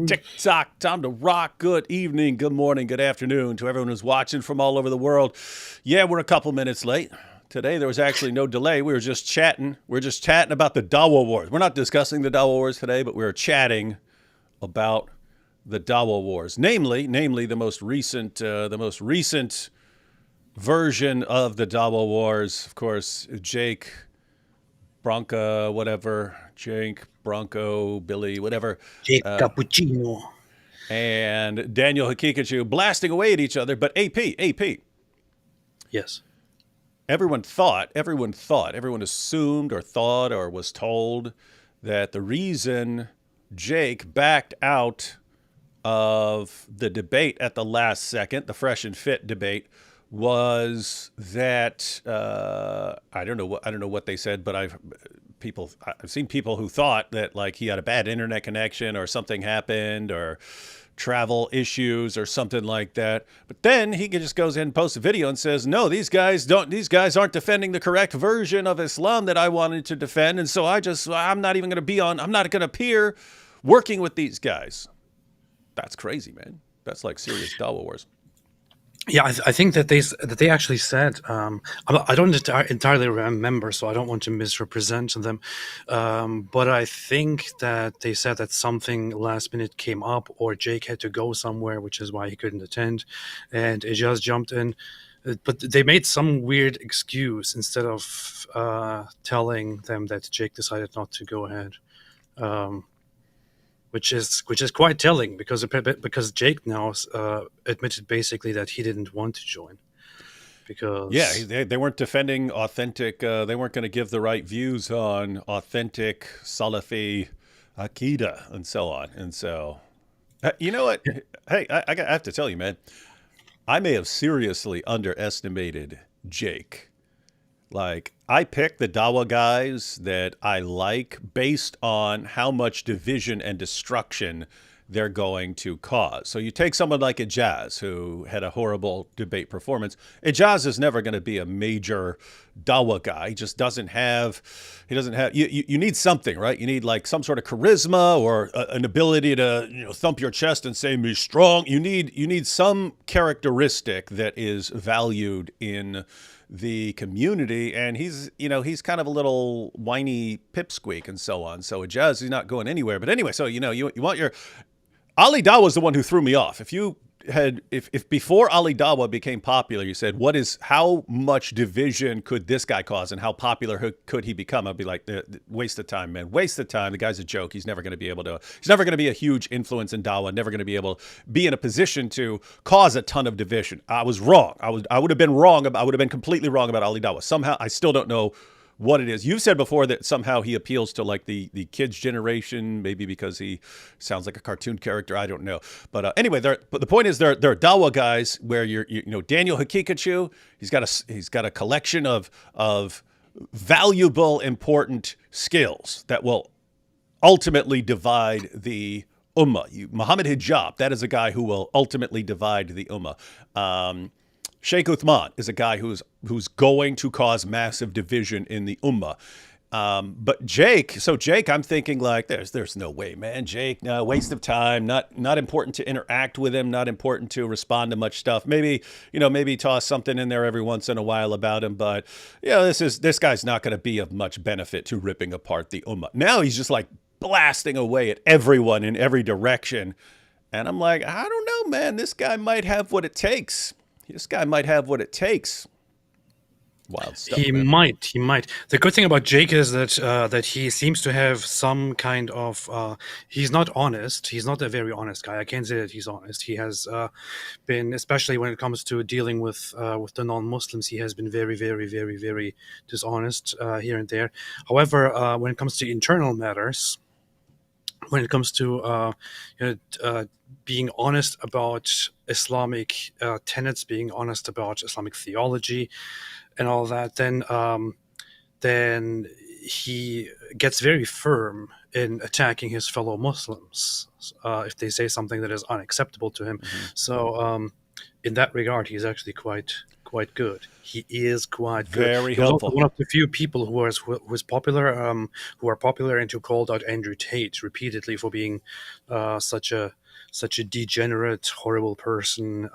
Tick-tock, time to rock. Good evening, good morning, good afternoon to everyone who's watching from all over the world. Yeah, we're a couple minutes late. Today there was actually no delay. We were just chatting. We're just chatting about the Dawa Wars. We're not discussing the Dawa Wars today, but we're chatting about the Dawa Wars, namely the most recent version of the Dawa Wars. Of course, Jake Bronca, whatever, Jake Bronco, Billy, whatever, Jake Cappuccino. and Daniel Hakikachu blasting away at each other. But AP, Yes. everyone assumed or thought or was told that the reason Jake backed out of the debate at the last second, the fresh and fit debate, was that I don't know what they said, but I've seen people who thought that like he had a bad internet connection or something happened or travel issues or something like that. But then he just goes in and posts a video and says, "No, these guys aren't defending the correct version of Islam that I wanted to defend, and so I'm not even going to be on. I'm not going to appear working with these guys." That's crazy, man. That's like serious Dawa wars. Yeah, I think that they actually said. I don't entirely remember, so I don't want to misrepresent them. But I think that they said that something last minute came up, or Jake had to go somewhere, which is why he couldn't attend, and it just jumped in. But they made some weird excuse instead of telling them that Jake decided not to go ahead. Um, which is quite telling because Jake now admitted basically that he didn't want to join Yeah, because they weren't defending authentic. They weren't going to give the right views on authentic Salafi Akida and so on. And so, you know what? Hey, I have to tell you, man, I may have seriously underestimated Jake. Like, I pick the Dawa guys that I like based on how much division and destruction they're going to cause. So you take someone like Ijaz, who had a horrible debate performance. Ijaz is never going to be a major Dawa guy. He doesn't have, you need something, right? You need like some sort of charisma or an ability to, thump your chest and say, me strong. You need some characteristic that is valued in the community, and he's kind of a little whiny pipsqueak and so on. So Ijaz, he's not going anywhere. But anyway, so you want your Ali Dawa was the one who threw me off. If before Ali Dawa became popular, you said, how much division could this guy cause and how popular could he become? I'd be like, waste of time, man. Waste of time. The guy's a joke. He's never going to be a huge influence in Dawa, never going to be able to be in a position to cause a ton of division. I was wrong. I would have been wrong. I would have been completely wrong about Ali Dawa. Somehow, I still don't know what it is. You've said before that somehow he appeals to like the kids generation, maybe because he sounds like a cartoon character. I don't know. But anyway, but the point is they're Dawa guys where Daniel Hakikachu, he's got a collection of valuable, important skills that will ultimately divide the ummah. Muhammad Hijab, that is a guy who will ultimately divide the ummah. Sheikh Uthman is a guy who's going to cause massive division in the ummah. But Jake, I'm thinking like, there's no way, man. Jake, no, waste of time. Not important to interact with him. Not important to respond to much stuff. Maybe toss something in there every once in a while about him. But this guy's not going to be of much benefit to ripping apart the ummah. Now he's just like blasting away at everyone in every direction, and I'm like, I don't know, man. This guy might have what it takes. Wild stuff, he man. might he might. The good thing about Jake is that he seems to have some kind of he's not honest. He's not a very honest guy. I can't say that he's honest. He has been, especially when it comes to dealing with the non-Muslims, he has been very, very, very, very dishonest here and there. However, when it comes to internal matters, when it comes to being honest about Islamic tenets, being honest about Islamic theology, and all that, then he gets very firm in attacking his fellow Muslims if they say something that is unacceptable to him. Mm-hmm. So, in that regard, he's actually quite quite good. He is quite good. Very He was also helpful. one of the few people who was popular, who are popular, and who called out Andrew Tate repeatedly for being such a degenerate, horrible person,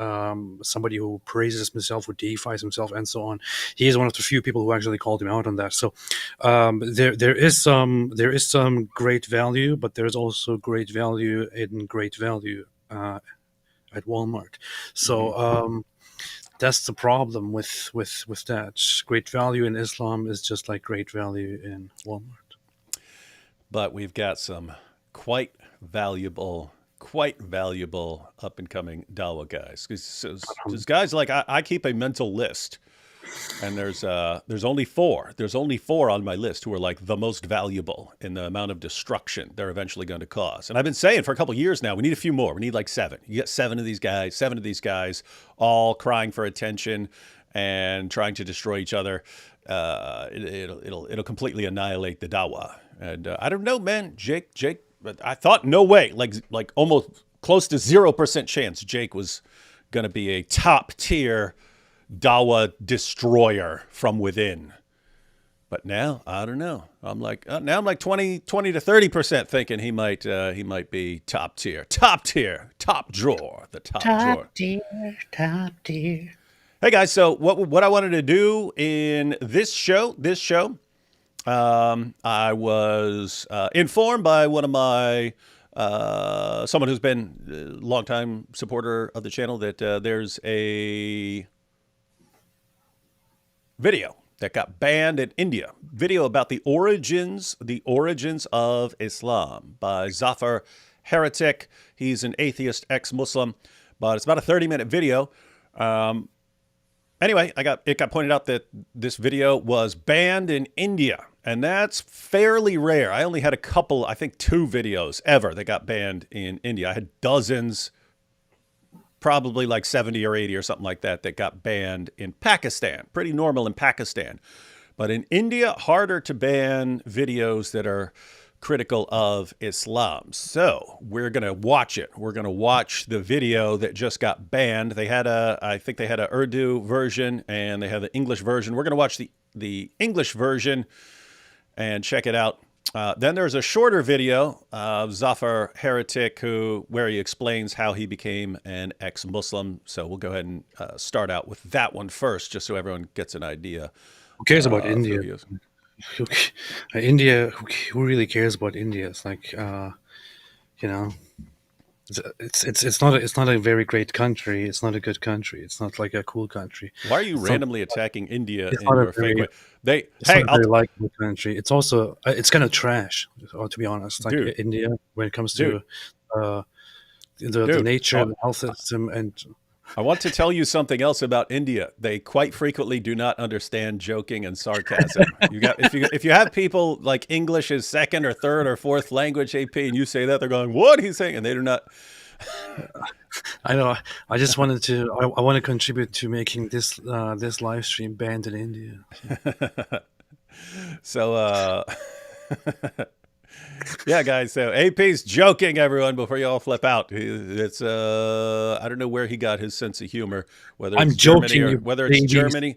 somebody who praises himself, who deifies himself, and so on. He is one of the few people who actually called him out on that. So there is some great value, but there's also great value in great value at Walmart. Hmm. So that's the problem with that. Great value in Islam is just like great value in Walmart. But we've got some quite quite valuable up and coming Dawa guys. Because guys, like I keep a mental list, and there's only four. There's only four on my list who are like the most valuable in the amount of destruction they're eventually going to cause. And I've been saying for a couple of years now, we need a few more. We need like seven. You get seven of these guys, all crying for attention and trying to destroy each other. It'll completely annihilate the Dawa. And I don't know, man. Jake. But I thought no way, like almost close to 0% chance Jake was going to be a top tier Dawa destroyer from within. But now I don't know. I'm like 20 to 30% thinking he might be top tier, top drawer, the top drawer. Top tier. Hey guys, so what I wanted to do in this show, I was informed by one of my someone who's been a longtime supporter of the channel that there's a video that got banned in India. Video about the origins of Islam by Zafar Heretic. He's an atheist ex-Muslim, but it's about a 30-minute video. Anyway, it got pointed out that this video was banned in India, and that's fairly rare. I only had a couple, I think 2 videos ever that got banned in India. I had dozens, probably like 70 or 80 or something like that got banned in Pakistan. Pretty normal in Pakistan. But in India, harder to ban videos that are critical of Islam. So we're going to watch it. We're going to watch the video that just got banned. I think they had an Urdu version and they have the English version. We're going to watch the English version and check it out. Then there's a shorter video of Zafar Heretic where he explains how he became an ex-Muslim. So we'll go ahead and start out with that one first, just so everyone gets an idea. Who cares about India? India, who really cares about India? It's like, it's not a very great country. It's not a good country. It's not like a cool country. Why are you randomly attacking India in not a your fake way? It's not a very likable country. It's also it's kind of trash, to be honest. Like Dude. India, when it comes to the nature, the health system, and I want to tell you something else about India. They quite frequently do not understand joking and sarcasm. If you have people like English is second or third or fourth language, AP, and you say that, they're going, "What he's saying," and they do not. I know. I just wanted to. I want to contribute to making this live stream banned in India. So. Yeah, guys. So AP's joking, everyone, before you all flip out. It's I don't know where he got his sense of humor. Whether it's Germany or whether it's Germany,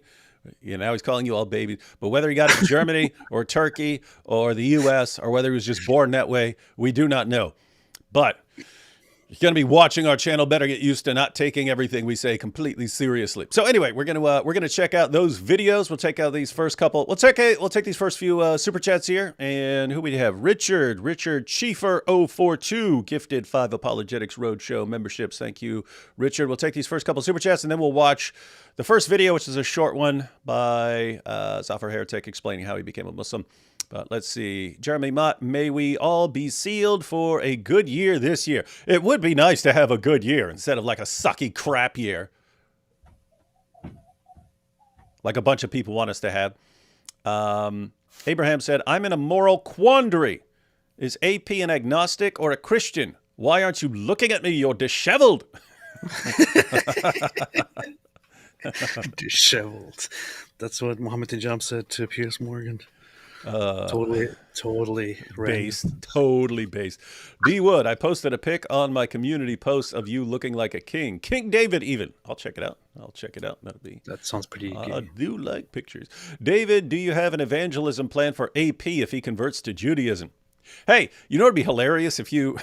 now he's calling you all babies. But whether he got it in Germany or Turkey or the U.S. or whether he was just born that way, we do not know. But you're going to be watching our channel. Better get used to not taking everything we say completely seriously. So anyway, we're gonna check out those videos. We'll check out these first couple. We'll take these first few super chats here. And who we have? Richard Schiefer 042 gifted 5 Apologetics Roadshow memberships. Thank you, Richard. We'll take these first couple super chats and then we'll watch the first video, which is a short one by Zafar Heretic explaining how he became a Muslim. But let's see. Jeremy Mott, may we all be sealed for a good year this year. It would be nice to have a good year instead of like a sucky crap year, like a bunch of people want us to have. Abraham said, I'm in a moral quandary. Is AP an agnostic or a Christian? Why aren't you looking at me? You're disheveled. Disheveled. That's what Mohammed Hijab said to Piers Morgan. Uh, Totally random. Based, totally based. D Wood, I posted a pic on my community post of you looking like a king. King David, even. I'll check it out. I'll check it out. That'll be. That sounds pretty I gay. do like pictures. David, do you have an evangelism plan for AP if he converts to Judaism? Hey, you know what'd be hilarious if you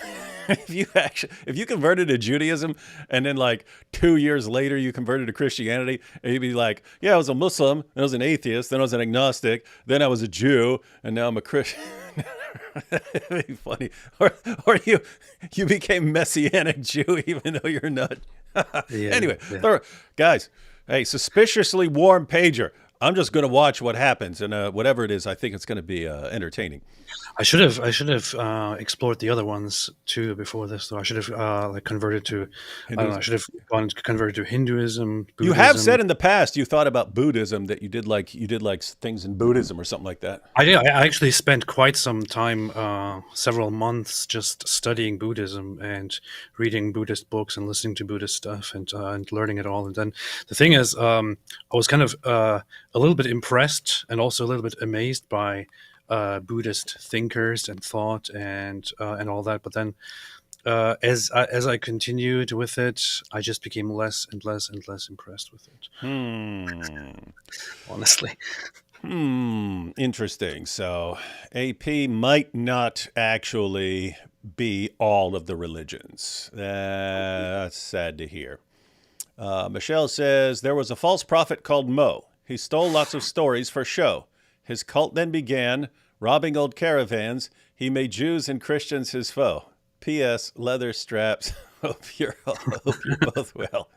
if you converted to Judaism and then like 2 years later you converted to Christianity and you'd be like, yeah, I was a Muslim, then I was an atheist, then I was an agnostic, then I was a Jew, and now I'm a Christian. That'd be funny. Or you became Messianic Jew even though you're not. Yeah, Anyway, yeah. guys, hey, suspiciously warm pager. I'm just going to watch what happens, and whatever it is, I think it's going to be entertaining. I should have explored the other ones too before this. Though I should have like converted to, I don't know. I Hinduism. should have gone converted to Hinduism, You have said Buddhism. in the past you thought about Buddhism, that you did like things in Buddhism or something like that. I did. I actually spent quite some time, several months, just studying Buddhism and reading Buddhist books and listening to Buddhist stuff and learning it all. And then the thing is, I was kind of a little bit impressed and also a little bit amazed by Buddhist thinkers and thought and all that. But then, as I continued with it, I just became less and less and less impressed with it. Hmm. Honestly. Interesting. So AP might not actually be all of the religions. That's sad to hear. Michelle says there was a false prophet called Mo. He stole lots of stories for show. His cult then began robbing old caravans. He made Jews and Christians his foe. P.S. Leather straps. Hope you're both well.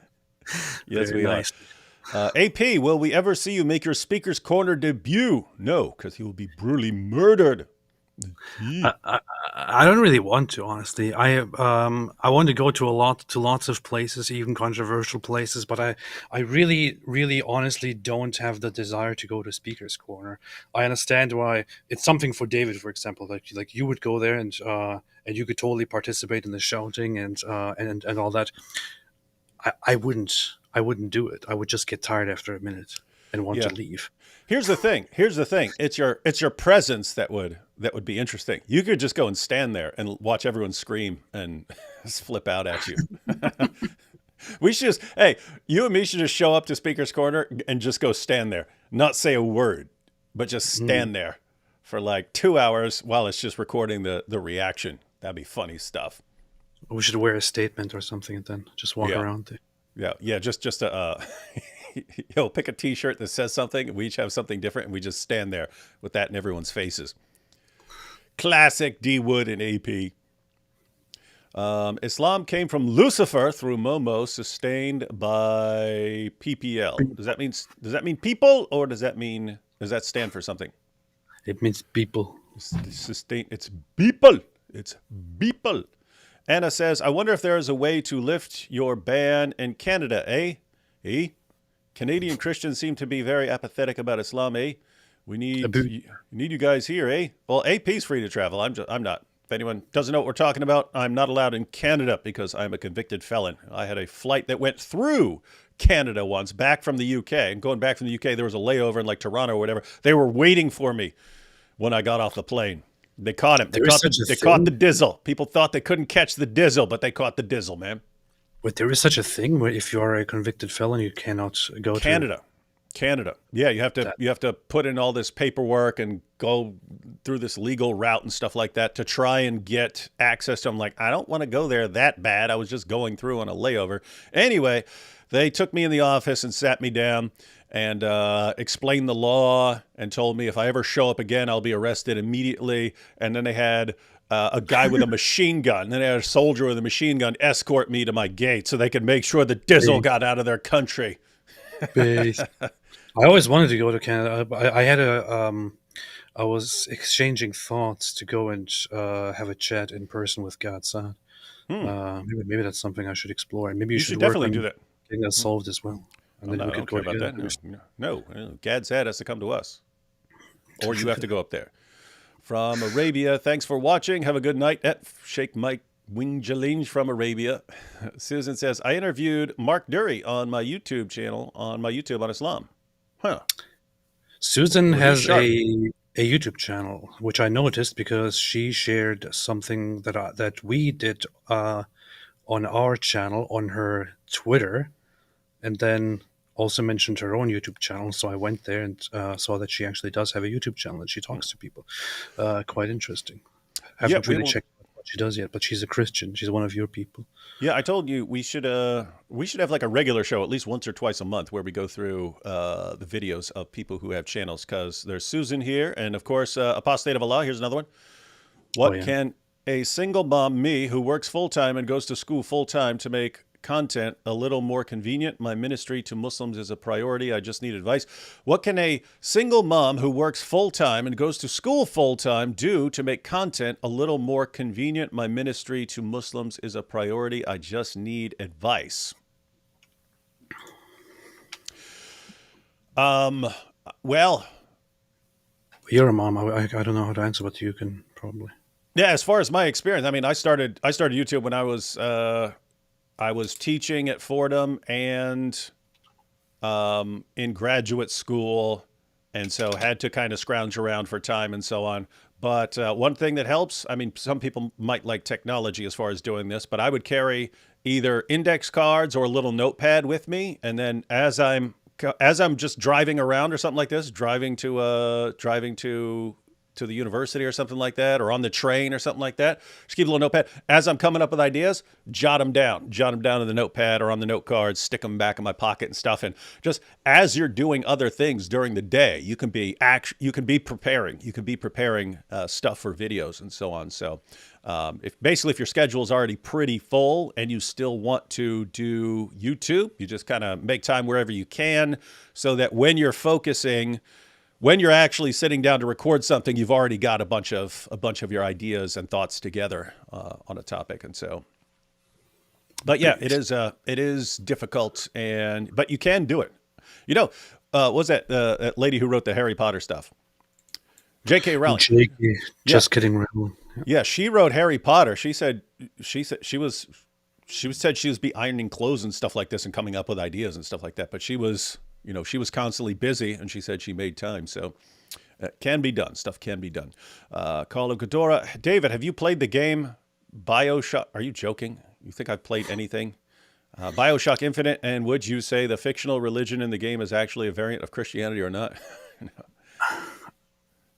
Yes, Very we are. nice. AP, will we ever see you make your Speaker's Corner debut? No, because he will be brutally murdered. I don't really want to, honestly. I want to go to lots of places, even controversial places, but I really honestly don't have the desire to go to Speaker's Corner. I understand why it's something for David, for example. Like you would go there and you could totally participate in the shouting and all that. I wouldn't do it. I would just get tired after a minute and want to Yeah. leave. Here's the thing. It's your presence that would be interesting. You could just go and stand there and watch everyone scream and just flip out at you. We should just, hey, you and me should just show up to Speaker's Corner and just go stand there, not say a word, but just stand there for like 2 hours while it's just recording the reaction. That'd be funny stuff. We should wear a statement or something and then just walk Yeah. around there. Yeah. Just a pick a T-shirt that says something. We each have something different, and we just stand there with that in everyone's faces. Classic D Wood and AP. Islam came from Lucifer through Momo, sustained by PPL. Does that mean people, or does that stand for something? It means people. Sustain. It's people. It's people. Anna says, I wonder if there is a way to lift your ban in Canada, eh? Eh? Canadian Christians seem to be very apathetic about Islam, eh? We need you guys here, eh? Well, AP's free to travel. I'm not. If anyone doesn't know what we're talking about, I'm not allowed in Canada because I'm a convicted felon. I had a flight that went through Canada once, back from the UK. And going back from the UK, there was a layover in like Toronto or whatever. They were waiting for me when I got off the plane. They caught him. They caught the dizzle. People thought they couldn't catch the dizzle, but they caught the dizzle, man. But there is such a thing where if you are a convicted felon, you cannot go Canada. Yeah, you have that. to put in all this paperwork and go through this legal route and stuff like that to try and get access to them. Like, I don't want to go there that bad. I was just going through on a layover. Anyway, they took me in the office and sat me down and explained the law and told me if I ever show up again, I'll be arrested immediately. And then they had a guy with a machine gun. And then they had a soldier with a machine gun escort me to my gate so they could make sure the dizzle got out of their country. Base. I always wanted to go to Canada. I was exchanging thoughts to go and have a chat in person with God Son. Maybe that's something I should explore. And maybe you You should should work definitely on do that. getting that solved as well. And then No, we I could don't go care about together. that. No. Gad's Head has to come to us. Or you have to go up there. From Arabia, thanks for watching. Have a good night at Sheikh Mike Wingjalinj from Arabia. Susan says, I interviewed Mark Dury on my YouTube channel, on Islam. Huh. Susan Well, he's has sharp. a YouTube channel, which I noticed because she shared something that we did on our channel on her Twitter, and then also mentioned her own YouTube channel. So I went there and saw that she actually does have a YouTube channel and she Hmm. talks to people. Quite interesting. Yeah, Haven't really checked out what she does yet, but she's a Christian. She's one of your people. yeah. I told you we should have like a regular show at least once or twice a month where we go through the videos of people who have channels. Because there's Susan here, and of course, Apostate of Allah. Here's another one. Oh What yeah. can a single mom, me, who works full time and goes to school full time to make content a little more convenient? My ministry to Muslims is a priority. I just need advice. What can a single mom who works full time and goes to school full time do to make content a little more convenient? My ministry to Muslims is a priority. I just need advice. Um, well, You're a mom. I don't know how to answer, but you can probably. yeah, as far as my experience, I mean, I started YouTube when I was teaching at Fordham and in graduate school, and so had to kind of scrounge around for time and so on. But one thing that helps, I mean, some people might like technology as far as doing this, but I would carry either index cards or a little notepad with me, and then as I'm just driving around or something like this, driving to the university or something like that, or on the train or something like that. Just keep a little notepad. As I'm coming up with ideas, jot them down in the notepad or on the note cards, stick them back in my pocket and stuff. And just as you're doing other things during the day, you can be preparing stuff for videos and so on. So if your schedule is already pretty full and you still want to do YouTube, you just kind of make time wherever you can so that when you're actually sitting down to record something, you've already got a bunch of your ideas and thoughts together on a topic. And so, but yeah, it is difficult, but you can do it. You know, what was that lady who wrote the Harry Potter stuff? J.K. Rowling. Jake, Yeah, just kidding, Raoul. yeah, she wrote Harry Potter. She said she said she was be ironing clothes and stuff like this and coming up with ideas and stuff like that. But she was constantly busy, and she said she made time. So it can be done. Stuff can be done. Call of Ghidorah. David, have you played the game BioShock? Are you joking? You think I've played anything? BioShock Infinite, and would you say the fictional religion in the game is actually a variant of Christianity or not?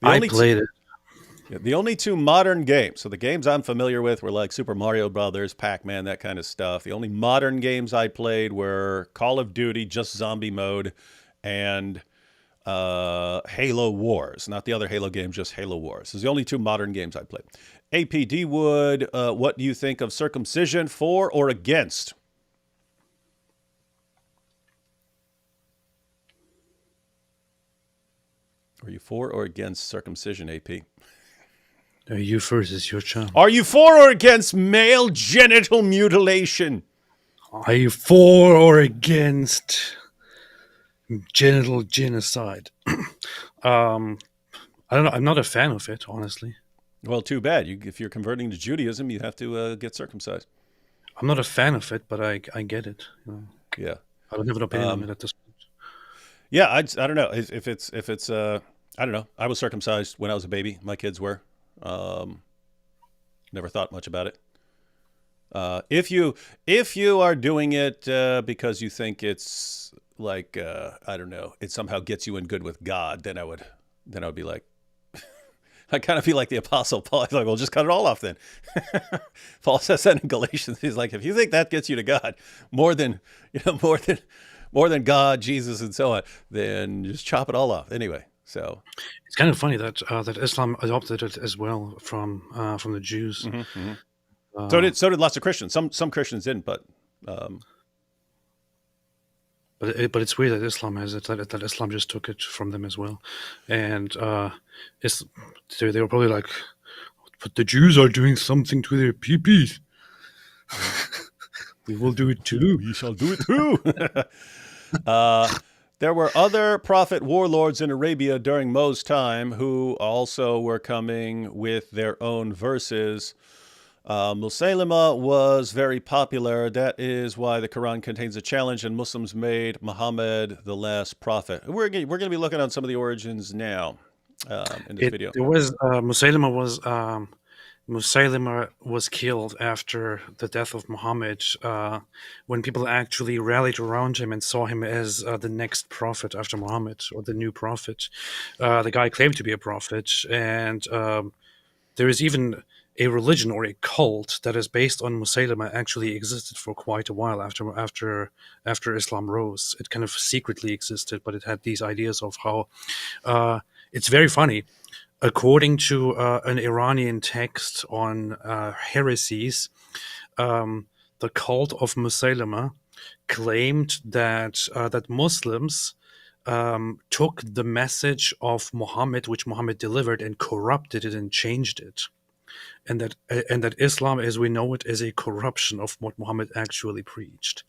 The I only t- played it. Yeah, the only two modern games, so the games I'm familiar with were like Super Mario Brothers, Pac-Man, that kind of stuff. The only modern games I played were Call of Duty, just zombie mode, and Halo Wars. Not the other Halo games, just Halo Wars. Those are the only two modern games I played. APD Wood, what do you think of circumcision, for or against? Are you for or against circumcision, AP? You first is your chance. Are you for or against male genital mutilation? Are you for or against genital genocide? I don't know. I'm not a fan of it, honestly. Well, too bad. If you're converting to Judaism, you have to get circumcised. I'm not a fan of it, but I get it. Yeah. I don't have an opinion on Um, it at this point. yeah, I don't know if it's I don't know. I was circumcised when I was a baby. My kids were. Um, Never thought much about it. If you are doing it because you think it's like I don't know, it somehow gets you in good with God, then I would be like, I kind of feel like the Apostle Paul. He's like, well, just cut it all off then. Paul says that in Galatians. He's like, if you think that gets you to God more than more than God, Jesus, and so on, then just chop it all off. Anyway, so It's kind of funny that Islam adopted it as well from the Jews. mhm, mhm. so Uh, did so did lots of Christians. Some Christians didn't, but um, but it's weird that Islam has it. That Islam just took it from them as well, and it's they were probably like, but the Jews are doing something to their peepees. We will do it too. we shall do it too. uh, there were other prophet warlords in Arabia during Mo's time who also were coming with their own verses. Musaylima was very popular. That is why the Quran contains a challenge, and Muslims made Muhammad the last prophet. We're going to be looking at some of the origins now. in this It video. there was Musaylima was killed after the death of Muhammad, when people actually rallied around him and saw him as the next prophet after Muhammad, or the new prophet. The guy claimed to be a prophet, and there is even a religion or a cult that is based on Musaylima actually existed for quite a while after Islam rose. It kind of secretly existed, but it had these ideas of how it's very funny. According to an Iranian text on heresies, the cult of Musaylima claimed that Muslims took the message of Muhammad, which Muhammad delivered, and corrupted it and changed it, and that Islam, as we know it, is a corruption of what Muhammad actually preached.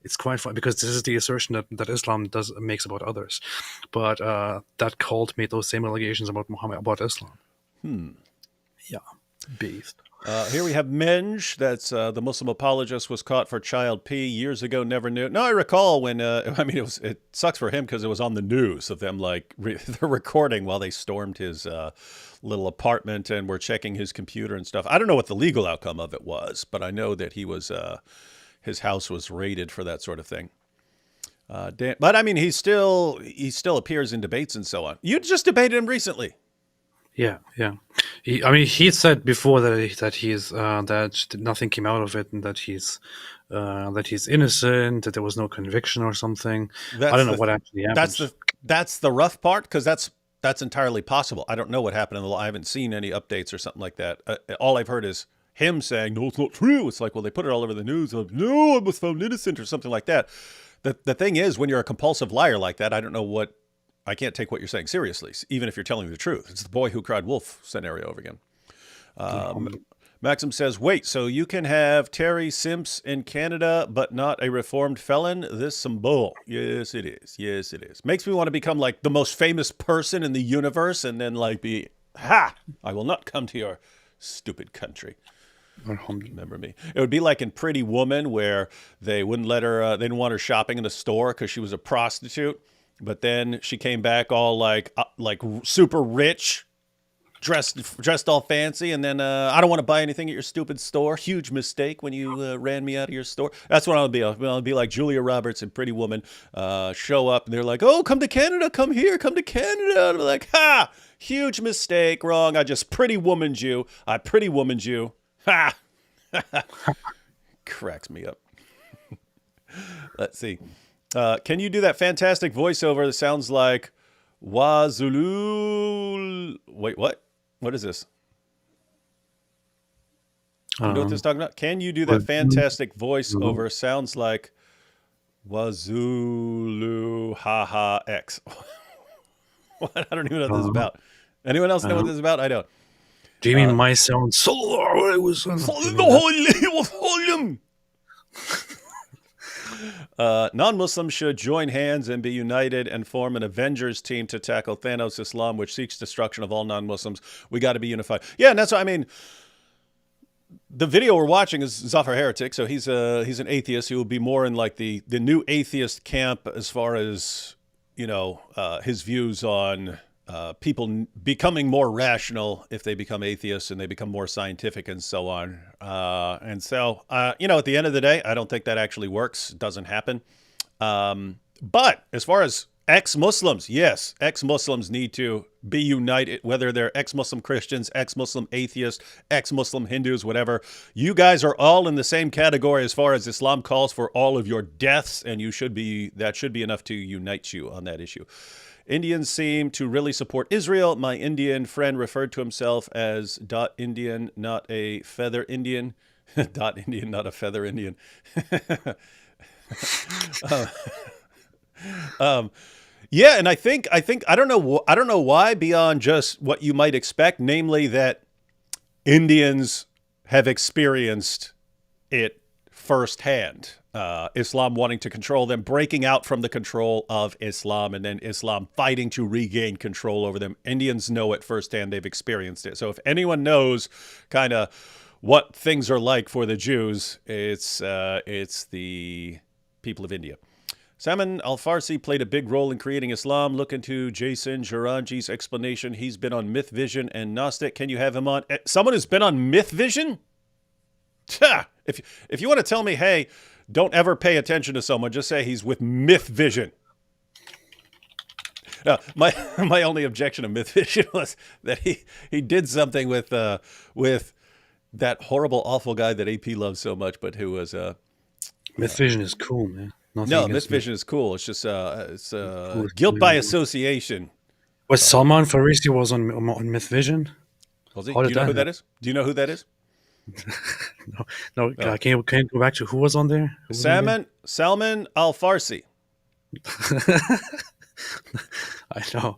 It's quite fun because this is the assertion that Islam makes about others, but that cult made those same allegations about Muhammad, about Islam. Yeah, beast. Here we have Minj. That's the Muslim apologist was caught for child P years ago. Never knew. No, I recall when. I mean, it sucks for him because it was on the news of them like they're recording while they stormed his little apartment and were checking his computer and stuff. I don't know what the legal outcome of it was, but I know that he was his house was raided for that sort of thing. But I mean, he still appears in debates and so on. You just debated him recently. Yeah. He said before that he's that nothing came out of it, and that he's innocent, that there was no conviction or something. I don't know what actually happened. That's the rough part, because that's entirely possible. I don't know what happened in the law. I haven't seen any updates or something like that. All I've heard is him saying, "No, it's not true." It's like, well, they put it all over the news. Of, no, I was found innocent or something like that. The thing is, when you're a compulsive liar like that, I can't take what you're saying seriously, even if you're telling the truth. It's the boy who cried wolf scenario over again. Maxim says, wait, so you can have Terry Simps in Canada, but not a reformed felon? This some bull. Yes, it is. Yes, it is. Makes me want to become like the most famous person in the universe and then like I will not come to your stupid country. Remember me. It would be like in Pretty Woman, where they wouldn't let her, they didn't want her shopping in the store because she was a prostitute. But then she came back all like super rich, dressed all fancy, and then I don't want to buy anything at your stupid store. Huge mistake when you ran me out of your store. That's what I'll be. I'll be like Julia Roberts in Pretty Woman. Show up and they're like, "Oh, come to Canada, come here, come to Canada." And I'm like, "Ha! Huge mistake, wrong. I just Pretty Womaned you. I Pretty Womaned you. Ha!" Cracks me up. Let's see. Can you do that fantastic voiceover that sounds like Wazulu? Wait, what? What is this? You know what this is talking about? Can you do that fantastic voiceover? Sounds like Wazulu haha X. What? I don't even know what this is about. Anyone else know what this is about? I don't. Do you mean my sound? Non-Muslims should join hands and be united and form an Avengers team to tackle Thanos Islam, which seeks destruction of all non-Muslims. We got to be unified. Yeah, and that's what I mean. The video we're watching is Zafar Heretic, so he's an atheist who will be more in like the new atheist camp as far as his views on people becoming more rational if they become atheists and they become more scientific and so on. And so, at the end of the day, I don't think that actually works. It doesn't happen. But as far as ex-Muslims, yes, ex-Muslims need to be united, whether they're ex-Muslim Christians, ex-Muslim atheists, ex-Muslim Hindus, whatever. You guys are all in the same category as far as Islam calls for all of your deaths, and that should be enough to unite you on that issue. Indians seem to really support Israel. My Indian friend referred to himself as Indian, not a feather Indian. Indian, not a feather Indian. Yeah, and I think I don't know why, beyond just what you might expect, namely that Indians have experienced it firsthand. Islam wanting to control them, breaking out from the control of Islam, and then Islam fighting to regain control over them. Indians know it firsthand. They've experienced it. So if anyone knows kind of what things are like for the Jews, it's the people of India. Salman Al-Farsi played a big role in creating Islam. Look into Jason Jaranji's explanation. He's been on Myth Vision and Gnostic. Can you have him on? Someone who's been on Myth Vision? If you want to tell me, hey, don't ever pay attention to someone, just say he's with Myth Vision. My only objection to Myth Vision was that he did something with that horrible, awful guy that AP loves so much, but who was Myth Vision is cool, man. No, Myth Vision is cool. It's just guilt by association. Was Salman Farisi was on Myth Vision? Was he? Do you know who that is? Do you know who that is? No. Can you go back to who was on there? Salman Al-Farsi. I know.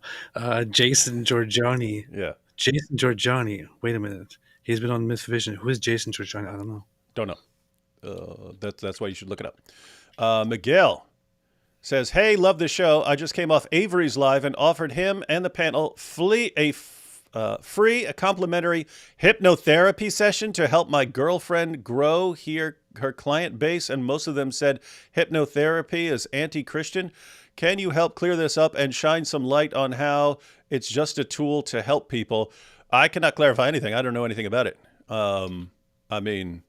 Jason Giorgiani. Yeah. Jason Giorgiani. Wait a minute. He's been on Myth Vision. Who is Jason Giorgiani? I don't know. Don't know. That's why you should look it up. Miguel says, hey, love the show. I just came off Avery's live and offered him and the panel free a complimentary hypnotherapy session to help my girlfriend grow her client base, and most of them said hypnotherapy is anti-Christian. Can you help clear this up and shine some light on how it's just a tool to help people? I cannot clarify anything. I don't know anything about it. I mean,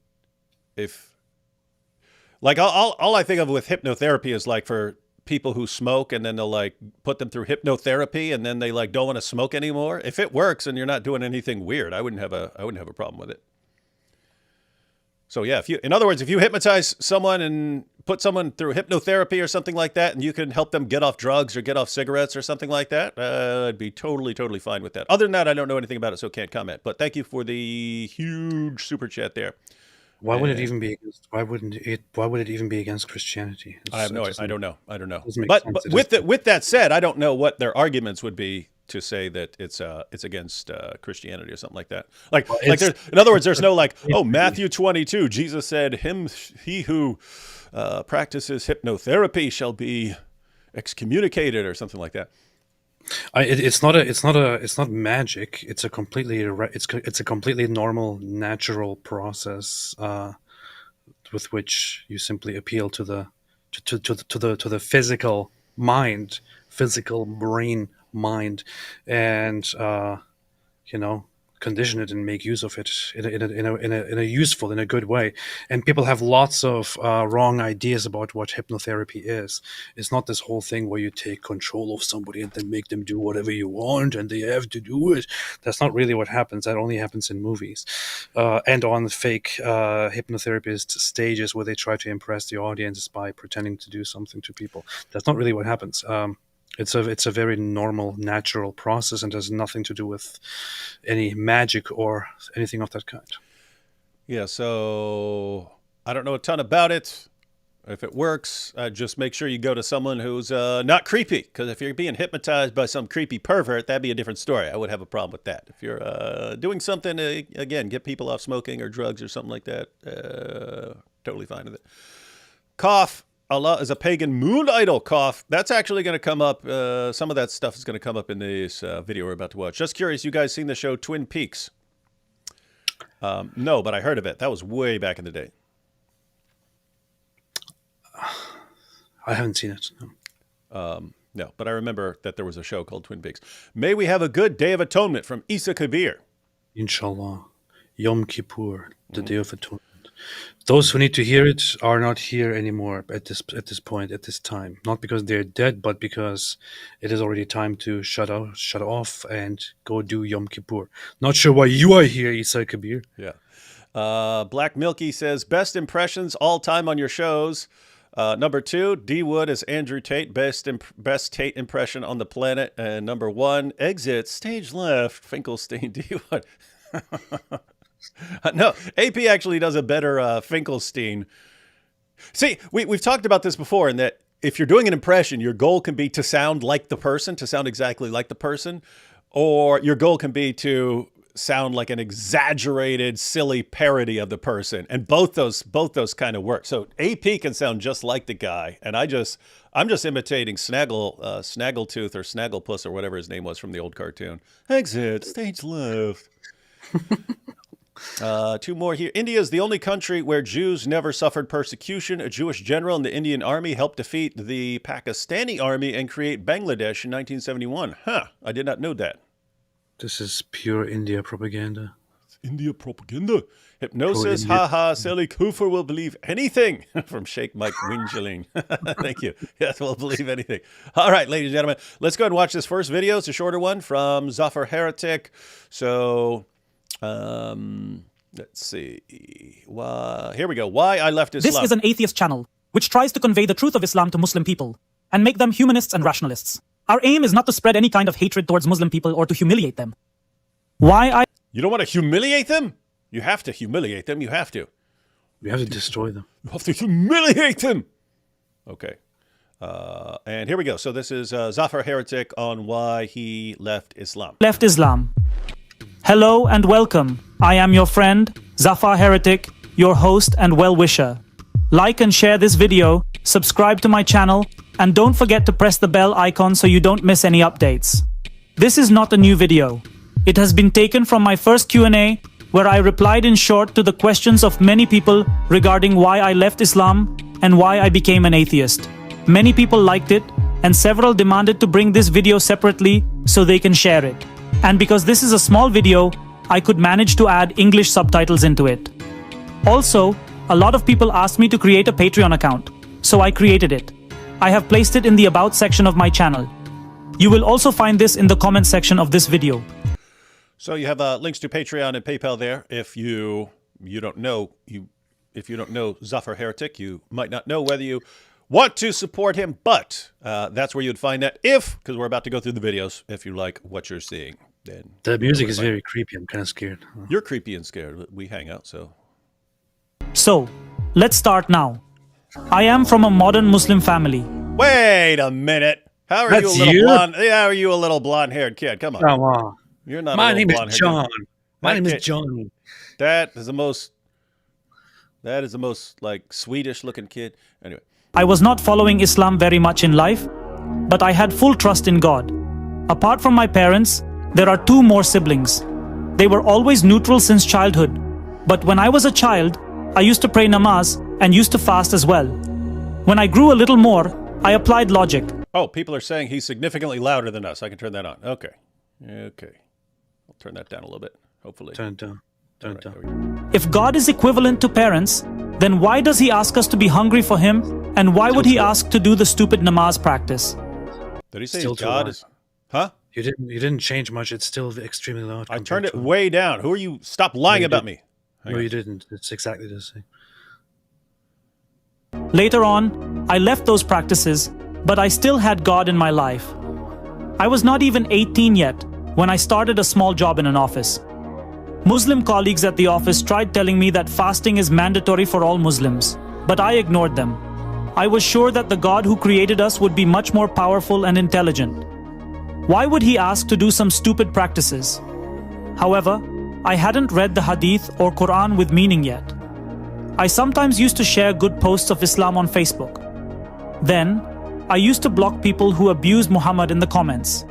all I think of with hypnotherapy is like for people who smoke, and then they'll like put them through hypnotherapy, and then they like don't want to smoke anymore. If it works and you're not doing anything weird, I wouldn't have a problem with it. So yeah, in other words, if you hypnotize someone and put someone through hypnotherapy or something like that, and you can help them get off drugs or get off cigarettes or something like that, I'd be totally fine with that. Other than that, I don't know anything about it, so can't comment. But thank you for the huge super chat there. Why would it even be against? Why would it even be against Christianity? I have no. I don't know. But with that said, I don't know what their arguments would be to say that it's against Christianity or something like that. In other words, there's no like, oh, Matthew 22, Jesus said, he who practices hypnotherapy shall be excommunicated or something like that. It's not magic. It's a completely normal, natural process with which you simply appeal to the physical brain mind, and condition it and make use of it in a useful, in a good way. And people have lots of wrong ideas about what hypnotherapy is. It's not this whole thing where you take control of somebody and then make them do whatever you want and they have to do it. That's not really what happens. That only happens in movies and on fake hypnotherapist stages where they try to impress the audience by pretending to do something to people. That's not really what happens. It's a very normal, natural process and has nothing to do with any magic or anything of that kind. Yeah, so I don't know a ton about it. If it works, just make sure you go to someone who's not creepy. Because if you're being hypnotized by some creepy pervert, that'd be a different story. I would have a problem with that. If you're doing something to, again, get people off smoking or drugs or something like that, totally fine with it. Cough. Allah is a pagan moon idol. Cough. That's actually going to come up. Some of that stuff is going to come up in this video we're about to watch. Just curious, you guys seen the show Twin Peaks? No, but I heard of it. That was way back in the day. I haven't seen it. No, but I remember that there was a show called Twin Peaks. May we have a good Day of Atonement from Isa Kabir. Inshallah. Yom Kippur, the Day of Atonement. Those who need to hear it are not here anymore at this point, at this time. Not because they're dead, but because it is already time to shut off and go do Yom Kippur. Not sure why you are here, Isa Kabir. Yeah. Black Milky says, best impressions all time on your shows. Number 2, D Wood is Andrew Tate, best Tate impression on the planet. And number 1, exit, stage left, Finkelstein, D Wood. No, AP actually does a better Finkelstein. See, we've talked about this before, in that if you're doing an impression, your goal can be to sound like the person, to sound exactly like the person, or your goal can be to sound like an exaggerated, silly parody of the person. And both those kind of work. So AP can sound just like the guy, and I'm just imitating Snaggletooth or Snagglepuss or whatever his name was from the old cartoon. Exit, stage left. Two more here. India is the only country where Jews never suffered persecution. A Jewish general in the Indian army helped defeat the Pakistani army and create Bangladesh in 1971. Huh, I did not know that. This is pure India propaganda. India propaganda. Hypnosis, haha, silly Kufr will believe anything. From Sheikh Mike Wingeling. Thank you. Yes, we'll believe anything. All right, ladies and gentlemen, let's go ahead and watch this first video. It's a shorter one from Zafar Heretic. So, let's see. Here we go. Why I left Islam. This is an atheist channel, which tries to convey the truth of Islam to Muslim people and make them humanists and rationalists. Our aim is not to spread any kind of hatred towards Muslim people or to humiliate them. You don't want to humiliate them? You have to humiliate them. You have to. We have to destroy them. You have to humiliate them. Okay. And here we go. So this is Zafar Heretic on why he left Islam. Hello and welcome. I am your friend, Zafar Heretic, your host and well-wisher. Like and share this video, subscribe to my channel, and don't forget to press the bell icon so you don't miss any updates. This is not a new video. It has been taken from my first Q&A, where I replied in short to the questions of many people regarding why I left Islam and why I became an atheist. Many people liked it, and several demanded to bring this video separately so they can share it. And because this is a small video, I could manage to add English subtitles into it. Also, a lot of people asked me to create a Patreon account, so I created it. I have placed it in the About section of my channel. You will also find this in the comment section of this video. So you have links to Patreon and PayPal there. If you don't know Zafar Heretic, you might not know whether you want to support him, but that's where you'd find that because we're about to go through the videos. If you like what you're seeing, then the music is very creepy. I'm kind of scared. You're creepy and scared. We hang out, so. So, let's start now. I am from a modern Muslim family. Wait a minute. How are you a little blonde? How are you a little blonde-haired kid? Come on. Come on. You're not. My name is John. My name is John. That is the most like Swedish-looking kid. Anyway. I was not following Islam very much in life, but I had full trust in God. Apart from my parents, there are two more siblings. They were always neutral since childhood, but when I was a child, I used to pray namaz and used to fast as well. When I grew a little more, I applied logic. Oh, people are saying he's significantly louder than us. I can turn that on. Okay. I'll turn that down a little bit, hopefully. Turn it down. Turn it down. If God is equivalent to parents, then why does he ask us to be hungry for him? And why would he ask to do the stupid namaz practice? Did he say God is... Huh? You didn't change much. It's still extremely loud. I turned it way down. Who are you? Stop lying about me. No, you didn't. It's exactly the same. Later on, I left those practices, but I still had God in my life. I was not even 18 yet when I started a small job in an office. Muslim colleagues at the office tried telling me that fasting is mandatory for all Muslims, but I ignored them. I was sure that the God who created us would be much more powerful and intelligent. Why would he ask to do some stupid practices? However, I hadn't read the Hadith or Quran with meaning yet. I sometimes used to share good posts of Islam on Facebook. Then, I used to block people who abused Muhammad in the comments.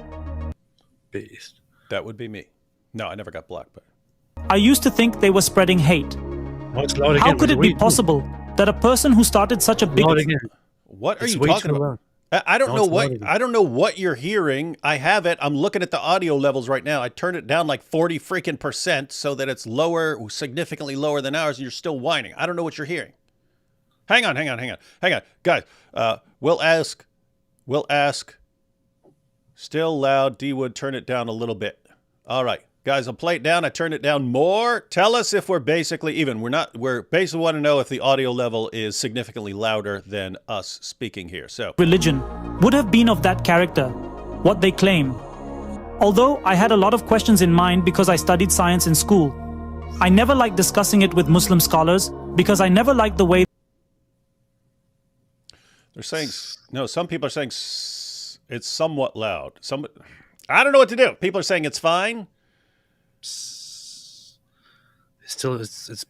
Beast. That would be me. No, I never got blocked, but... I used to think they were spreading hate. How could it be possible that a person who started such a big... What are you talking about? I don't know what you're hearing. I have it. I'm looking at the audio levels right now. I turned it down like 40 freaking % so that it's lower, significantly lower than ours, and you're still whining. I don't know what you're hearing. Hang on. Guys, we'll ask. Still loud. D-Wood, turn it down a little bit. All right. Guys, I'll play it down. I turned it down more. Tell us if we're basically even. We're basically want to know if the audio level is significantly louder than us speaking here. So religion would have been of that character, what they claim. Although I had a lot of questions in mind because I studied science in school, I never liked discussing it with Muslim scholars because I never liked the way... They're saying, no, some people are saying it's somewhat loud. I don't know what to do. People are saying it's fine. It's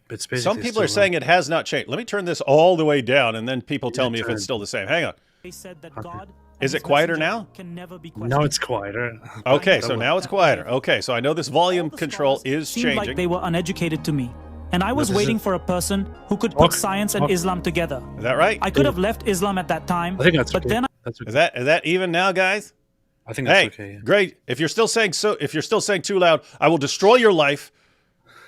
basically... Some people are saying it has not changed. Let me turn this all the way down, and then people tell me if it's still the same. Hang on. They said that God is it quieter now? Can never be questioned. Now it's quieter. Okay, so now it's quieter. Okay, so I know this volume control is changing. Like they were uneducated to me. And I was this is waiting it. for a person who could put Okay. science and Okay. Islam together. Is that right? I could have left Islam at that time, I think that's but okay. then That's okay. Is that even now, guys? I think that's Hey, okay. Yeah. great. If you're still saying too loud, I will destroy your life.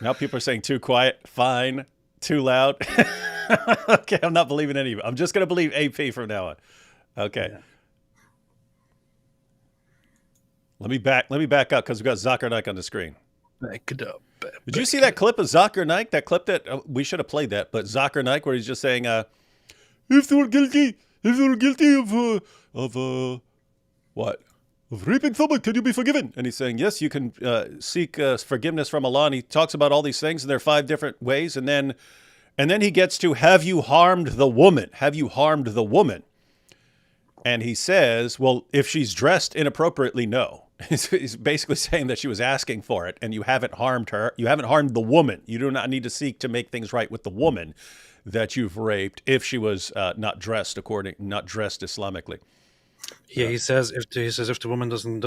Now people are saying too quiet. Fine. Too loud. Okay, I'm not believing any of it. I'm just going to believe AP from now on. Okay. Yeah. Let me back up because we've got Zakir Naik on the screen. Back it up. Did you see that clip of Zakir Naik? That clip that we should have played that, but Zakir Naik where he's just saying, if they were guilty of what? Of raping someone, can you be forgiven? And he's saying, yes, you can seek forgiveness from Allah. And he talks about all these things, and there are 5 different ways. And then he gets to, have you harmed the woman? Have you harmed the woman? And he says, well, if she's dressed inappropriately, no. He's basically saying that she was asking for it, and you haven't harmed her. You haven't harmed the woman. You do not need to seek to make things right with the woman that you've raped if she was not dressed Islamically. Yeah, he says if the woman doesn't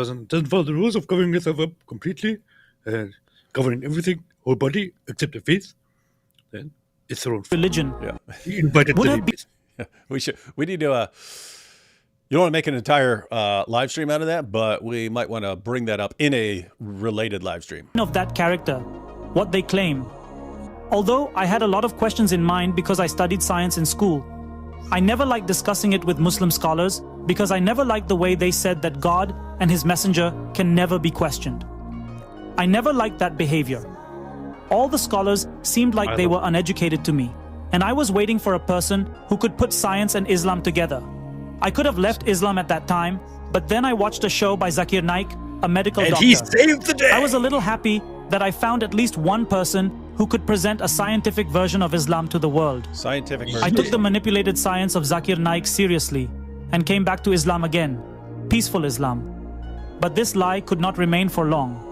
follow the rules of covering herself up completely, covering everything, whole body except the face, then it's her own fault. religion Yeah. He invited to would the have been We need to. You don't want to make an entire live stream out of that, but we might want to bring that up in a related live stream. of that character, what they claim. Although I had a lot of questions in mind because I studied science in school, I never liked discussing it with Muslim scholars because I never liked the way they said that God and his messenger can never be questioned. I never liked that behavior. All the scholars seemed like they were uneducated to me, and I was waiting for a person who could put science and Islam together. I could have left Islam at that time, but then I watched a show by Zakir Naik, a medical And doctor. he saved the day. I was a little happy that I found at least one person who could present a scientific version of Islam to the world. Scientific I version. took the manipulated science of Zakir Naik seriously and came back to Islam again, peaceful Islam. But this lie could not remain for long.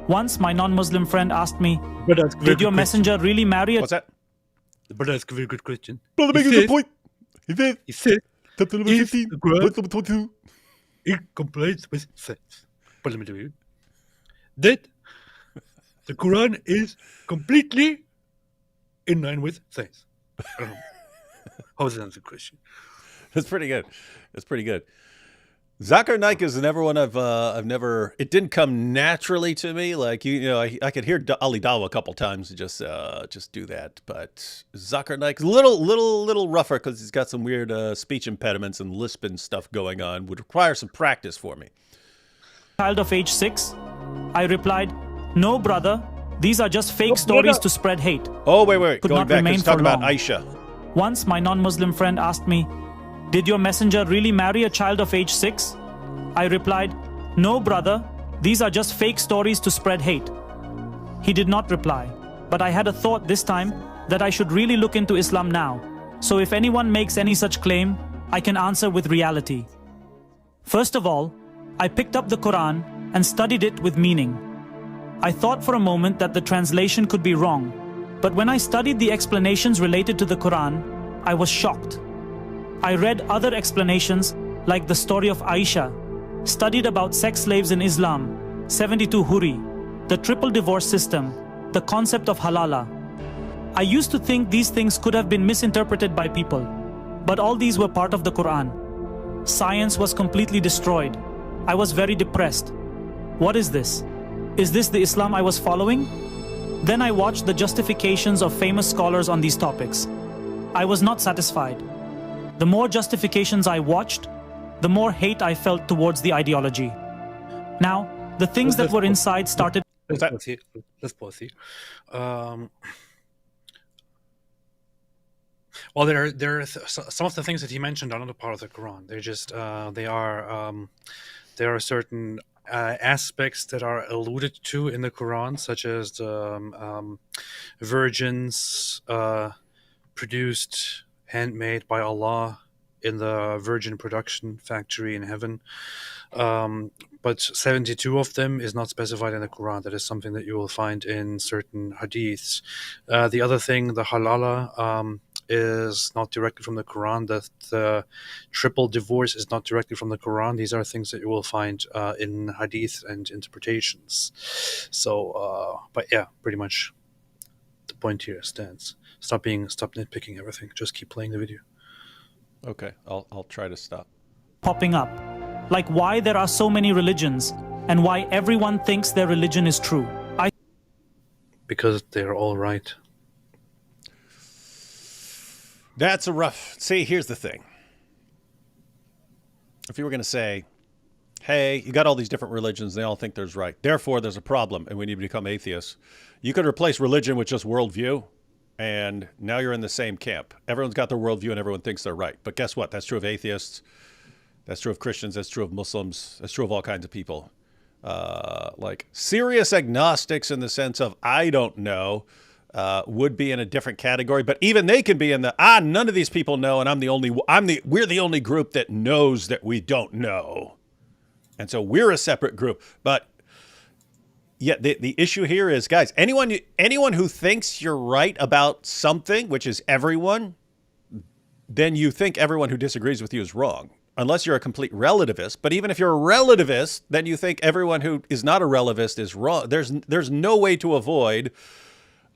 Once my non-Muslim friend asked me, But that's a very did your good messenger really marry a What's that? question. But that's a very good question. Brother, He make a said- good point. He said Chapter number Is 15, the Quran- verse number 22. it complies with science. But let me tell you that the Quran is completely in line with science. I don't know. How does that answer the question? That's pretty good. That's pretty good. Zakir Naik is never one I've never. It didn't come naturally to me. Like I could hear Ali Dawa a couple times and just do that. But Zakir Naik is a little rougher because he's got some weird speech impediments and lisp and stuff going on. Would require some practice for me. child of age 6? I replied, no brother, these are just fake stories to spread hate. Oh wait, Could going not back. remain Let's talk for about long. Aisha. Once my non-Muslim friend asked me, did your messenger really marry a child of age 6? I replied, no brother, these are just fake stories to spread hate. He did not reply, but I had a thought this time that I should really look into Islam now. So if anyone makes any such claim, I can answer with reality. First of all, I picked up the Quran and studied it with meaning. I thought for a moment that the translation could be wrong, but when I studied the explanations related to the Quran, I was shocked. I read other explanations like the story of Aisha, studied about sex slaves in Islam, 72 Huri, the triple divorce system, the concept of halala. I used to think these things could have been misinterpreted by people, but all these were part of the Quran. Science was completely destroyed. I was very depressed. What is this? Is this the Islam I was following? Then I watched the justifications of famous scholars on these topics. I was not satisfied. The more justifications I watched, the more hate I felt towards the ideology. Now, the things that were inside started. What's that? Let's pause here. Well, there are some of the things that he mentioned are not a part of the Quran. They're just there are certain aspects that are alluded to in the Quran, such as the virgins produced, handmade by Allah in the virgin production factory in heaven. But 72 of them is not specified in the Quran. That is something that you will find in certain hadiths. The other thing, the halala, is not directly from the Quran. The triple divorce is not directly from the Quran. These are things that you will find in hadith and interpretations. So, but yeah, pretty much point to your stance. Stop nitpicking everything. Just keep playing the video. Okay, I'll try to stop. Popping up, like why there are so many religions and why everyone thinks their religion is true. Because they're all right. That's a rough... See, here's the thing. If you were going to say, hey, you got all these different religions, they all think there's right, therefore there's a problem and we need to become atheists, you could replace religion with just worldview, and now you're in the same camp. Everyone's got their worldview and everyone thinks they're right. But guess what? That's true of atheists. That's true of Christians. That's true of Muslims. That's true of all kinds of people. Like serious agnostics in the sense of I don't know would be in a different category, but even they can be in the none of these people know, and we're the only group that knows that we don't know, and so we're a separate group. But yeah, the issue here is, guys, anyone who thinks you're right about something, which is everyone, then you think everyone who disagrees with you is wrong. Unless you're a complete relativist. But even if you're a relativist, then you think everyone who is not a relativist is wrong. There's no way to avoid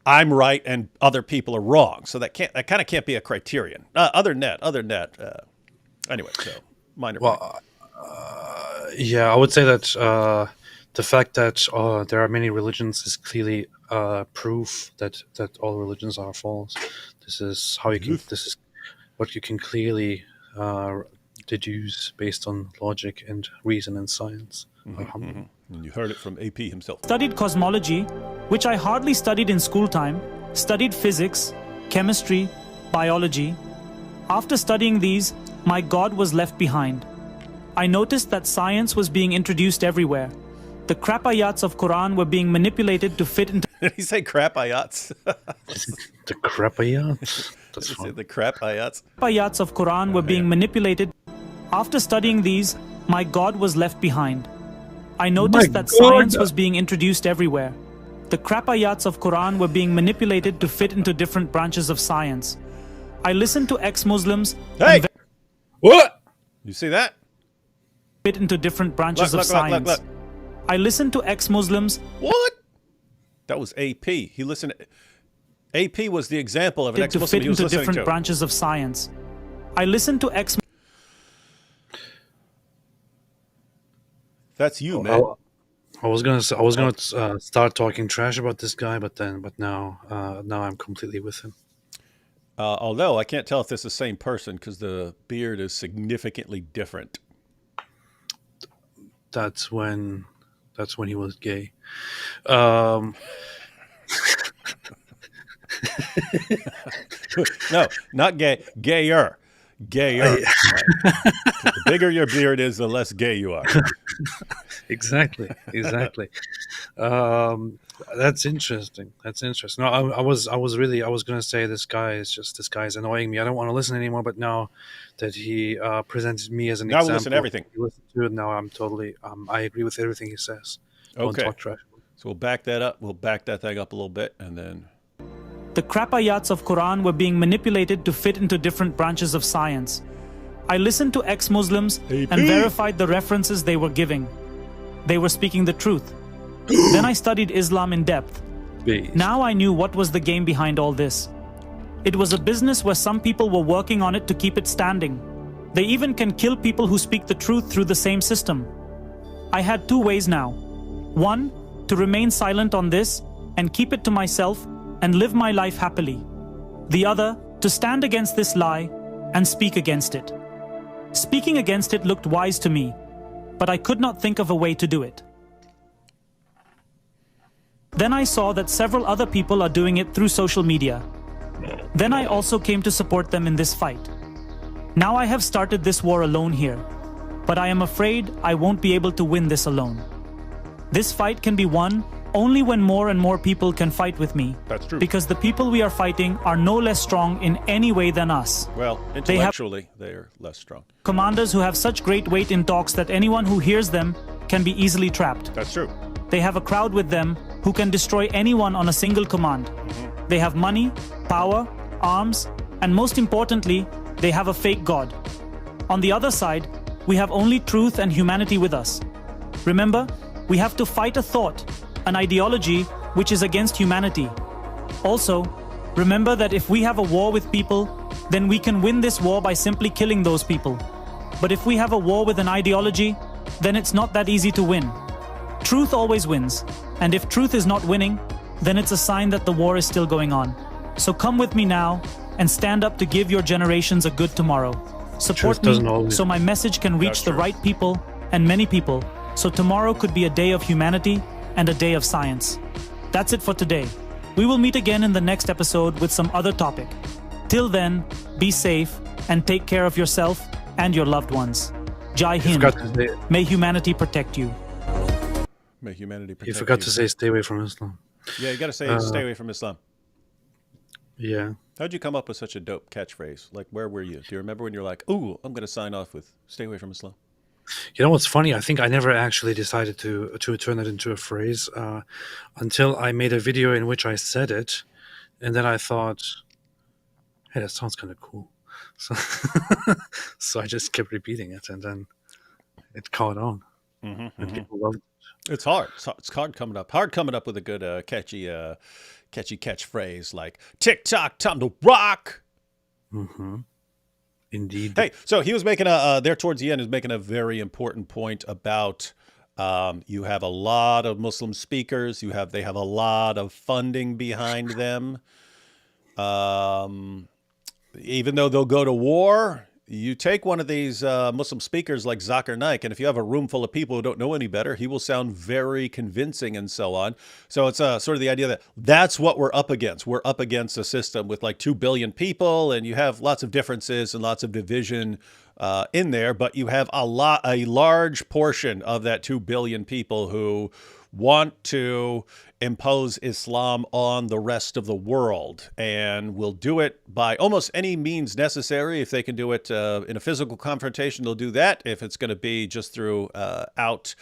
I'm right and other people are wrong. So that kind of can't be a criterion. Other than that. Anyway, so minor. Well, yeah, I would say that the fact that there are many religions is clearly proof that all religions are false. This is how you can. This is what you can clearly deduce based on logic and reason and science. And you heard it from AP himself. Studied cosmology, which I hardly studied in school time, studied physics, chemistry, biology. After studying these, my God was left behind. I noticed that science was being introduced everywhere. The crap ayats of Quran were being manipulated to fit into... Did he say crap ayats? The crap ayats? That's fun. The crap ayats? Ayats of Quran were being manipulated. After studying these, my God was left behind. I noticed that science was being introduced everywhere. The crap ayats of Quran were being manipulated to fit into different branches of science. I listened to ex-Muslims... Hey! What? You see that? ...fit into different branches of science. Look. I listened to ex-Muslims... What? That was AP. He listened... AP was the example of an ex-Muslim he was listening to. To fit into different branches of science. I listened to ex... That's you, man. I was gonna start talking trash about this guy, but now I'm completely with him. Although I can't tell if this is the same person because the beard is significantly different. That's when he was gay. No, not gay. Gayer. Right. The bigger your beard is, the less gay you are. Exactly. That's interesting. No, I was going to say this guy is annoying me. I don't want to listen anymore. But now that he presented me as an example, now we listen to everything. Listen to it. Now I'm totally. I agree with everything he says. Don't Okay. talk trash. So we'll back that up. We'll back that thing up a little bit, and then. The crap ayats of Quran were being manipulated to fit into different branches of science. I listened to ex-Muslims and verified the references they were giving. They were speaking the truth. Then I studied Islam in depth. Now I knew what was the game behind all this. It was a business where some people were working on it to keep it standing. They even can kill people who speak the truth through the same system. I had two ways now. One, to remain silent on this and keep it to myself and live my life happily. The other, to stand against this lie and speak against it. Speaking against it looked wise to me, but I could not think of a way to do it. Then I saw that several other people are doing it through social media. Then I also came to support them in this fight. Now I have started this war alone here, but I am afraid I won't be able to win this alone. This fight can be won only when more and more people can fight with me. That's true. Because the people we are fighting are no less strong in any way than us. Well, intellectually, they are less strong. Commanders who have such great weight in talks that anyone who hears them can be easily trapped. That's true. They have a crowd with them who can destroy anyone on a single command. They have money, power, arms, and most importantly, they have a fake God. On the other side, we have only truth and humanity with us. Remember, we have to fight a thought, an ideology which is against humanity. Also, remember that if we have a war with people, then we can win this war by simply killing those people. But if we have a war with an ideology, then it's not that easy to win. Truth always wins, and if truth is not winning, then it's a sign that the war is still going on. So come with me now and stand up to give your generations a good tomorrow. Support me so my message can reach the right people and many people, so tomorrow could be a day of humanity and a day of science. That's it for today. We will meet again in the next episode with some other topic. Till then, be safe and take care of yourself and your loved ones. Jai Hind. May humanity protect you. May humanity protect you. You forgot to say stay away from Islam. Yeah, you got to say stay away from Islam. Yeah. How'd you come up with such a dope catchphrase? Like, where were you? Do you remember when you're like, ooh, I'm going to sign off with stay away from Islam? You know what's funny? I think I never actually decided to turn it into a phrase until I made a video in which I said it. And then I thought, hey, that sounds kind of cool. So, so I just kept repeating it, and then it caught on. And people loved it. It's hard. It's hard coming up with a good catchy catchphrase like "TikTok, time to rock." Indeed. Hey, so he was making there towards the end is making a very important point about you have a lot of Muslim speakers. They have a lot of funding behind them. Even though they'll go to war, you take one of these Muslim speakers like Zakir Naik, and if you have a room full of people who don't know any better, he will sound very convincing and so on. So it's sort of the idea that that's what we're up against. We're up against a system with like 2 billion people, and you have lots of differences and lots of division in there, but you have a large portion of that 2 billion people who want to impose Islam on the rest of the world, and will do it by almost any means necessary. If they can do it in a physical confrontation, they'll do that. If it's going to be just through out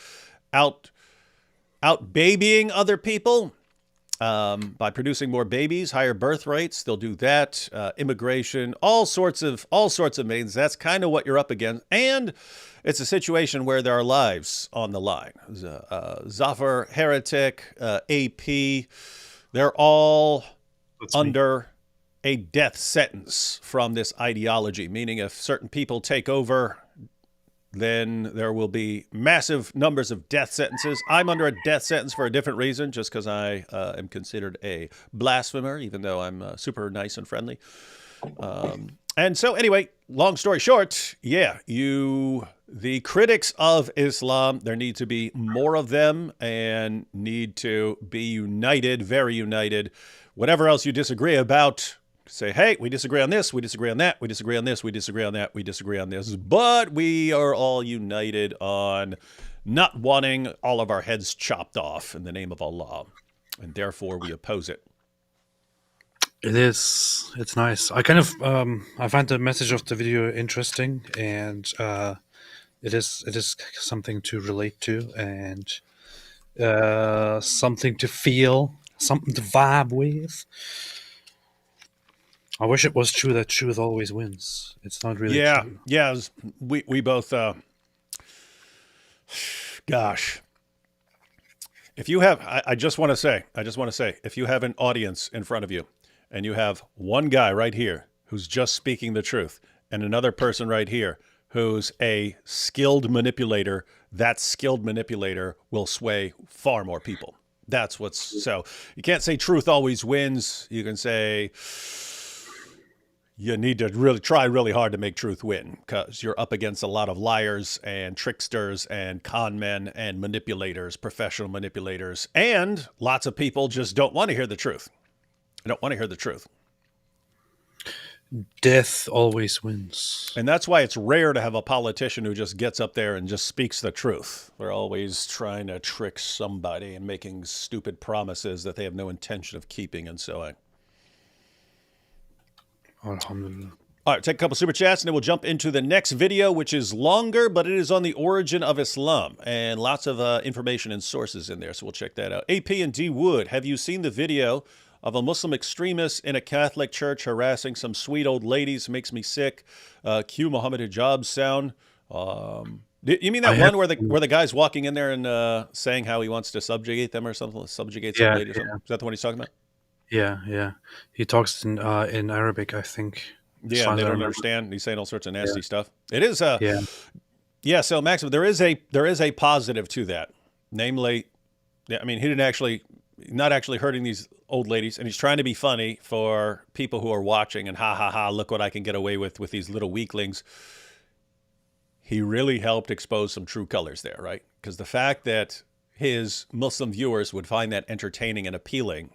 babying other people by producing more babies, higher birth rates, they'll do that. Immigration, all sorts of means. That's kind of what you're up against, and it's a situation where there are lives on the line. Zafar, Heretic, AP, they're all under a death sentence from this ideology, meaning if certain people take over, then there will be massive numbers of death sentences. I'm under a death sentence for a different reason, just because I am considered a blasphemer, even though I'm super nice and friendly. And so anyway, long story short, yeah, the critics of Islam, there need to be more of them and need to be united, very united. Whatever else you disagree about, say, hey, we disagree on this, we disagree on that, we disagree on this, we disagree on that, we disagree on this, but we are all united on not wanting all of our heads chopped off in the name of Allah, and therefore we oppose it. It is. It's nice. I kind of I find the message of the video interesting, and it is something to relate to, and something to feel, something to vibe with. I wish it was true that truth always wins. It's not really true. Yeah. We both. Gosh. If you have, I just want to say, if you have an audience in front of you, and you have one guy right here who's just speaking the truth, and another person right here who's a skilled manipulator, that skilled manipulator will sway far more people. That's what's, so you can't say truth always wins. You can say you need to really try really hard to make truth win, because you're up against a lot of liars and tricksters and con men and manipulators, professional manipulators, and lots of people just don't want to hear the truth. I don't want to hear the truth. Death always wins. And that's why it's rare to have a politician who just gets up there and just speaks the truth. They're always trying to trick somebody and making stupid promises that they have no intention of keeping and so on. Alhamdulillah. All right, take a couple super chats and then we'll jump into the next video, which is longer, but it is on the origin of Islam and lots of information and sources in there. So we'll check that out. AP and D Wood, have you seen the video of a Muslim extremist in a Catholic church harassing some sweet old ladies? Makes me sick. Cue Muhammad Hijab sound. You mean that one where the guy's walking in there and saying how he wants to subjugate them or something? Subjugate some ladies? Yeah. Is that the one he's talking about? Yeah. He talks in Arabic, I think, as Yeah, far and as they I don't remember. understand. He's saying all sorts of nasty Yeah, stuff. It is yeah. yeah. So Maxim, there is a positive to that, namely, yeah, I mean, he didn't actually, not actually hurting these old ladies, and he's trying to be funny for people who are watching, and ha ha ha, look what I can get away with these little weaklings. He really helped expose some true colors there, right? Because the fact that his Muslim viewers would find that entertaining and appealing,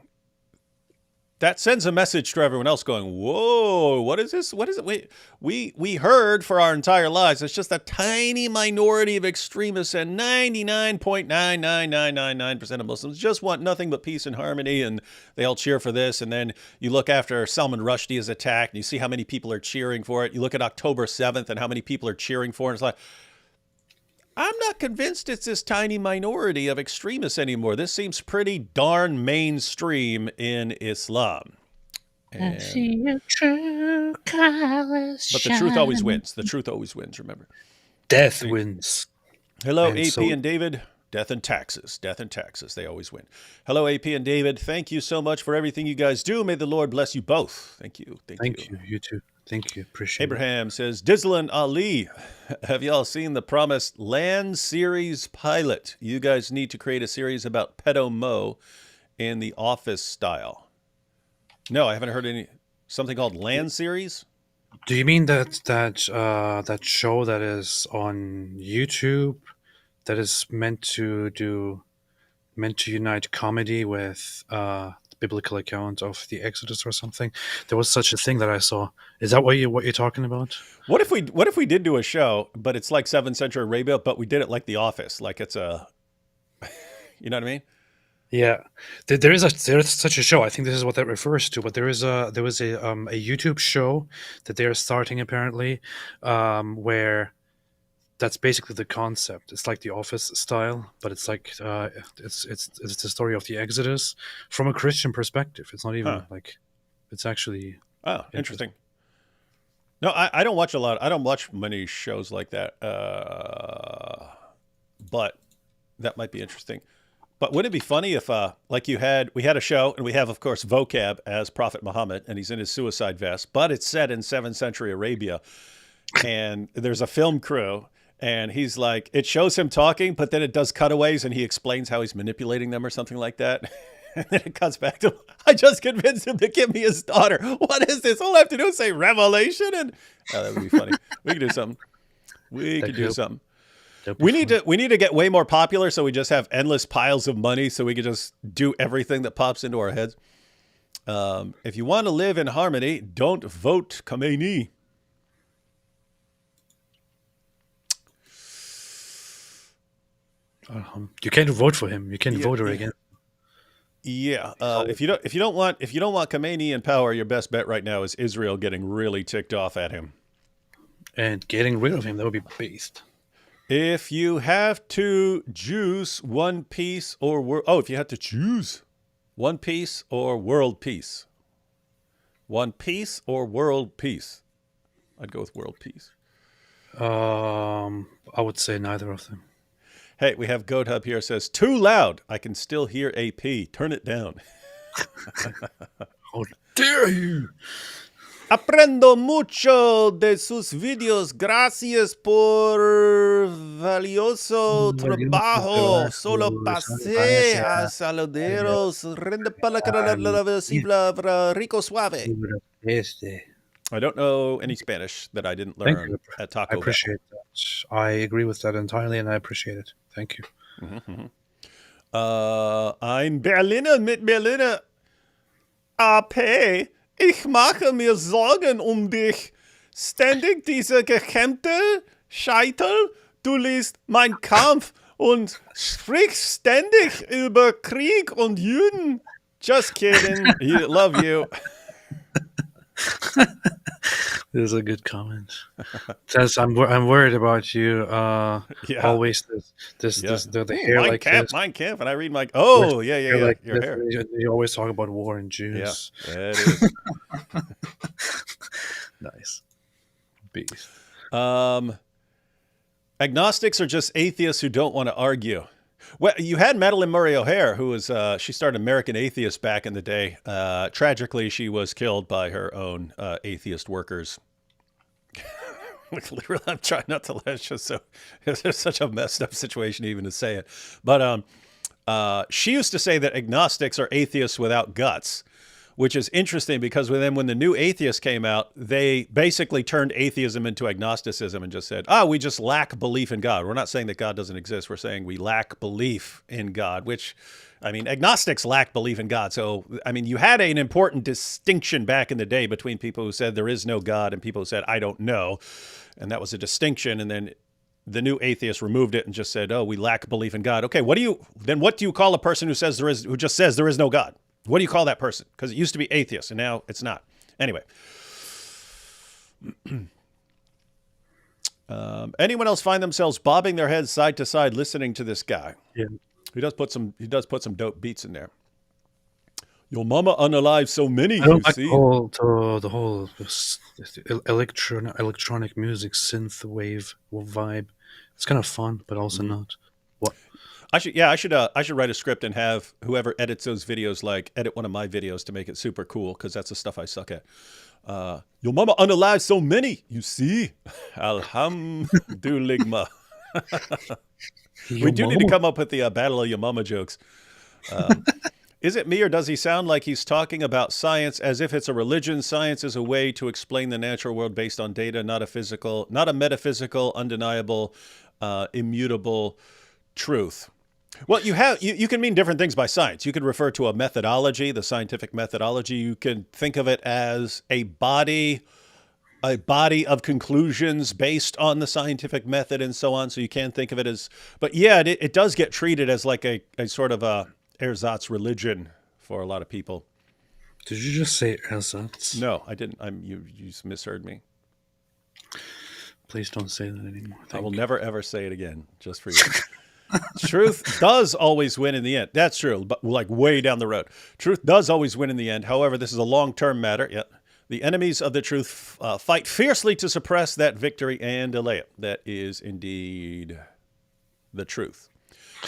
that sends a message to everyone else going, whoa, what is this? What is it? We heard for our entire lives it's just a tiny minority of extremists, and 99.99999% of Muslims just want nothing but peace and harmony, and they all cheer for this. And then you look after Salman Rushdie is attacked and you see how many people are cheering for it. You look at October 7th and how many people are cheering for it. It's like, I'm not convinced it's this tiny minority of extremists anymore. This seems pretty darn mainstream in Islam. I see your true colors But the truth always shine. wins. The truth always wins, remember. Death wins. Hello, And AP so, and David. Death and taxes. Death and taxes. They always win. Hello, AP and David. Thank you so much for everything you guys do. May the Lord bless you both. Thank you. thank you. You too. Thank you. Appreciate it. Abraham says, Dizzlin Ali, have y'all seen the promised Land series pilot? You guys need to create a series about Pedo Mo in the Office style. No, I haven't heard something called Land series. Do you mean that show that is on YouTube that is meant to unite comedy with the biblical account of the Exodus or something? There was such a thing that I saw. Is that what you're talking about? What if we did do a show, but it's like 7th century Arabia, but we did it like The Office, like it's a, you know what I mean? Yeah, there is such a show. I think this is what that refers to. But there was a YouTube show that they are starting apparently, where that's basically the concept. It's like the Office style, but it's like it's the story of the Exodus from a Christian perspective. It's not even like it's actually Oh, interesting. No, I don't watch a lot. I don't watch many shows like that. But that might be interesting. But wouldn't it be funny if, like we had a show, and we have, of course, Vocab as Prophet Muhammad, and he's in his suicide vest, but it's set in 7th century Arabia, and there's a film crew, and he's like, it shows him talking, but then it does cutaways, and he explains how he's manipulating them or something like that. And then it cuts back to, I just convinced him to give me his daughter. What is this? All I have to do is say revelation, and that would be funny. We could do something. We could do something. We need to get way more popular, so we just have endless piles of money, so we can just do everything that pops into our heads. If you want to live in harmony, don't vote Khomeini. You can't vote for him. You can't vote her again. Yeah. If you don't want Khomeini in power, your best bet right now is Israel getting really ticked off at him and getting rid of him. That would be based. If you have to choose one piece or if you had to choose one piece or world peace, one piece or world peace, I'd go with world peace. I would say neither of them. Hey, we have Goat Hub here. Says too loud. I can still hear AP. Turn it down. How dare you! Aprendo mucho de sus videos. Gracias por valioso trabajo. Solo pasé a saludaros. Rende para rico suave. I don't know any Spanish that I didn't learn at Taco Bell. I appreciate that. I agree with that entirely, and I appreciate it. Thank you. Ein Berliner mit Berliner. AP. Ich mache mir Sorgen dich. Ständig diese gekämmte Scheitel. Du liest Mein Kampf und sprichst ständig über Krieg und Juden. Just kidding. Love you. This is a good comment. Says I'm worried about you. Always the hair like this. Mein Kampf, and I read Mike. Oh, yeah. Like your hair. You always talk about war and Jews. Yeah, it is. Nice. Beast. Agnostics are just atheists who don't want to argue. Well, you had Madeline Murray O'Hare, who was she started American Atheist back in the day. Tragically, she was killed by her own atheist workers. Literally, I'm trying not to laugh. It's such a messed up situation even to say it. But she used to say that agnostics are atheists without guts, which is interesting because when the new atheists came out, they basically turned atheism into agnosticism and just said, we just lack belief in God. We're not saying that God doesn't exist. We're saying we lack belief in God, which, I mean, agnostics lack belief in God. So, I mean, you had an important distinction back in the day between people who said there is no God and people who said, I don't know. And that was a distinction. And then the new atheists removed it and just said, we lack belief in God. Okay, what do you call a person who just says there is no God? What do you call that person? Because it used to be atheist and now it's not. Anyway. Anyone else find themselves bobbing their heads side to side listening to this guy? Yeah. He does put some dope beats in there. Your mama unalive so many, I don't you like see. the whole electronic music synth wave vibe. It's kind of fun, but also not. What? I should write a script and have whoever edits those videos edit one of my videos to make it super cool, because that's the stuff I suck at. Your mama unalive so many, you see. Alhamdulillah. We do need to come up with the Battle of Your Mama jokes. Is it me, or does he sound like he's talking about science as if it's a religion? Science is a way to explain the natural world based on data, not a metaphysical, undeniable, immutable truth. Well, you can mean different things by science. You could refer to a methodology, the scientific methodology. You can think of it as a body of conclusions based on the scientific method and so on. So you can think of it as, but yeah, it does get treated as like a sort of a ersatz religion for a lot of people. Did you just say ersatz? No, I didn't. You just misheard me. Please don't say that anymore. I will never ever say it again, just for you. Truth does always win in the end. That's true, but like way down the road. Truth does always win in the end. However, this is a long-term matter. Yeah. The enemies of the truth fight fiercely to suppress that victory and delay it. That is indeed the truth.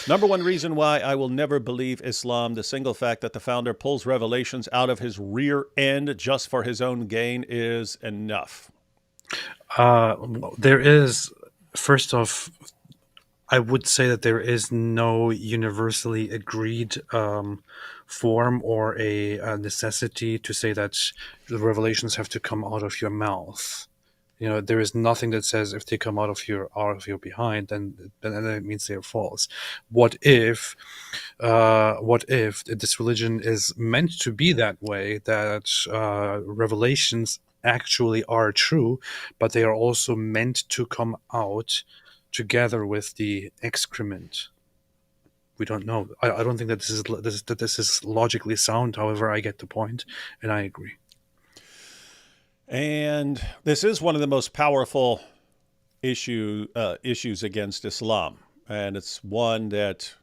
Number one reason why I will never believe Islam, the single fact that the founder pulls revelations out of his rear end just for his own gain, is enough. There is, first off, I would say that there is no universally agreed form or a necessity to say that the revelations have to come out of your mouth. You know, there is nothing that says if they come out of your behind, then it means they're false. What if this religion is meant to be that way, that revelations actually are true, but they are also meant to come out together with the excrement? We don't know. I don't think that this is logically sound. However, I get the point, and I agree. And this is one of the most powerful issues against Islam. And it's one that,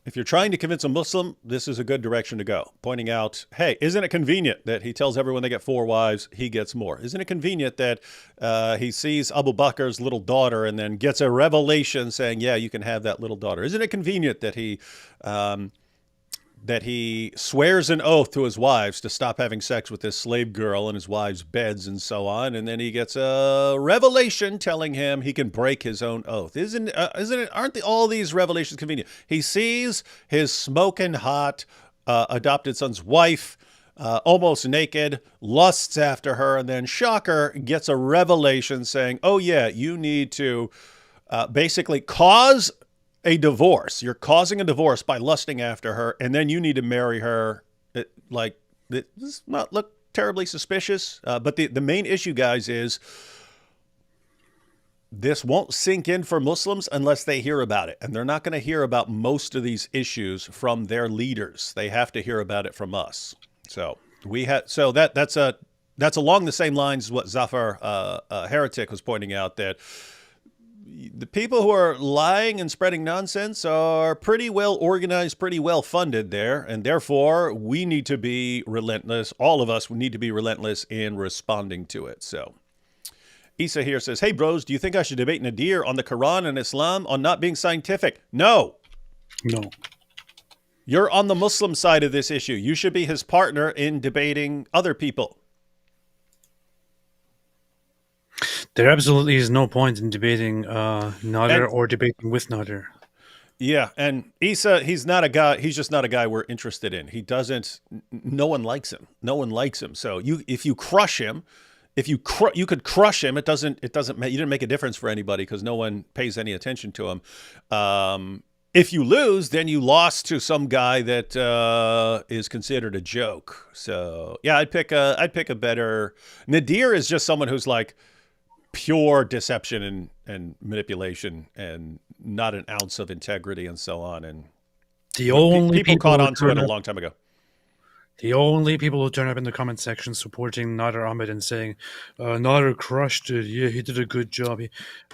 if you're trying to convince a Muslim, this is a good direction to go. Pointing out, hey, isn't it convenient that he tells everyone they get 4 wives, he gets more? Isn't it convenient that he sees Abu Bakr's little daughter and then gets a revelation saying, yeah, you can have that little daughter? Isn't it convenient that he swears an oath to his wives to stop having sex with this slave girl in his wives' beds and so on, and then he gets a revelation telling him he can break his own oath? Isn't it? Aren't all these revelations convenient? He sees his smoking hot adopted son's wife almost naked, lusts after her, and then, shocker, gets a revelation saying, oh yeah, you need to basically cause a divorce. You're causing a divorce by lusting after her, and then you need to marry her. This does not look terribly suspicious, but the main issue, guys, is this won't sink in for Muslims unless they hear about it, and they're not going to hear about most of these issues from their leaders. They have to hear about it from us. So that's along the same lines as what Zafar Heretic was pointing out, that the people who are lying and spreading nonsense are pretty well organized, pretty well funded there, and therefore we need to be relentless. All of us need to be relentless in responding to it. So Isa here says, hey bros, do you think I should debate Nadir on the Quran and Islam on not being scientific? No. No. You're on the Muslim side of this issue. You should be his partner in debating other people. There absolutely is no point in debating Nader or debating with Nader. Yeah, and Isa, he's not a guy. He's just not a guy we're interested in. He doesn't. No one likes him. No one likes him. So if you crush him, you could crush him. It doesn't. You didn't make a difference for anybody because no one pays any attention to him. If you lose, then you lost to some guy that is considered a joke. So yeah, I'd pick a better. Nadir is just someone who's like pure deception and manipulation and not an ounce of integrity and so on. And the only people caught on to it a long time ago. The only people who turn up in the comment section supporting Nader Ahmed and saying, Nader crushed it. Yeah, he did a good job.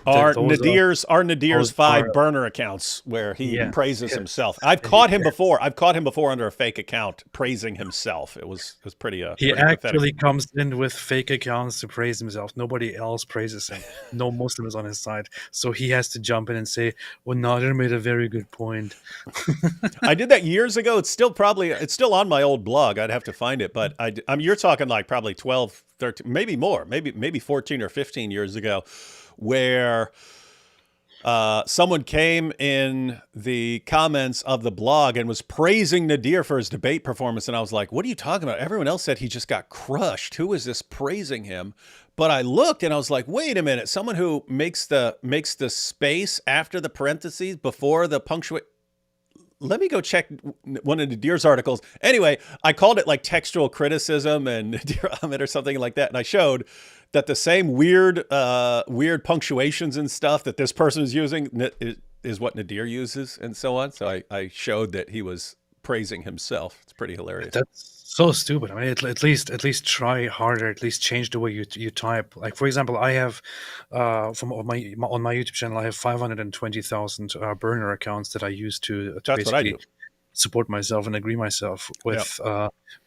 Are Nadir's 5 burner accounts where he praises himself. I've caught him before. I've caught him before under a fake account praising himself. It was pretty He pretty actually pathetic. comes in with fake accounts to praise himself. Nobody else praises him. No Muslim is on his side. So he has to jump in and say, well, Nader made a very good point. I did that years ago. It's still on my old blog. I'd have to find it, but you're talking like probably 12, 13, maybe more, maybe 14 or 15 years ago, where someone came in the comments of the blog and was praising Nadir for his debate performance, and I was like, "What are you talking about?" Everyone else said he just got crushed. Who is this praising him? But I looked and I was like, "Wait a minute! Someone who makes the space after the parentheses before the punctuation." Let me go check one of Nadir's articles. Anyway, I called it like textual criticism and Nadir Ahmed or something like that. And I showed that the same weird punctuations and stuff that this person is using is what Nadir uses and so on. So I showed that he was praising himself. It's pretty hilarious. That's so stupid. I mean, at least try harder. At least change the way you type. Like, for example, I have on my YouTube channel, I have 520,000 burner accounts that I use to That's what I do. Support myself and agree myself with.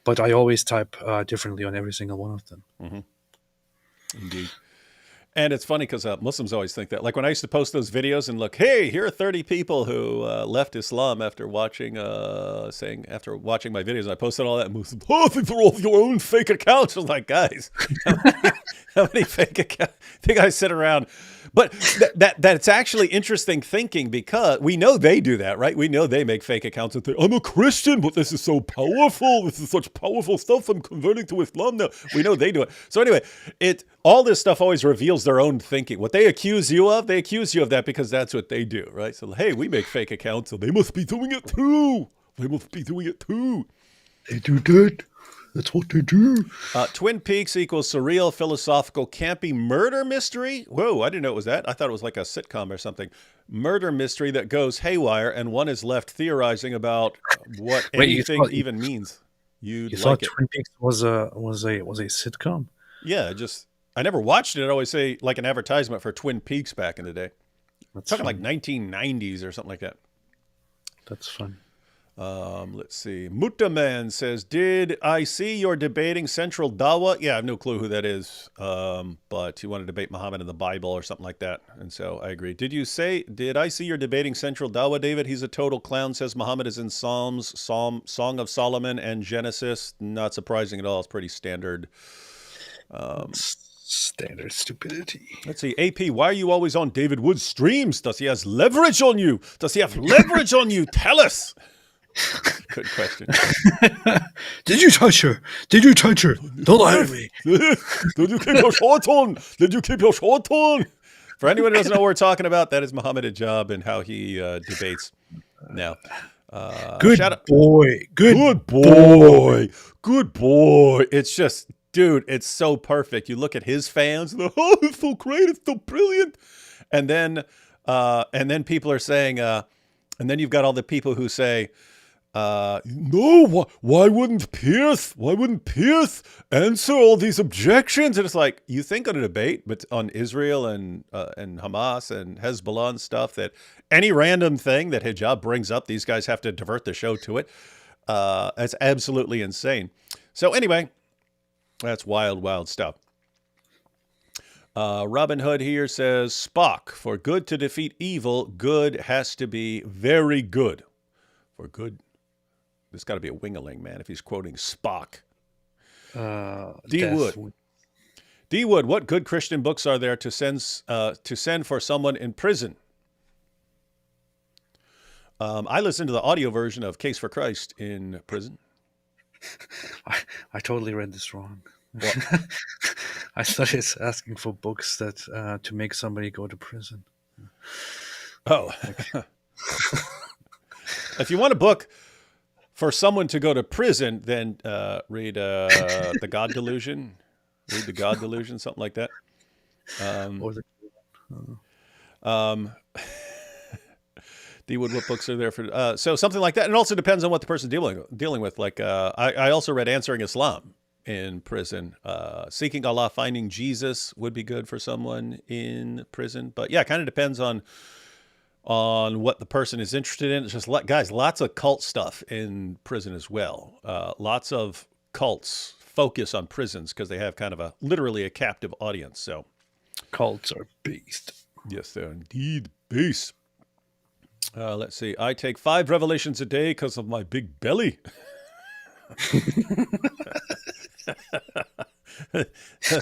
But I always type differently on every single one of them. Mm-hmm. Indeed. And it's funny because Muslims always think that. Like when I used to post those videos and look, hey, here are 30 people who left Islam after watching my videos. And I posted all that, and Muslims, these are all your own fake accounts. I was like, guys, how many fake accounts? I think I sit around. But that's actually interesting thinking because we know they do that, right? We know they make fake accounts and think, I'm a Christian, but this is so powerful. This is such powerful stuff. I'm converting to Islam now. We know they do it. So anyway, all this stuff always reveals their own thinking. What they accuse you of that because that's what they do, right? So, hey, we make fake accounts, so they must be doing it too. They do that. That's what they do. Twin Peaks equals surreal, philosophical, campy murder mystery. Whoa, I didn't know it was that. I thought it was like a sitcom or something. Murder mystery that goes haywire, and one is left theorizing about what anything even means. You thought Twin Peaks was a sitcom? Yeah, I never watched it. I'd always say like an advertisement for Twin Peaks back in the day. That's talking like 1990s or something like that. That's fun. Let's see. Mutaman says, did I see your debating Central Dawa? Yeah, I have no clue who that is. But you want to debate Muhammad in the Bible or something like that. And so I agree. Did I see your debating Central Dawa, David? He's a total clown, says Muhammad is in Psalms, Song of Solomon, and Genesis. Not surprising at all. It's pretty standard. Standard stupidity. Let's see. AP, why are you always on David Wood's streams? Does he have leverage on you? Tell us. Good question. Did you touch her? Don't lie to me. Did you keep your short on? For anyone who doesn't know what we're talking about, that is Muhammad Hijab and how he debates now. Good boy. It's just, dude, it's so perfect. You look at his fans, and it's so great, it's so brilliant. And then people are saying, and then you've got all the people who say, no, why wouldn't Pierce answer all these objections? And it's like, you think on a debate but on Israel and Hamas and Hezbollah and stuff that any random thing that Hijab brings up, these guys have to divert the show to it. That's absolutely insane. So anyway, that's wild stuff. Robin Hood here says, Spock, for good to defeat evil, good has to be very good. for good. This got to be a wingaling, man, if he's quoting Spock. D. Wood. D. Wood, what good Christian books are there to send for someone in prison? I listened to the audio version of Case for Christ in prison. I totally read this wrong. I thought it's asking for books that to make somebody go to prison. Oh. If you want a book for someone to go to prison, then read The God Delusion. Read The God Delusion, something like that. D. Wood, what books are there for? So something like that. And it also depends on what the person's dealing with. Like I also read Answering Islam in prison. Seeking Allah, Finding Jesus would be good for someone in prison. But yeah, it kind of depends on what the person is interested in. It's just, guys, lots of cult stuff in prison as well. Lots of cults focus on prisons because they have kind of literally a captive audience. So cults are beasts. Yes, they're indeed beasts. Let's see. I take 5 revelations a day because of my big belly. That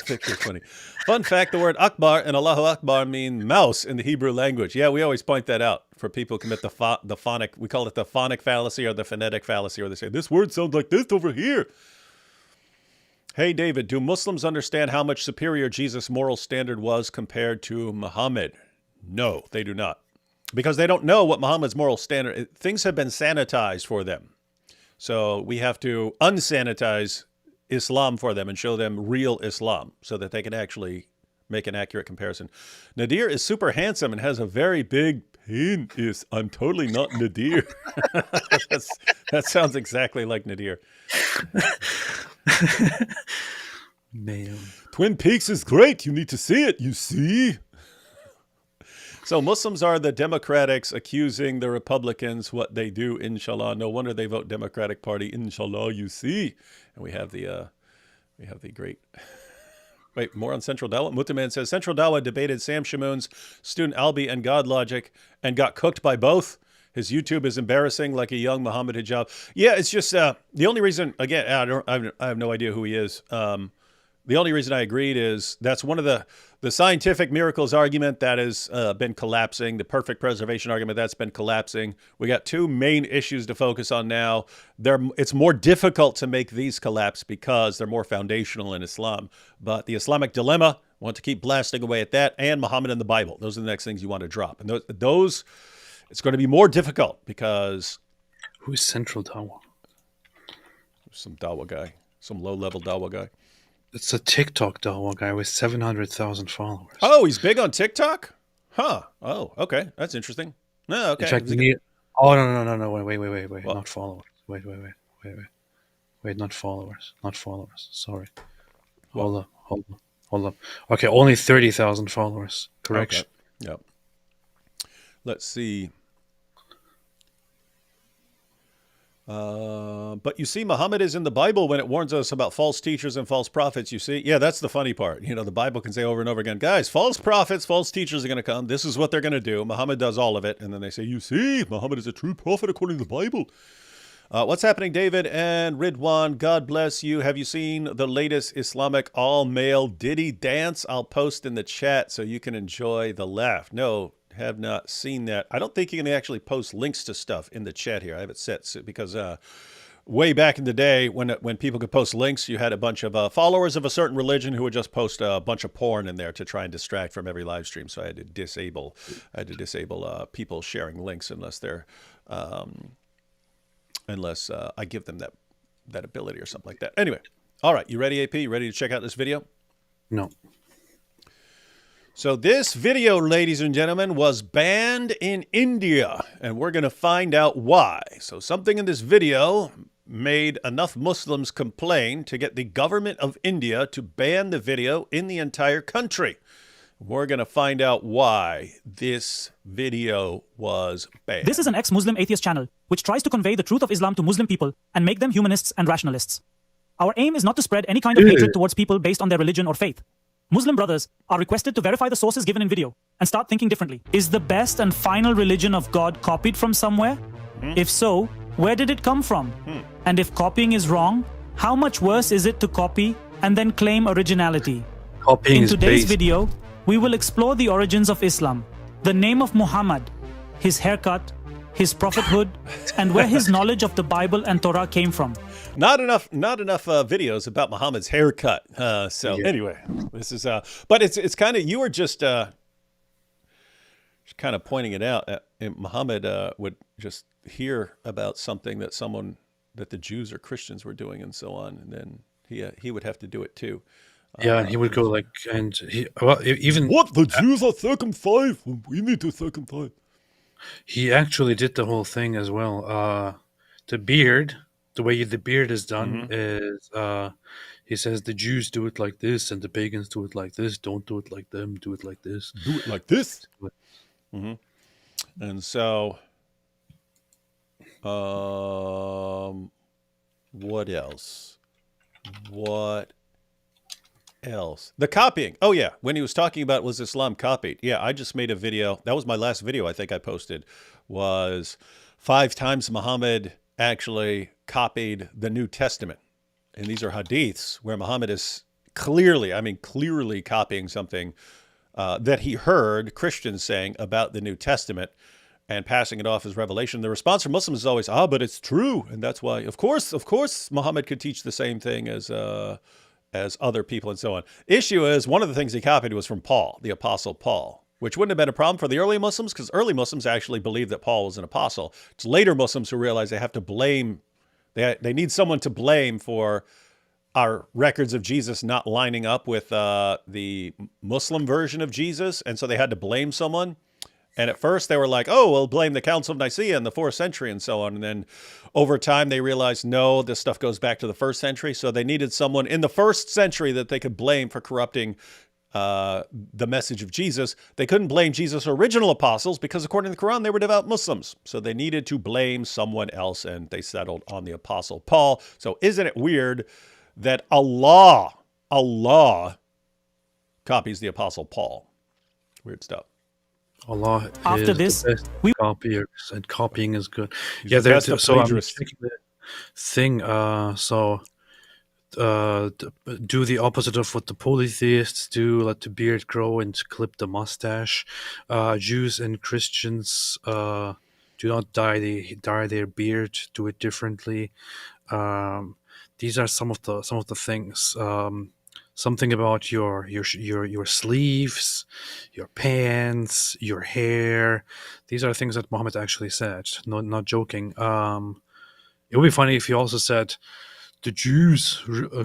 picture's funny. Fun fact, the word Akbar and Allahu Akbar mean mouse in the Hebrew language. Yeah, we always point that out for people who commit the phonic, we call it the phonic fallacy or the phonetic fallacy, or they say, this word sounds like this over here. Hey, David, do Muslims understand how much superior Jesus' moral standard was compared to Muhammad? No, they do not. Because they don't know what Muhammad's moral standard, things have been sanitized for them. So we have to unsanitize Islam for them and show them real Islam so that they can actually make an accurate comparison. Nadir is super handsome and has a very big penis. I'm totally not Nadir. That sounds exactly like Nadir. Man. Twin Peaks is great. You need to see it. You see? So Muslims are the Democrats accusing the Republicans what they do, inshallah. No wonder they vote Democratic Party, inshallah, you see. And we have the great... Wait, more on Central Dawa? Mutaman says, Central Dawa debated Sam Shamoun's student Albi and God Logic and got cooked by both. His YouTube is embarrassing, like a young Muhammad Hijab. Yeah, it's just the only reason, again, I have no idea who he is. The only reason I agreed is that's one of the scientific miracles argument that has been collapsing, the perfect preservation argument that's been collapsing. We got 2 main issues to focus on now. It's more difficult to make these collapse because they're more foundational in Islam. But the Islamic dilemma, want to keep blasting away at that, and Muhammad and the Bible. Those are the next things you want to drop. And those it's going to be more difficult because... Who's Central Dawa? Some Dawa guy, some low-level Dawa guy. It's a TikTok Dawa guy with 700,000 followers. Oh, he's big on TikTok? Huh. Oh, okay. That's interesting. No, okay. In fact, no. Wait. What? Not followers. Wait. Not followers. Sorry. Hold up. Okay, only 30,000 followers. Correction. Okay. Yep. Let's see. But you see, Muhammad is in the Bible when it warns us about false teachers and false prophets, you see. Yeah, that's the funny part. You know, the Bible can say over and over again, guys, false prophets, false teachers are going to come. This is what they're going to do. Muhammad does all of it. And then they say, you see, Muhammad is a true prophet according to the Bible. What's happening, David and Ridwan? God bless you. Have you seen the latest Islamic all-male Diddy dance? I'll post in the chat so you can enjoy the laugh. No, have not seen that. I don't think you can actually post links to stuff in the chat here. I have it set because way back in the day when people could post links, you had a bunch of followers of a certain religion who would just post a bunch of porn in there to try and distract from every live stream. So I had to disable people sharing links unless they're unless I give them that ability or something like that. Anyway, all right, you ready, AP? You ready to check out this video? No. So this video, ladies and gentlemen, was banned in India, and we're going to find out why. So something in this video made enough Muslims complain to get the government of India to ban the video in the entire country. We're going to find out why this video was banned. This is an ex-Muslim atheist channel, which tries to convey the truth of Islam to Muslim people and make them humanists and rationalists. Our aim is not to spread any kind of hatred towards people based on their religion or faith. Muslim brothers are requested to verify the sources given in video and start thinking differently. Is the best and final religion of God copied from somewhere? If so, Where did it come from? And if copying is wrong, how much worse is it to copy and then claim originality? Copying In today's based. video, we will explore the origins of Islam, the name of Muhammad, his haircut, his prophethood, and where his knowledge of the Bible and Torah came from. Not enough videos about Muhammad's haircut. Anyway, this is but it's kind of, you were just kind of pointing it out. Muhammad would just hear about something that the Jews or Christians were doing and so on, and then he would have to do it too. Yeah, he would go like, and even what, the Jews are circumcised? We need to circumcise. he actually did the whole thing as well. The beard, the way the beard is done is, he says the Jews do it like this and the pagans do it like this. Don't do it like them. Do it like this. Do it like this. And so, what else? What else? The copying. Oh yeah, when he was talking about was Islam copied. Yeah, I just made a video. That was my last video I think I posted, was 5 times Muhammad actually copied the New Testament. And these are hadiths where Muhammad is clearly copying something that he heard Christians saying about the New Testament and passing it off as revelation. The response from Muslims is always, but it's true. And that's why, of course, Muhammad could teach the same thing as other people and so on. Issue is, one of the things he copied was from Paul, the Apostle Paul, which wouldn't have been a problem for the early Muslims, because early Muslims actually believed that Paul was an apostle. It's later Muslims who realize they have to blame, they need someone to blame for our records of Jesus not lining up with the Muslim version of Jesus. And so they had to blame someone. And at first they were like, oh, we'll blame the Council of Nicaea in the 4th century and so on. And then over time they realized, no, this stuff goes back to the 1st century. So they needed someone in the 1st century that they could blame for corrupting the message of Jesus. They couldn't blame Jesus' original apostles because according to the Quran, they were devout Muslims. So they needed to blame someone else, and they settled on the Apostle Paul. So isn't it weird that Allah copies the Apostle Paul? Weird stuff. Allah After is this, the best copiers, and copying is good. He's Yeah, the best of so I'm plagiarists. checking the thing. Do the opposite of what the polytheists do, let the beard grow and clip the mustache. Jews and Christians do not dye their beard, do it differently. These are some of the things. Something about your sleeves, your pants, your hair. These are things that Muhammad actually said. Not joking. It would be funny if he also said, the Jews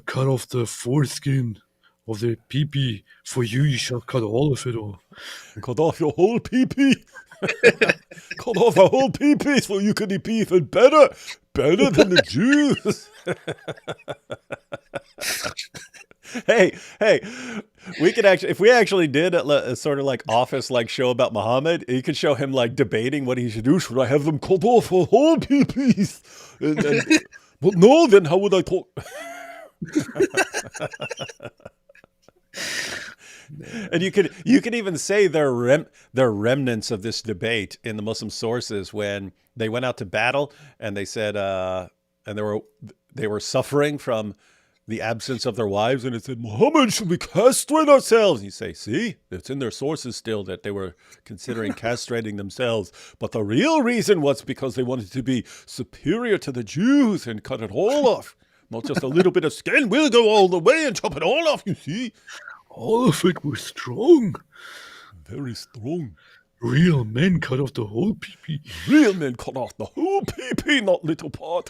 cut off the foreskin of their pee-pee. For you, you shall cut all of it off. Cut off your whole pee-pee. Cut off a whole pee-pee so you can be even better than the Jews. Hey, we could actually, if we actually did a sort of like office-like show about Muhammad, you could show him like debating what he should do. Should I have them cut off a whole pee-pees? But no, then how would I talk? And you could even say there are remnants of this debate in the Muslim sources when they went out to battle and they said and they were suffering from the absence of their wives, and it said, Muhammad, should we castrate ourselves? And you say, see, it's in their sources still that they were considering castrating themselves. But the real reason was because they wanted to be superior to the Jews and cut it all off. Not just a little bit of skin. We'll go all the way and chop it all off, you see. All of it was strong. Very strong. Real men cut off the whole pee-pee. Real men cut off the whole pee-pee, not little part.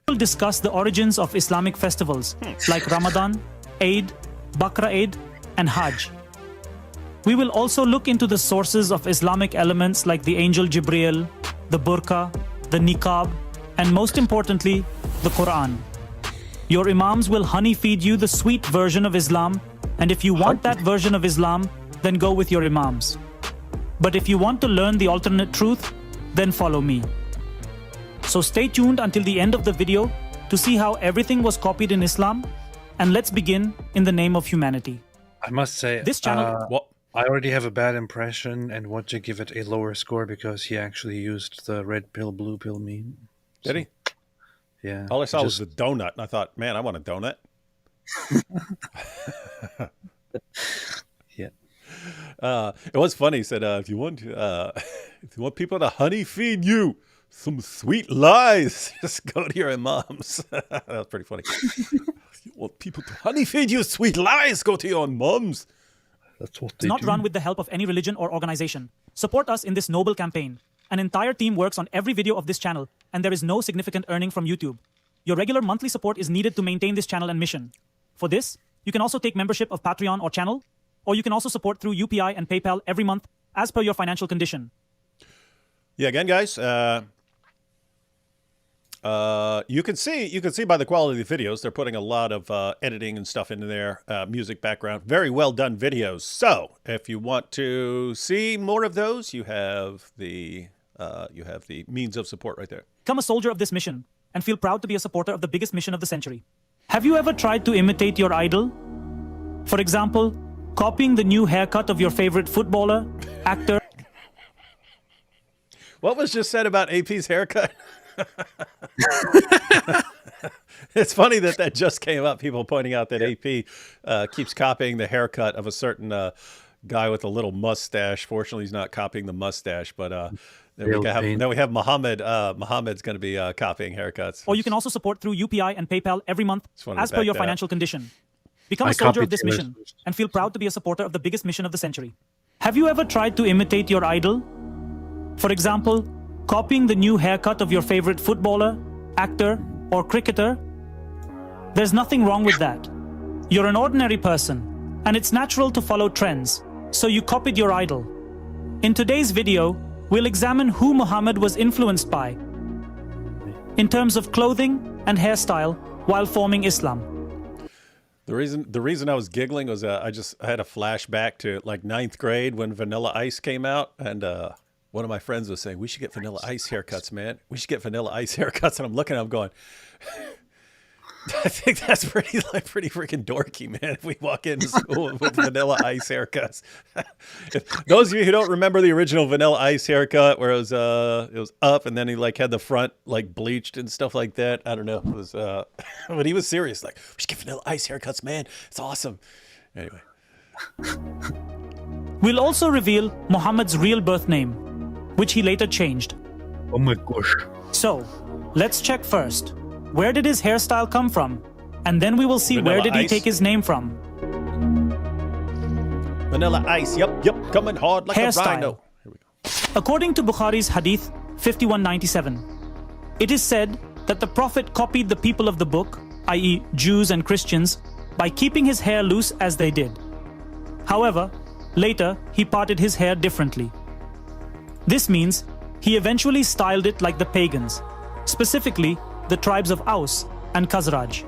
We'll discuss the origins of Islamic festivals like Ramadan, Eid, Bakra Eid, and Hajj. We will also look into the sources of Islamic elements like the angel Jibreel, the burqa, the niqab, and most importantly, the Quran. Your imams will honey feed you the sweet version of Islam, and if you want that version of Islam, then go with your imams. But if you want to learn the alternate truth, then follow me. So stay tuned until the end of the video to see how everything was copied in Islam, and let's begin in the name of humanity. I must say, This channel... What? I already have a bad impression and want to give it a lower score because he actually used the red pill, blue pill meme. Did he? Yeah. All I saw was the donut, and I thought, man, I want a donut. Yeah. It was funny. He said, if you want people to honey feed you some sweet lies, just go to your imams. That was pretty funny. If you want people to honey feed you sweet lies, go to your imams. That's what they not do. run with the help of any religion or organization. Support us in this noble campaign. An entire team works on every video of this channel, and there is no significant earning from YouTube. Your regular monthly support is needed to maintain this channel and mission. For this, you can also take membership of Patreon or channel, or you can also support through UPI and PayPal every month as per your financial condition. Yeah, again, guys, you can see by the quality of the videos, they're putting a lot of editing and stuff into there, music background, very well done videos. So if you want to see more of those, you have the means of support right there. Become a soldier of this mission and feel proud to be a supporter of the biggest mission of the century. Have you ever tried to imitate your idol? For example, copying the new haircut of your favorite footballer, actor. What was just said about AP's haircut? It's funny that just came up. People pointing out that AP keeps copying the haircut of a certain guy with a little mustache. Fortunately, he's not copying the mustache, but then we have Muhammad. Muhammad's going to be copying haircuts. Or you can also support through UPI and PayPal every month as per your financial condition. Become a soldier of this mission and feel proud to be a supporter of the biggest mission of the century. Have you ever tried to imitate your idol? For example, copying the new haircut of your favorite footballer, actor, or cricketer? There's nothing wrong with that. You're an ordinary person, and it's natural to follow trends, so you copied your idol. In today's video, we'll examine who Muhammad was influenced by in terms of clothing and hairstyle while forming Islam. The reason I was giggling was I had a flashback to like 9th grade when Vanilla Ice came out, and one of my friends was saying, we should get Vanilla Ice haircuts, man. We should get Vanilla Ice haircuts. And I'm looking at him going, I think that's pretty freaking dorky, man, if we walk into school with Vanilla Ice haircuts. Those of you who don't remember the original Vanilla Ice haircut where it was up and then he like had the front like bleached and stuff like that. I don't know. It was but he was serious. Like, we should get Vanilla Ice haircuts, man. It's awesome. Anyway. We'll also reveal Muhammad's real birth name, which he later changed. Oh my gosh. So, let's check first. Where did his hairstyle come from? And then we will see Vanilla where did he Ice. take his name from. Vanilla Ice, yep, coming hard like Hairstyle. a rhino. Here we go. According to Bukhari's Hadith 5197, it is said that the Prophet copied the people of the book, i.e. Jews and Christians, by keeping his hair loose as they did. However, later he parted his hair differently. This means he eventually styled it like the pagans, specifically the tribes of Aus and Khazraj,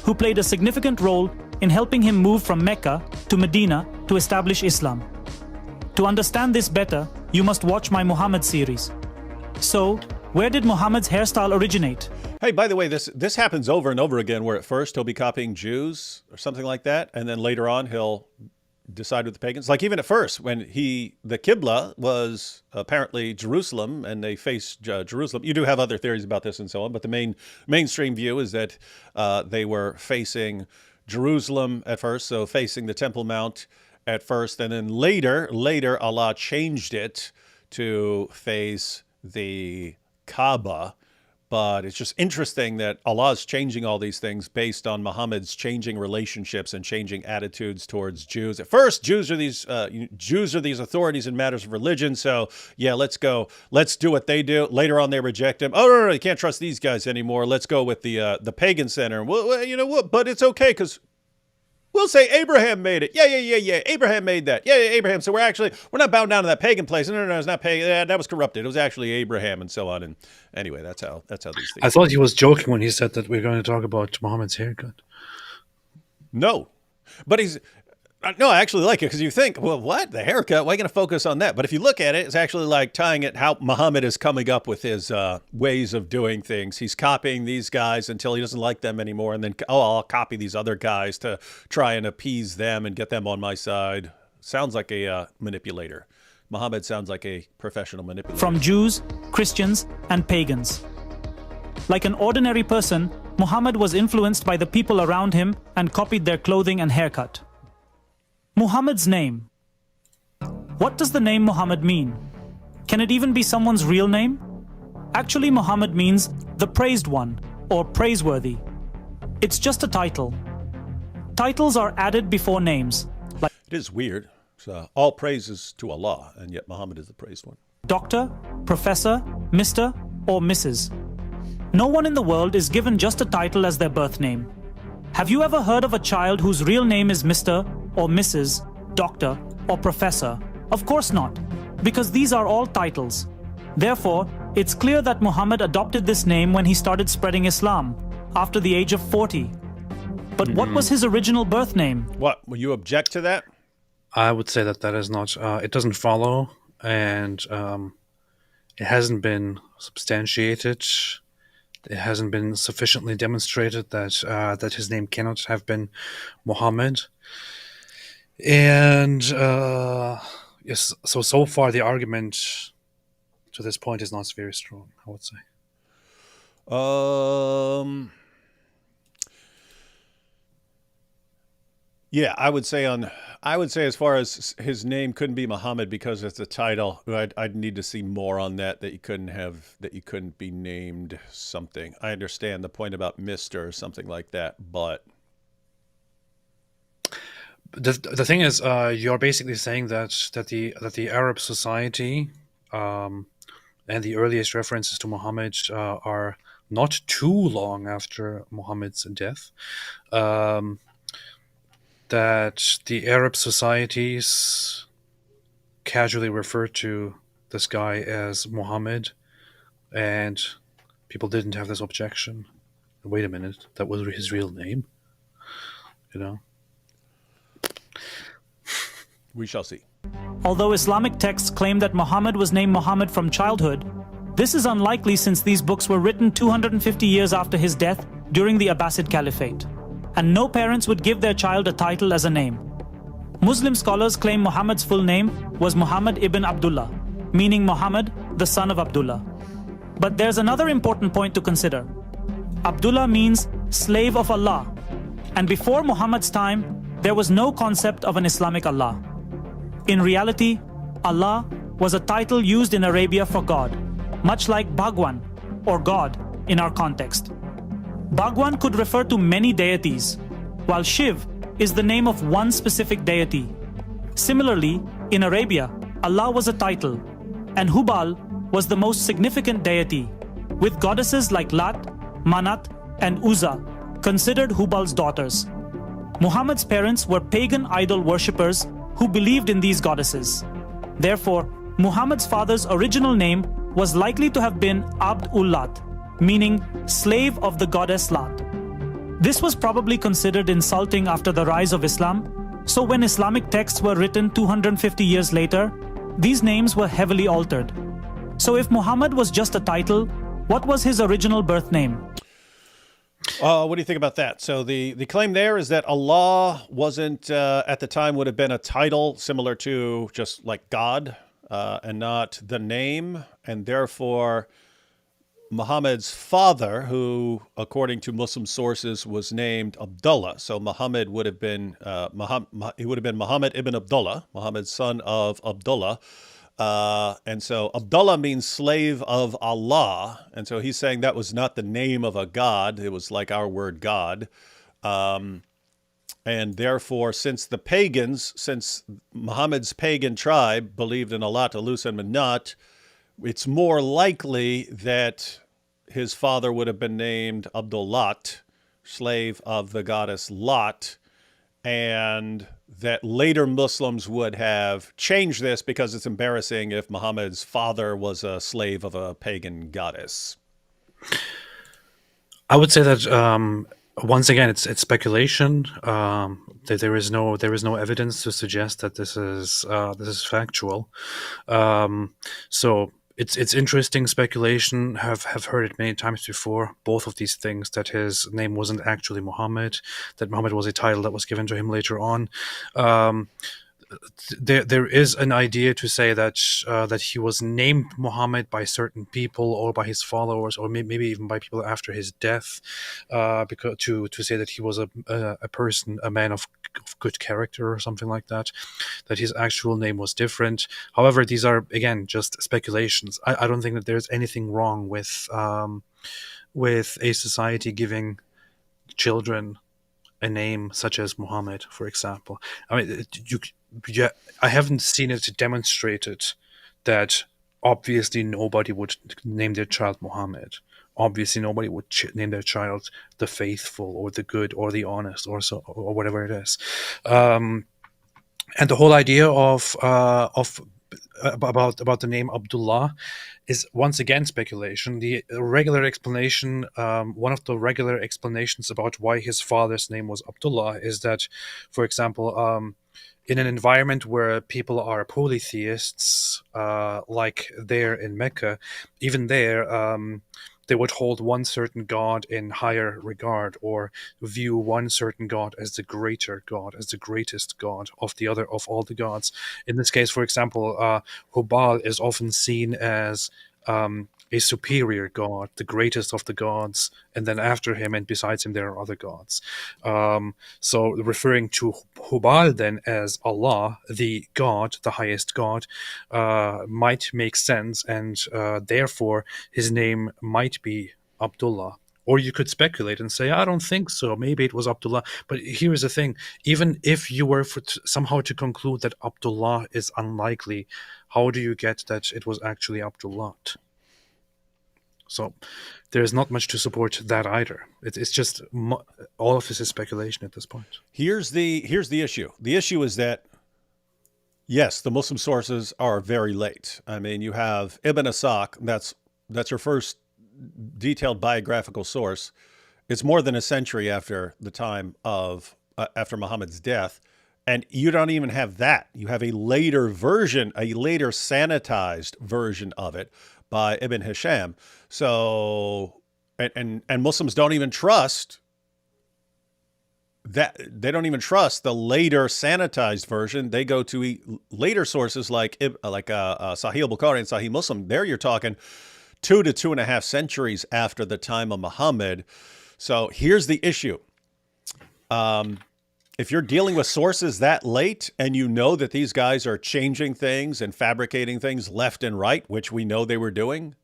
who played a significant role in helping him move from Mecca to Medina to establish Islam. To understand this better, you must watch my Muhammad series. So, where did Muhammad's hairstyle originate? Hey, by the way, this happens over and over again, where at first he'll be copying Jews or something like that, and then later on he'll decide with the pagans. Like even at first, when the Qibla was apparently Jerusalem, and they faced Jerusalem. You do have other theories about this and so on, but the mainstream view is that they were facing Jerusalem at first, so facing the Temple Mount at first, and then later Allah changed it to face the Kaaba. But it's just interesting that Allah is changing all these things based on Muhammad's changing relationships and changing attitudes towards Jews. At first, Jews are these authorities in matters of religion. So yeah, let's do what they do. Later on, they reject him. Oh no, you can't trust these guys anymore. Let's go with the pagan center. Well, you know what? But it's okay because we'll say Abraham made it. Yeah. Abraham made that. Yeah, Abraham. So we're not bound down to that pagan place. No, it's not pagan. That was corrupted. It was actually Abraham and so on. And anyway, that's how these things. I thought he was joking when he said that we're going to talk about Muhammad's haircut. No, but no, I actually like it because you think, well, what? The haircut? Why are you going to focus on that? But if you look at it, it's actually like tying it how Muhammad is coming up with his ways of doing things. He's copying these guys until he doesn't like them anymore. And then, I'll copy these other guys to try and appease them and get them on my side. sounds like a manipulator. Muhammad sounds like a professional manipulator. From Jews, Christians, and pagans. Like an ordinary person, Muhammad was influenced by the people around him and copied their clothing and haircut. Muhammad's name. What does the name Muhammad mean? Can it even be someone's real name? Actually, Muhammad means the praised one or praiseworthy. It's just a title. Titles are added before names. Like it is weird. So all praises to Allah, and yet Muhammad is the praised one. Doctor, Professor, Mr., or Mrs. No one in the world is given just a title as their birth name. Have you ever heard of a child whose real name is Mr. or Mrs., Doctor, or Professor? Of course not, because these are all titles. Therefore, it's clear that Muhammad adopted this name when he started spreading Islam, after the age of 40. But what was his original birth name? What? Will you object to that? I would say that is not, it doesn't follow, and it hasn't been substantiated. It hasn't been sufficiently demonstrated that his name cannot have been Muhammad. And yes, so far the argument to this point is not very strong, I would say. Yeah, I would say as far as his name couldn't be Muhammad because it's a title. I'd need to see more on that you couldn't be named something. I understand the point about Mr. or something like that, but the thing is, you're basically saying that the Arab society and the earliest references to Muhammad are not too long after Muhammad's death. That the Arab societies casually refer to this guy as Muhammad, and people didn't have this objection. Wait a minute, that was his real name? You know? We shall see. Although Islamic texts claim that Muhammad was named Muhammad from childhood, this is unlikely since these books were written 250 years after his death during the Abbasid Caliphate, and no parents would give their child a title as a name. Muslim scholars claim Muhammad's full name was Muhammad ibn Abdullah, meaning Muhammad, the son of Abdullah. But there's another important point to consider. Abdullah means slave of Allah, and before Muhammad's time, there was no concept of an Islamic Allah. In reality, Allah was a title used in Arabia for God, much like Bhagwan, or God, in our context. Bhagwan could refer to many deities, while Shiv is the name of one specific deity. Similarly, in Arabia, Allah was a title, and Hubal was the most significant deity, with goddesses like Lat, Manat, and Uzza considered Hubal's daughters. Muhammad's parents were pagan idol worshippers who believed in these goddesses. Therefore, Muhammad's father's original name was likely to have been Abd-ul-Lat, meaning slave of the goddess Lat. This was probably considered insulting after the rise of Islam, so when Islamic texts were written 250 years later, these names were heavily altered. So if Muhammad was just a title, what was his original birth name? What do you think about that? So the claim there is that Allah wasn't, at the time, would have been a title similar to just like God, and not the name, and therefore Muhammad's father, who, according to Muslim sources, was named Abdullah. So Muhammad would have been Muhammad ibn Abdullah, Muhammad's son of Abdullah. And so Abdullah means slave of Allah. And so he's saying that was not the name of a god. It was like our word God. And therefore, since Muhammad's pagan tribe believed in Allah, Talus, and Manat, it's more likely that his father would have been named Abdul-Lat, slave of the goddess Lat, and that later Muslims would have changed this because it's embarrassing if Muhammad's father was a slave of a pagan goddess. I would say that once again, it's speculation. That there is no evidence to suggest that this is factual. So it's interesting speculation. Have heard it many times before. Both of these things, that his name wasn't actually Muhammad, that Muhammad was a title that was given to him later on. there is an idea to say that that he was named Muhammad by certain people or by his followers, or maybe even by people after his death, because to say that he was a person, a man of good character or something like that, that his actual name was different. However, these are again just speculations. I don't think that there's anything wrong with a society giving children a name such as Muhammad, for example. I mean, I haven't seen it demonstrated that obviously nobody would name their child Muhammad. Obviously, nobody would name their child the faithful or the good or the honest or so or whatever it is. And the whole idea of about the name Abdullah is once again speculation. The regular explanation, one of the regular explanations about why his father's name was Abdullah is that, for example, in an environment where people are polytheists, like there in Mecca, even there, they would hold one certain god in higher regard, or view one certain god as the greater god, as the greatest god of all the gods. In this case, for example, Hubal is often seen as a superior god, the greatest of the gods, and then after him and besides him there are other gods. So referring to Hubal then as Allah, the god, the highest god, might make sense, and therefore his name might be Abdullah. Or you could speculate and say, I don't think so, maybe it was Abdullah. But here's the thing, even if you were somehow to conclude that Abdullah is unlikely, how do you get that it was actually Abdullah? So there's not much to support that either. It's just all of this is speculation at this point. Here's the issue. The issue is that, yes, the Muslim sources are very late. I mean, you have Ibn Asaq. That's your first detailed biographical source. It's more than a century after the time of after Muhammad's death, and you don't even have that. You have a later version, a later sanitized version of it by Ibn Hisham. So, and Muslims don't even trust that. They don't even trust the later sanitized version. They go to later sources like Sahih Bukhari and Sahih Muslim. There you're talking 2 to 2.5 centuries after the time of Muhammad. So here's the issue. If you're dealing with sources that late and you know that these guys are changing things and fabricating things left and right, which we know they were doing,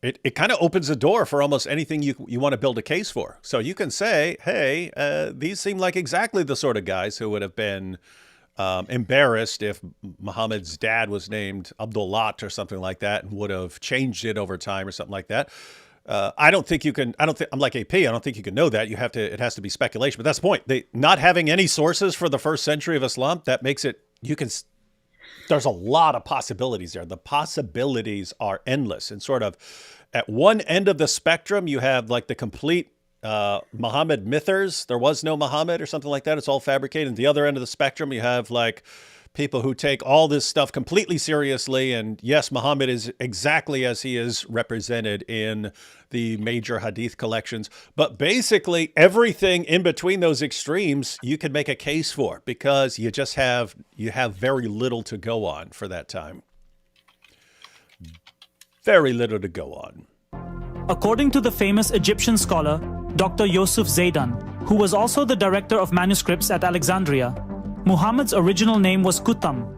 it kind of opens the door for almost anything you want to build a case for. So you can say, hey, these seem like exactly the sort of guys who would have been embarrassed if Muhammad's dad was named Abdullah or something like that and would have changed it over time or something like that. I don't think you can. I'm like AP. I don't think you can know that. It has to be speculation. But that's the point. Not having any sources for the first century of Islam, that makes it. There's a lot of possibilities there. The possibilities are endless. And sort of at one end of the spectrum, you have like the complete Muhammad mythers. There was no Muhammad or something like that. It's all fabricated. And the other end of the spectrum, you have like people who take all this stuff completely seriously. And yes, Muhammad is exactly as he is represented in the major hadith collections. But basically everything in between those extremes, you can make a case for, because you have very little to go on for that time. Very little to go on. According to the famous Egyptian scholar, Dr. Yusuf Zaidan, who was also the director of manuscripts at Alexandria, Muhammad's original name was Kutam,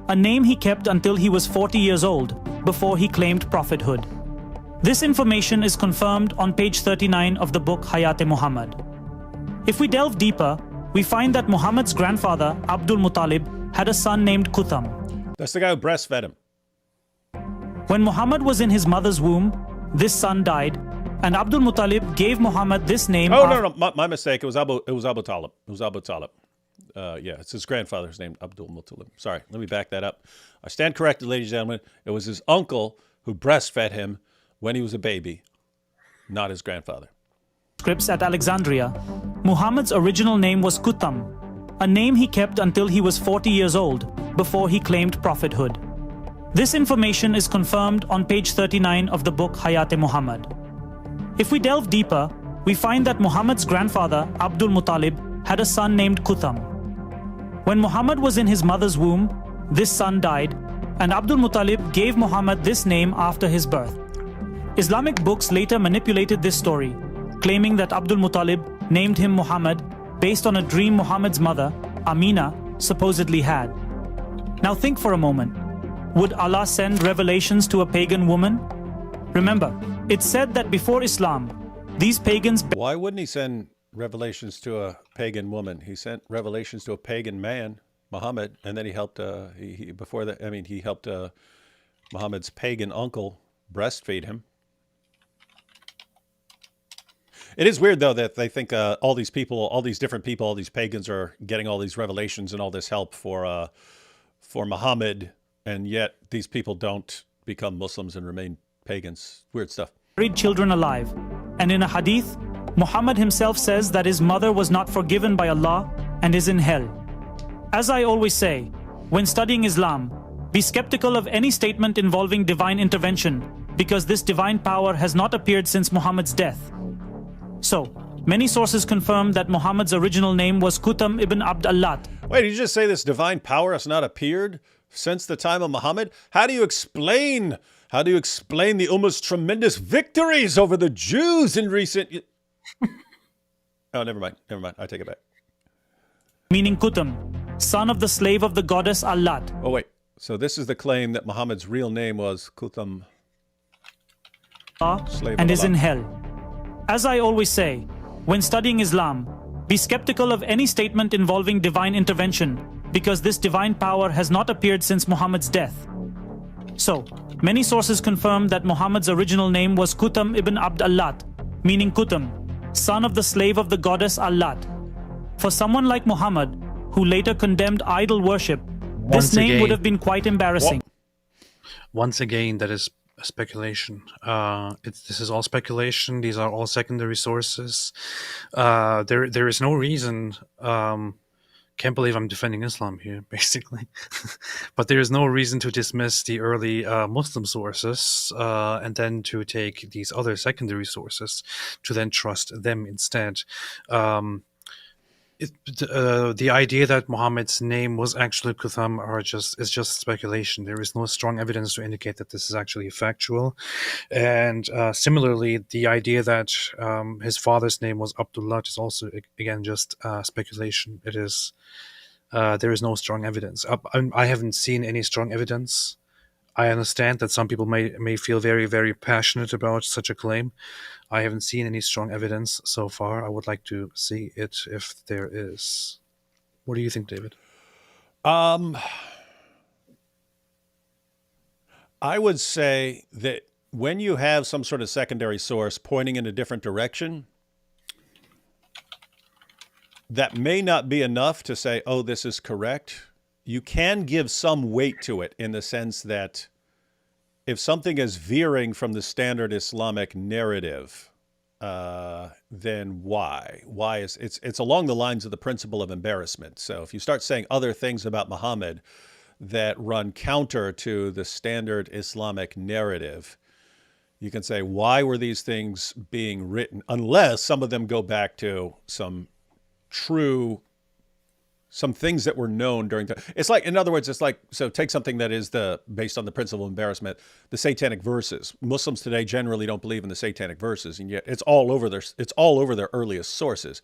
a name he kept until he was 40 years old, before he claimed prophethood. This information is confirmed on page 39 of the book Hayat-e-Muhammad. If we delve deeper, we find that Muhammad's grandfather, Abdul Muttalib, had a son named Kutam. That's the guy who breastfed him. When Muhammad was in his mother's womb, this son died, and Abdul Muttalib gave Muhammad this name. Oh, no, my mistake. It was Abu Talib. It was Abu Talib. Yeah, it's his grandfather's name, Abdul Muttalib. Sorry, let me back that up. I stand corrected, ladies and gentlemen. It was his uncle who breastfed him when he was a baby, not his grandfather. Scripts at Alexandria, Muhammad's original name was Kutam, a name he kept until he was 40 years old, before he claimed prophethood. This information is confirmed on page 39 of the book Hayat-e-Muhammad. If we delve deeper, we find that Muhammad's grandfather, Abdul Muttalib, had a son named Kutam. When Muhammad was in his mother's womb, this son died, and Abdul Muttalib gave Muhammad this name after his birth. Islamic books later manipulated this story, claiming that Abdul Muttalib named him Muhammad based on a dream Muhammad's mother, Amina, supposedly had. Now think for a moment. Would Allah send revelations to a pagan woman? Remember, it's said that before Islam, these pagans... Why wouldn't he send revelations to a pagan woman? He sent revelations to a pagan man, Muhammad, and then he helped, he helped Muhammad's pagan uncle breastfeed him. It is weird, though, that they think all these people, all these different people, all these pagans are getting all these revelations and all this help for Muhammad, and yet these people don't become Muslims and remain pagans. Weird stuff. Buried children alive. And in a hadith, Muhammad himself says that his mother was not forgiven by Allah and is in hell. As I always say, when studying Islam, be skeptical of any statement involving divine intervention, because this divine power has not appeared since Muhammad's death. So, many sources confirm that Muhammad's original name was Qutham ibn Abd Allat. Wait, did you just say this divine power has not appeared since the time of Muhammad? How do you explain the Ummah's tremendous victories over the Jews in recent... Oh, never mind. I take it back. Meaning Qutham, son of the slave of the goddess Allat. Oh, wait. So this is the claim that Muhammad's real name was Qutham, slave and of is Allah. in hell. As I always say, when studying Islam, be skeptical of any statement involving divine intervention, because this divine power has not appeared since Muhammad's death. So, many sources confirm that Muhammad's original name was Qutham ibn Abd Allat, meaning Qutham, son of the slave of the goddess Allat. For someone like Muhammad, who later condemned idol worship, this name would have been quite embarrassing. Once again, that is speculation. This is all speculation. These are all secondary sources. There is no reason. Can't believe I'm defending Islam here, basically. But there is no reason to dismiss the early Muslim sources and then to take these other secondary sources to then trust them instead. The idea that Muhammad's name was actually Qutham is just speculation. There is no strong evidence to indicate that this is actually factual. And similarly, the idea that his father's name was Abdullah is also, again, just speculation. It is there is no strong evidence. I haven't seen any strong evidence. I understand that some people may feel very, very passionate about such a claim. I haven't seen any strong evidence so far. I would like to see it if there is. What do you think, David? I would say that when you have some sort of secondary source pointing in a different direction, that may not be enough to say, oh, this is correct. You can give some weight to it in the sense that if something is veering from the standard Islamic narrative, then why? Why is it's along the lines of the principle of embarrassment. So if you start saying other things about Muhammad that run counter to the standard Islamic narrative, you can say, why were these things being written? Unless some of them go back to some things that were known during the, it's like, in other words, it's like, so take something that is based on the principle of embarrassment, the satanic verses. Muslims today generally don't believe in the satanic verses, and yet it's all over their earliest sources.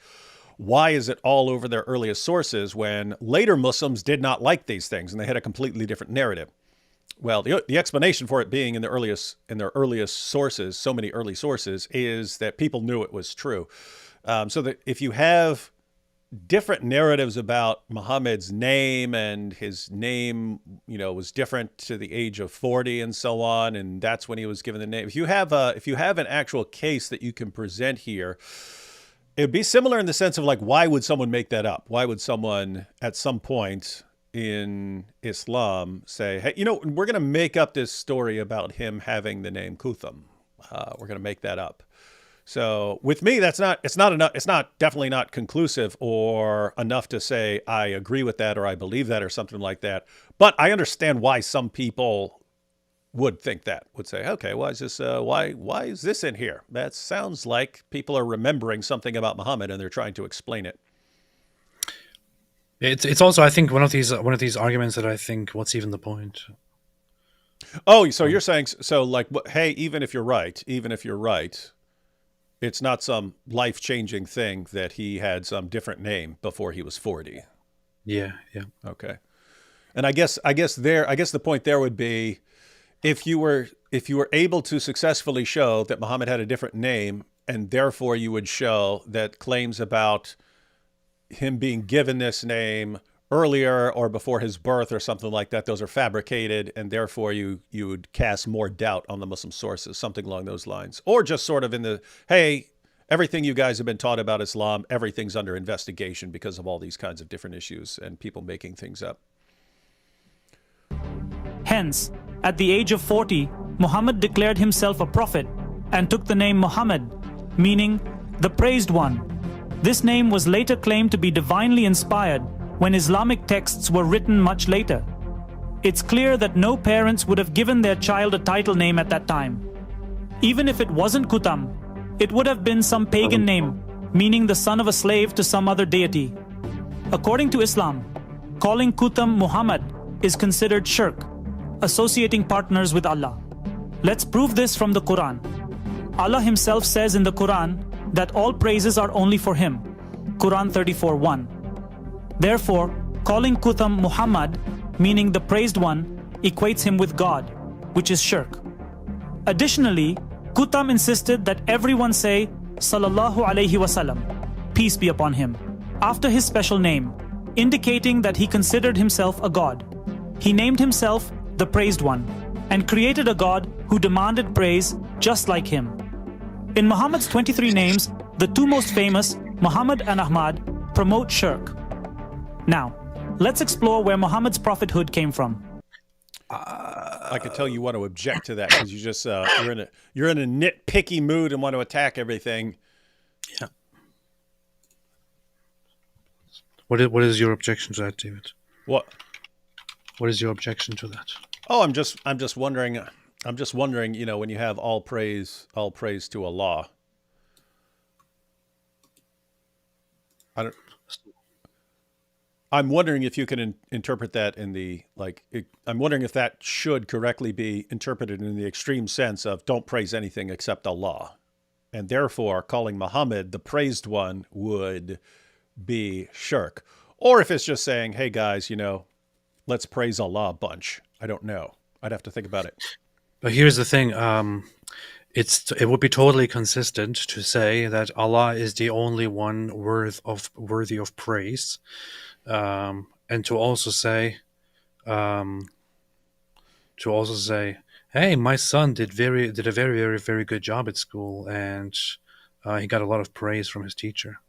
Why is it all over their earliest sources when later Muslims did not like these things and they had a completely different narrative? Well, the explanation for it being in their earliest sources, so many early sources, is that people knew it was true. So that if you have different narratives about Muhammad's name, and his name, was different to the age of 40 and so on, and that's when he was given the name. If you have an actual case that you can present here, it'd be similar in the sense of like, why would someone make that up? Why would someone at some point in Islam say, hey, we're going to make up this story about him having the name Qutham. We're going to make that up. So with me, it's not enough. It's definitely not conclusive or enough to say I agree with that or I believe that or something like that. But I understand why some people would think that, would say, okay, why is this in here? That sounds like people are remembering something about Muhammad and they're trying to explain it. It's also, I think, one of these arguments that I think, what's even the point? Oh, so you're saying, so like, hey, even if you're right, it's not some life-changing thing that he had some different name before he was 40. Yeah. Okay. And I guess the point there would be, if you were able to successfully show that Muhammad had a different name, and therefore you would show that claims about him being given this name earlier or before his birth or something like that, those are fabricated, and therefore you would cast more doubt on the Muslim sources, something along those lines. Or just sort of in the, hey, everything you guys have been taught about Islam, everything's under investigation because of all these kinds of different issues and people making things up. Hence, at the age of 40, Muhammad declared himself a prophet and took the name Muhammad, meaning the praised one. This name was later claimed to be divinely inspired when Islamic texts were written much later. It's clear that no parents would have given their child a title name at that time. Even if it wasn't Kutam, it would have been some pagan name, meaning the son of a slave to some other deity. According to Islam, calling Kutam Muhammad is considered shirk, associating partners with Allah. Let's prove this from the Quran. Allah himself says in the Quran that all praises are only for him. Quran 34:1. Therefore, calling Kutam Muhammad, meaning the praised one, equates him with God, which is shirk. Additionally, Kutam insisted that everyone say Sallallahu Alaihi Wasallam, peace be upon him, after his special name, indicating that he considered himself a god. He named himself the praised one and created a god who demanded praise just like him. In Muhammad's 23 names, the two most famous, Muhammad and Ahmad, promote shirk. Now, let's explore where Muhammad's prophethood came from. I can tell you want to object to that because you just you're in a nitpicky mood and want to attack everything. Yeah. What is your objection to that, David? What? What is your objection to that? Oh, I'm just wondering. I'm just wondering. You know, when you have all praise to Allah. I'm wondering if you can interpret that in the I'm wondering if that should correctly be interpreted in the extreme sense of don't praise anything except Allah, and therefore calling Muhammad the praised one would be shirk, or if it's just saying, hey guys, let's praise Allah a bunch. I don't know. I'd have to think about it. But here's the thing. It would be totally consistent to say that Allah is the only one worthy of praise, and to also say, hey, my son did a very, very, very good job at school, and he got a lot of praise from his teacher,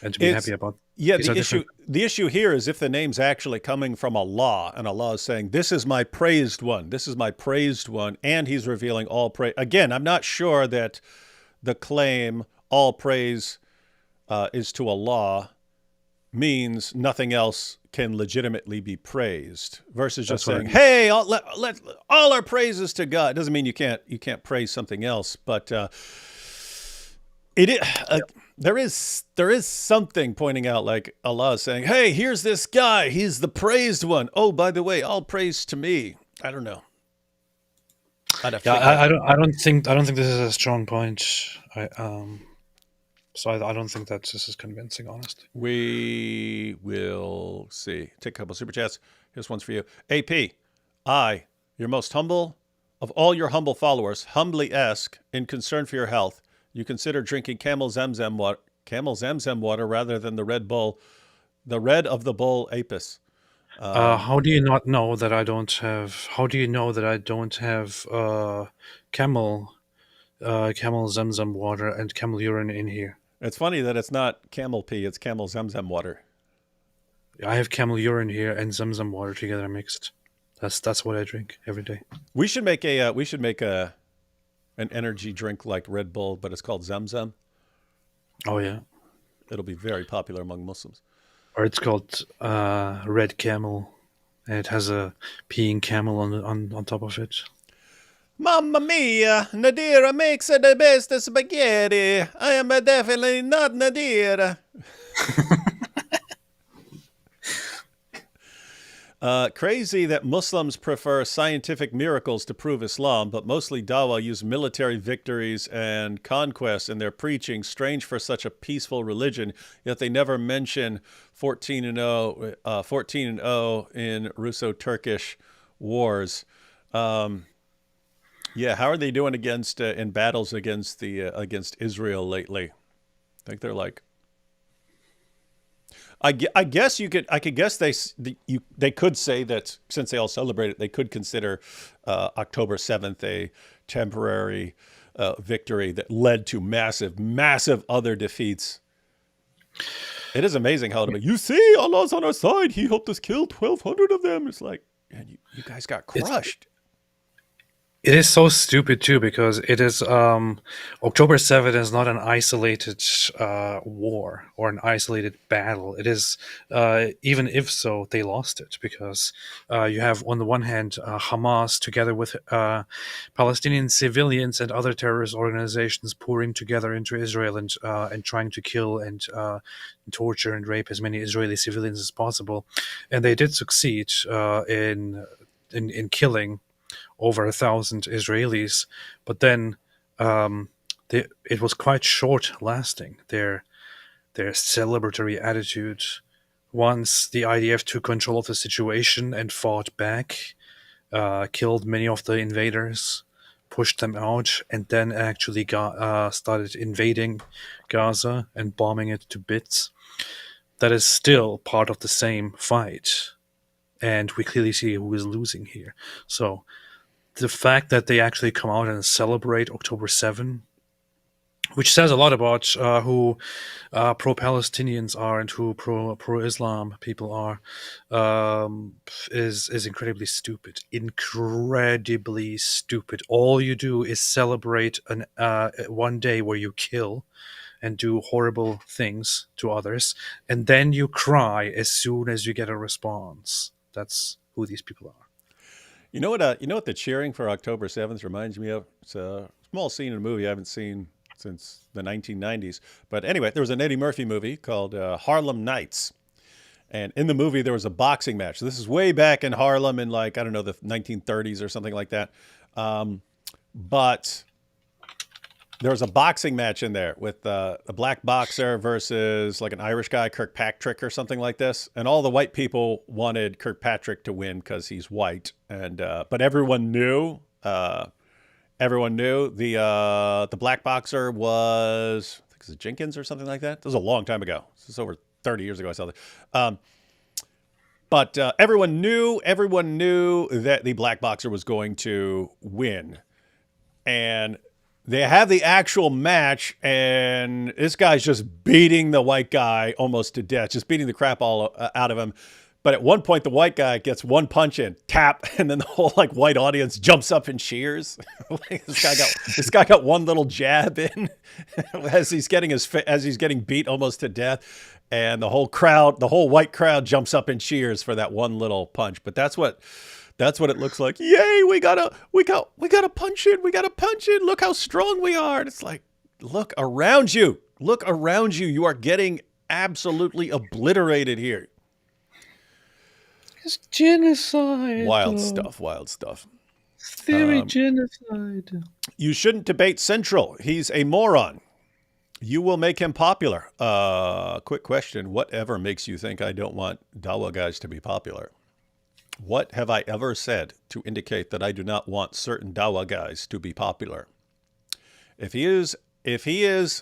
and to be happy about. Yeah, the issue here is if the name's actually coming from Allah, and Allah is saying, this is my praised one, and he's revealing all praise. Again, I'm not sure that the claim, all praise is to Allah, means nothing else can legitimately be praised, versus just saying, hey, all our praises to God. It doesn't mean you can't praise something else, but there is something pointing out, like Allah is saying, hey, here's this guy, he's the praised one. Oh, by the way, all praise to me. I don't know. I don't think this is a strong point. So I don't think that this is convincing, honestly. We will see. Take a couple super chats. Here's one's for you. AP, I, your most humble of all your humble followers, humbly ask, in concern for your health, you consider drinking camel Zamzam water rather than the Red of the bull Apis. How do you not know that I don't have? How do you know that I don't have camel Zamzam water and camel urine in here? It's funny that it's not camel pee; it's camel Zamzam water. I have camel urine here and Zamzam water together mixed. That's what I drink every day. We should make an energy drink like Red Bull, but it's called Zamzam. Oh yeah, it'll be very popular among Muslims. Or it's called Red Camel, and it has a peeing camel on top of it. Mamma mia, Nadira makes the best spaghetti. I am definitely not Nadira. Crazy that Muslims prefer scientific miracles to prove Islam, but mostly Dawa use military victories and conquests in their preaching. Strange for such a peaceful religion, yet they never mention 14 and 0 in Russo-Turkish wars. Yeah, how are they doing against in battles against against Israel lately? I think they're like. I guess I could guess they could say that since they all celebrate it, they could consider October 7th a temporary victory that led to massive other defeats. It is amazing how you see Allah's on our side. He helped us kill 1,200 of them. It's like, man, you guys got crushed. It is so stupid too, because it is October 7th is not an isolated war or an isolated battle. It is even if so, they lost it, because you have on the one hand Hamas together with Palestinian civilians and other terrorist organizations pouring together into Israel and trying to kill and torture and rape as many Israeli civilians as possible, and they did succeed in killing over 1,000 Israelis, but then it was quite short-lasting. Their celebratory attitude, once the IDF took control of the situation and fought back, killed many of the invaders, pushed them out, and then actually started invading Gaza and bombing it to bits. That is still part of the same fight, and we clearly see who is losing here. So the fact that they actually come out and celebrate October 7, which says a lot about who pro-Palestinians are and who pro-Islam people are, is incredibly stupid. Incredibly stupid. All you do is celebrate one day where you kill and do horrible things to others, and then you cry as soon as you get a response. That's who these people are. You know what the cheering for October 7th reminds me of? It's a small scene in a movie I haven't seen since the 1990s. But anyway, there was an Eddie Murphy movie called Harlem Nights. And in the movie, there was a boxing match. This is way back in Harlem in, like, I don't know, the 1930s or something like that. But there was a boxing match in there with a black boxer versus like an Irish guy, Kirkpatrick or something like this. And all the white people wanted Kirkpatrick to win because he's white. And but everyone knew the black boxer was, I think it was Jenkins or something like that. It was a long time ago. This is over 30 years ago I saw that. But everyone knew that the black boxer was going to win. And they have the actual match, and this guy's just beating the white guy almost to death, just beating the crap all out of him. But at one point, the white guy gets one punch in, tap, and then the whole like white audience jumps up and cheers. Like, this guy got one little jab in as he's getting beat almost to death, and the whole white crowd jumps up and cheers for that one little punch. But that's what it looks like. Yay, we got a punch in. We got a punch in. Look how strong we are. And it's like, look around you. Look around you. You are getting absolutely obliterated here. It's genocide. Wild stuff. Theory genocide. You shouldn't debate Central. He's a moron. You will make him popular. Quick question. Whatever makes you think I don't want Dawa guys to be popular? What have I ever said to indicate that I do not want certain Dawa guys to be popular? If he is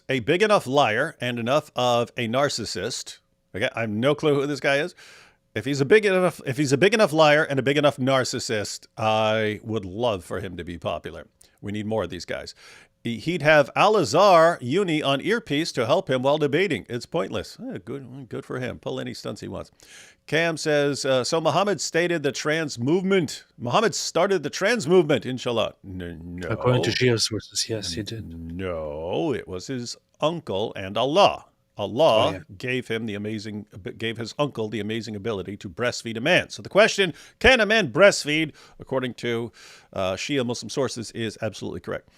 a big enough liar and enough of a narcissist, okay, I have no clue who this guy is. If he's a big enough liar and a big enough narcissist, I would love for him to be popular. We need more of these guys. He'd have Al-Azhar Uni on earpiece to help him while debating. It's pointless. Good for him. Pull any stunts he wants. Cam says, so Muhammad started the trans movement, inshallah. No. According to Shia sources, yes, he did. No, it was his uncle and Allah. Allah gave his uncle the amazing ability to breastfeed a man. So the question, can a man breastfeed, according to Shia Muslim sources, is absolutely correct.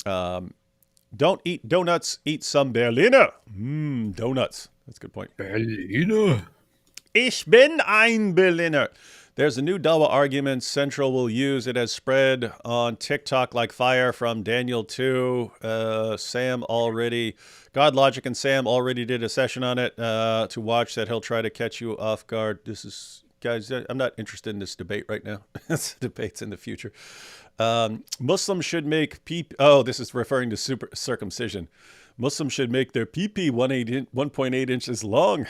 Don't eat donuts, eat some Berliner. Donuts. That's a good point. Berliner. Ich bin ein Berliner. There's a new Dawa argument Central will use. It has spread on TikTok like fire from Daniel 2. Sam already, God Logic and Sam already did a session on it to watch that he'll try to catch you off guard. This is, guys, I'm not interested in this debate right now. This debate's in the future. Muslims should make oh, this is referring to circumcision. Muslims should make their pee-pee 1.8 inches long.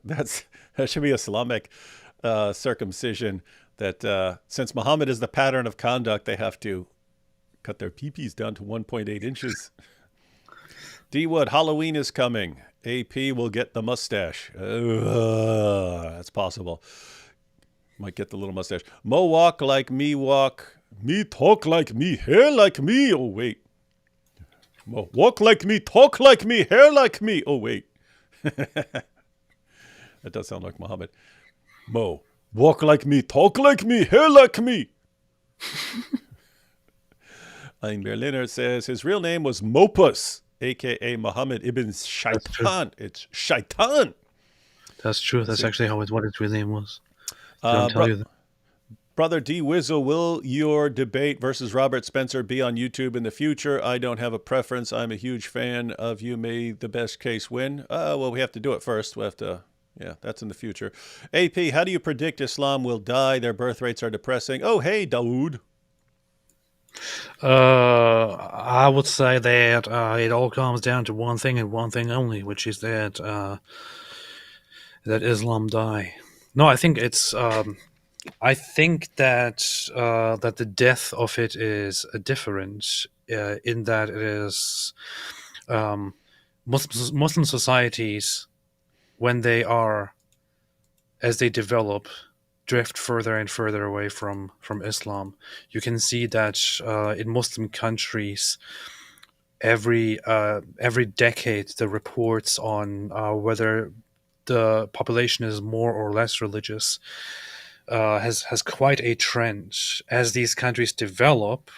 That should be Islamic circumcision, that since Muhammad is the pattern of conduct, they have to cut their pee-pees down to 1.8 inches. D Wood, Halloween is coming. AP will get the mustache. That's possible. Might get the little mustache. Mo walk like me walk. Me talk like me, hair like me. Oh, wait. Mo walk like me, talk like me, hair like me. Oh, wait. That does sound like Muhammad. Mo, walk like me, talk like me, hair like me. Ein Berliner says his real name was Mopus, a.k.a. Muhammad ibn Shaitan. It's Shaitan. That's true. That's actually what his real name was. Tell you that. Brother D. Wizzle, will your debate versus Robert Spencer be on YouTube in the future? I don't have a preference. I'm a huge fan of you. May the best case win. Well, we have to do it first. We have to... Yeah, that's in the future. AP, how do you predict Islam will die? Their birth rates are depressing. Oh, hey, Dawood. I would say that it all comes down to one thing and one thing only, which is that that Islam die. No, I think it's. I think that that the death of it is different in that it is Muslim societies, when they are, as they develop, drift further and further away from Islam. You can see that in Muslim countries, every decade, the reports on whether the population is more or less religious has quite a trend. As these countries develop,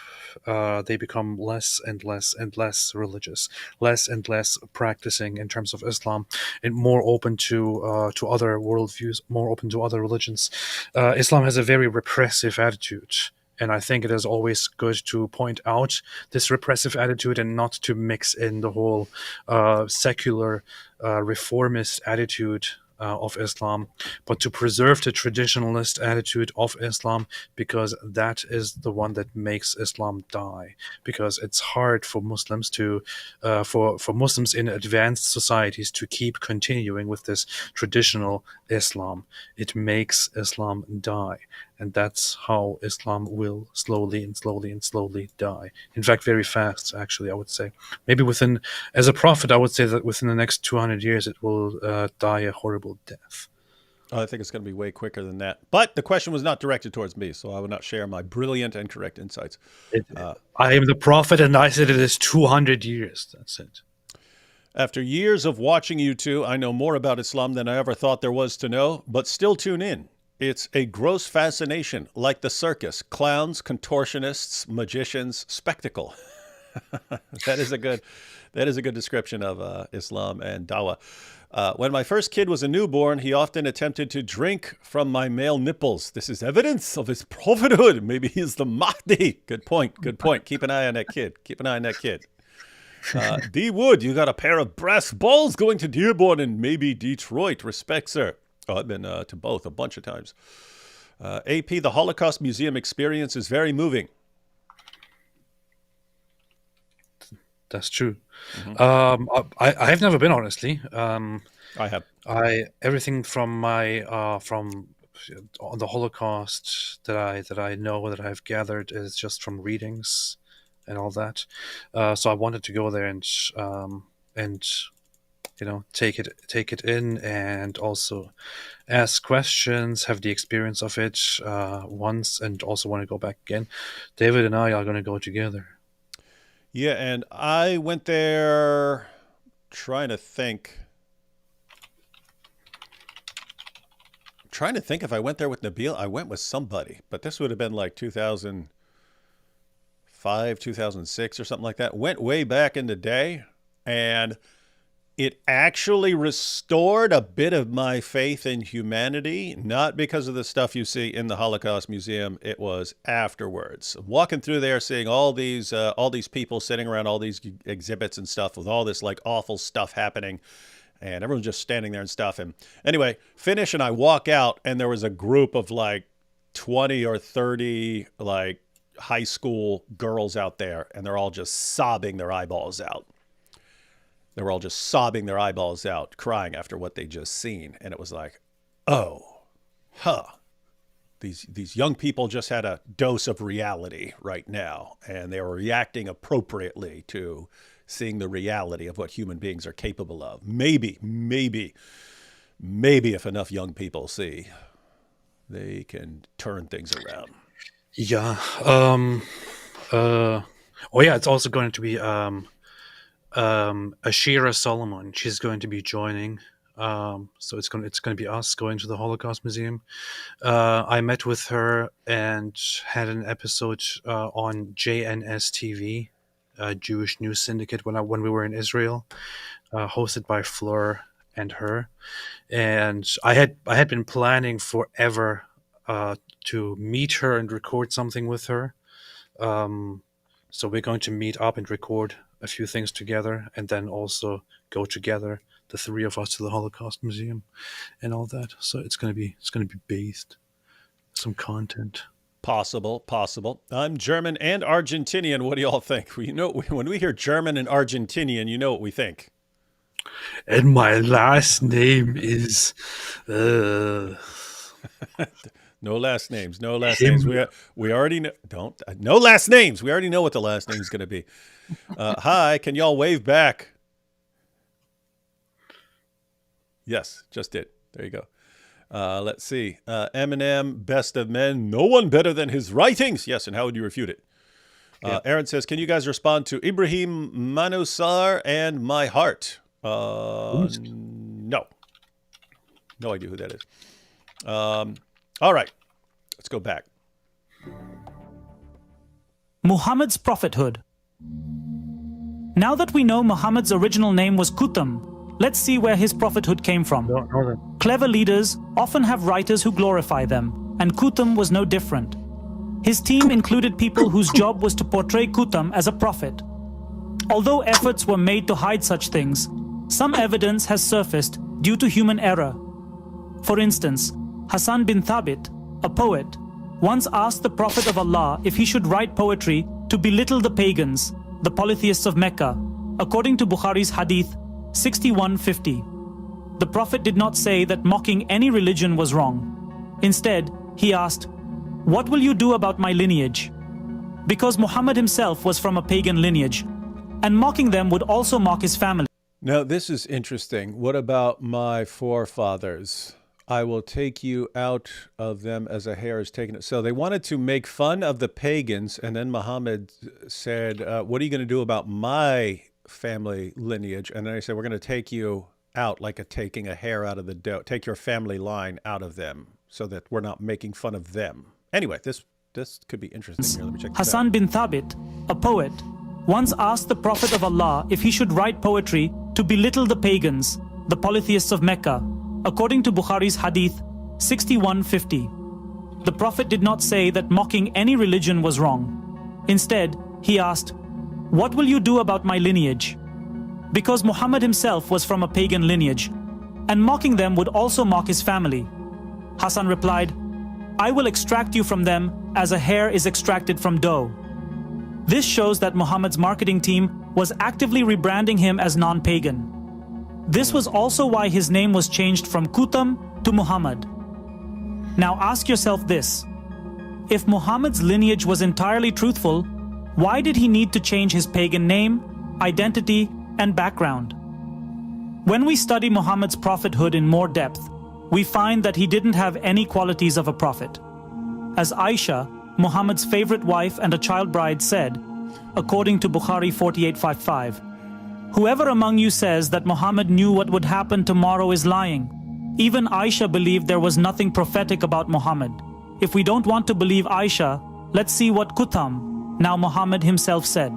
they become less and less and less religious, less and less practicing in terms of Islam, and more open to other worldviews, more open to other religions. Islam has a very repressive attitude, and I think it is always good to point out this repressive attitude and not to mix in the whole secular reformist attitude of Islam, but to preserve the traditionalist attitude of Islam, because that is the one that makes Islam die. Because it's hard for Muslims to, for Muslims in advanced societies to keep continuing with this traditional Islam. It makes Islam die. And that's how Islam will slowly and slowly and slowly die. In fact, very fast, actually, I would say. Maybe within, as a prophet, I would say that within the next 200 years, it will die a horrible death. I think it's going to be way quicker than that. But the question was not directed towards me, so I will not share my brilliant and correct insights. I am the prophet, and I said it is 200 years. That's it. After years of watching you two, I know more about Islam than I ever thought there was to know, but still tune in. It's a gross fascination, like the circus, clowns, contortionists, magicians, spectacle. That is a good description of Islam and Dawa. When my first kid was a newborn, he often attempted to drink from my male nipples. This is evidence of his prophethood. Maybe he's the Mahdi. Good point. Good point. Keep an eye on that kid. Keep an eye on that kid. D. Wood, you got a pair of brass balls going to Dearborn and maybe Detroit. Respect, sir. Oh, I've been to both a bunch of times. AP, the Holocaust Museum experience is very moving. That's true. Mm-hmm. I have never been, honestly. I have. Everything from my from on the Holocaust that I know, that I've gathered, is just from readings and all that. So I wanted to go there and you know, take it in, and also ask questions, have the experience of it once, and also want to go back again. David and I are going to go together. Yeah, and I went there trying to think if I went there with Nabil. I went with somebody, but this would have been like 2005, 2006 or something like that. Went way back in the day, and it actually restored a bit of my faith in humanity, not because of the stuff you see in the Holocaust Museum. It was afterwards. Walking through there, seeing all these people sitting around all these exhibits and stuff with all this like awful stuff happening, and everyone's just standing there and stuff. And anyway, finish and I walk out, and there was a group of like 20 or 30 like high school girls out there, and they're all just sobbing their eyeballs out. They were all just sobbing their eyeballs out, crying after what they just seen. And it was like, oh, these young people just had a dose of reality right now. And they were reacting appropriately to seeing the reality of what human beings are capable of. Maybe if enough young people see, they can turn things around. Yeah. It's also going to be Ashira Solomon. She's going to be joining. So it's going to be us going to the Holocaust Museum. I met with her and had an episode on JNS TV, Jewish News Syndicate, when we were in Israel, hosted by Fleur and her. And I had been planning forever to meet her and record something with her. So we're going to meet up and record a few things together, and then also go together, the three of us, to the Holocaust Museum and all that. So it's going to be based some content. Possible. I'm German and Argentinian. What do y'all think? When we hear German and Argentinian, you know what we think. And my last name is No last names. We already know. No last names. We already know what the last name is going to be. Hi, can y'all wave back? Yes, just did. There you go. Let's see. Eminem, best of men. No one better than his writings. Yes, and how would you refute it? Aaron says, can you guys respond to Ibrahim Manusar and My Heart? No. No idea who that is. All right. Let's go back. Muhammad's prophethood. Now that we know Muhammad's original name was Kutam, let's see where his prophethood came from. Clever leaders often have writers who glorify them, and Kutam was no different. His team included people whose job was to portray Kutam as a prophet. Although efforts were made to hide such things, some evidence has surfaced due to human error. For instance, Hassan bin Thabit, a poet, once asked the Prophet of Allah if he should write poetry to belittle the pagans, the polytheists of Mecca, according to Bukhari's Hadith 6150. The Prophet did not say that mocking any religion was wrong. Instead, he asked, "What will you do about my lineage?" Because Muhammad himself was from a pagan lineage, and mocking them would also mock his family. Now, this is interesting. What about my forefathers? I will take you out of them as a hare is taken. So they wanted to make fun of the pagans, and then Muhammad said, what are you going to do about my family lineage? And then he said, we're going to take you out like taking a hair out of the dough, take your family line out of them so that we're not making fun of them. Anyway, this could be interesting. Here, let me check this Hassan bin Thabit, a poet, once asked the Prophet of Allah if he should write poetry to belittle the pagans, the polytheists of Mecca, according to Bukhari's Hadith 6150. The Prophet did not say that mocking any religion was wrong. Instead, he asked, "What will you do about my lineage?" Because Muhammad himself was from a pagan lineage, and mocking them would also mock his family. Hassan replied, "I will extract you from them as a hair is extracted from dough." This shows that Muhammad's marketing team was actively rebranding him as non-pagan. This was also why his name was changed from Kutam to Muhammad. Now ask yourself this: if Muhammad's lineage was entirely truthful, why did he need to change his pagan name, identity, and background? When we study Muhammad's prophethood in more depth, we find that he didn't have any qualities of a prophet. As Aisha, Muhammad's favorite wife and a child bride, said, according to Bukhari 4855, "Whoever among you says that Muhammad knew what would happen tomorrow is lying." Even Aisha believed there was nothing prophetic about Muhammad. If we don't want to believe Aisha, let's see what Kutam, now Muhammad himself, said.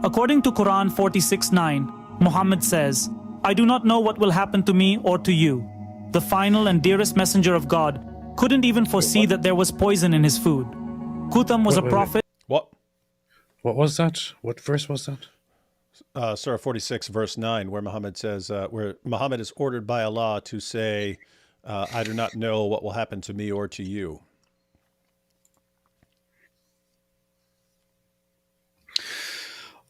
According to Quran 46:9, Muhammad says, I do not know what will happen to me or to you. The final and dearest messenger of God couldn't even foresee that there was poison in his food. Qutham was a prophet. What? What was that? What verse was that? Surah 46, verse 9, where Muhammad says, where Muhammad is ordered by Allah to say, I do not know what will happen to me or to you.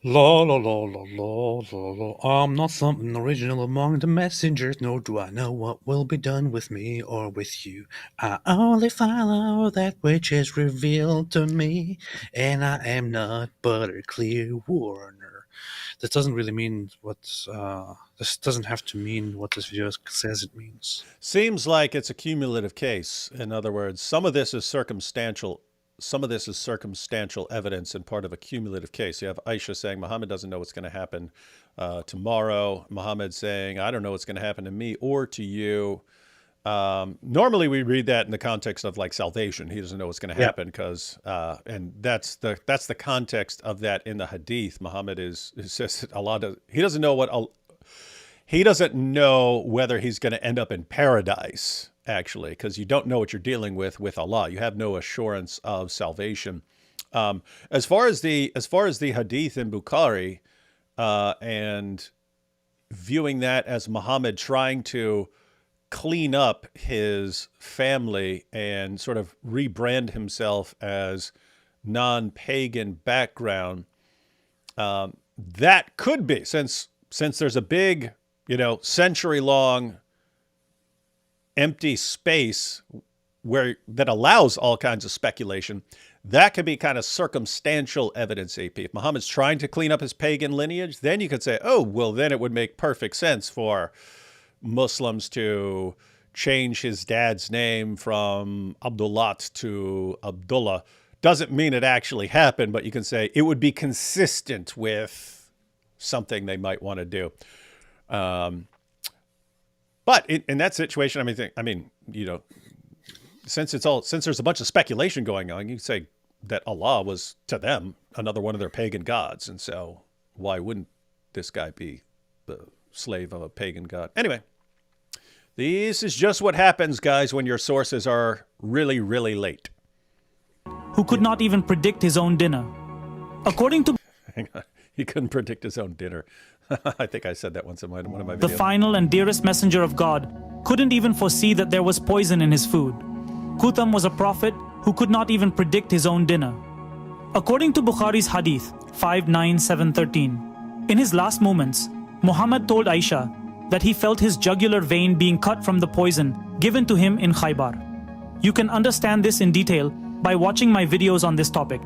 La la la la la la la. I'm not something original among the messengers, nor do I know what will be done with me or with you. I only follow that which is revealed to me, and I am not but a clear warner. This doesn't really mean what. This doesn't have to mean what this video says it means. Seems like it's a cumulative case. In other words, some of this is circumstantial. Some of this is circumstantial evidence and part of a cumulative case. You have Aisha saying Muhammad doesn't know what's going to happen tomorrow. Muhammad saying, I don't know what's going to happen to me or to you. Normally we read that in the context of like salvation. He doesn't know what's going to happen because, and that's the context of that in the hadith. Muhammad says Allah he doesn't know he doesn't know whether he's going to end up in paradise, actually, because you don't know what you're dealing with Allah. You have no assurance of salvation. As far as the hadith in Bukhari, and viewing that as Muhammad trying to clean up his family and sort of rebrand himself as non-pagan background, that could be, since there's a big, century-long empty space that allows all kinds of speculation, that could be kind of circumstantial evidence, AP. If Muhammad's trying to clean up his pagan lineage, then you could say, oh, well, then it would make perfect sense for Muslims to change his dad's name from Abdullah to Abdullah. Doesn't mean it actually happened, but you can say it would be consistent with something they might want to do. But in that situation, since there's a bunch of speculation going on, you can say that Allah was to them another one of their pagan gods, and so why wouldn't this guy be the slave of a pagan god? Anyway, this is just what happens, guys, when your sources are really, really late. Who could not even predict his own dinner. According to Hang on. He couldn't predict his own dinner. I think I said that once in one of my videos. the final and dearest messenger of God couldn't even foresee that there was poison in his food. Qutham was a prophet who could not even predict his own dinner. According to Bukhari's Hadith 59713, in his last moments, Muhammad told Aisha that he felt his jugular vein being cut from the poison given to him in Khaybar. You can understand this in detail by watching my videos on this topic.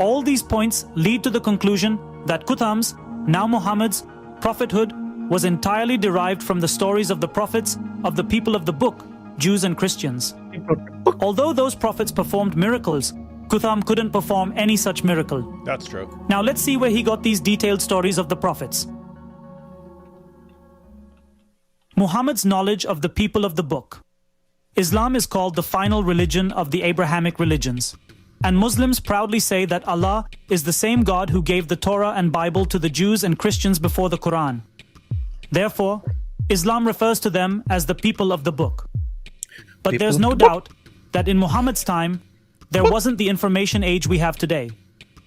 All these points lead to the conclusion that Qutham's, now Muhammad's, prophethood was entirely derived from the stories of the prophets of the people of the book, Jews and Christians. Although those prophets performed miracles, Qutham couldn't perform any such miracle. That's true. Now let's see where he got these detailed stories of the prophets. Muhammad's knowledge of the people of the book. Islam is called the final religion of the Abrahamic religions. And Muslims proudly say that Allah is the same God who gave the Torah and Bible to the Jews and Christians before the Quran. Therefore, Islam refers to them as the people of the book. But there's no doubt that in Muhammad's time, there wasn't the information age we have today,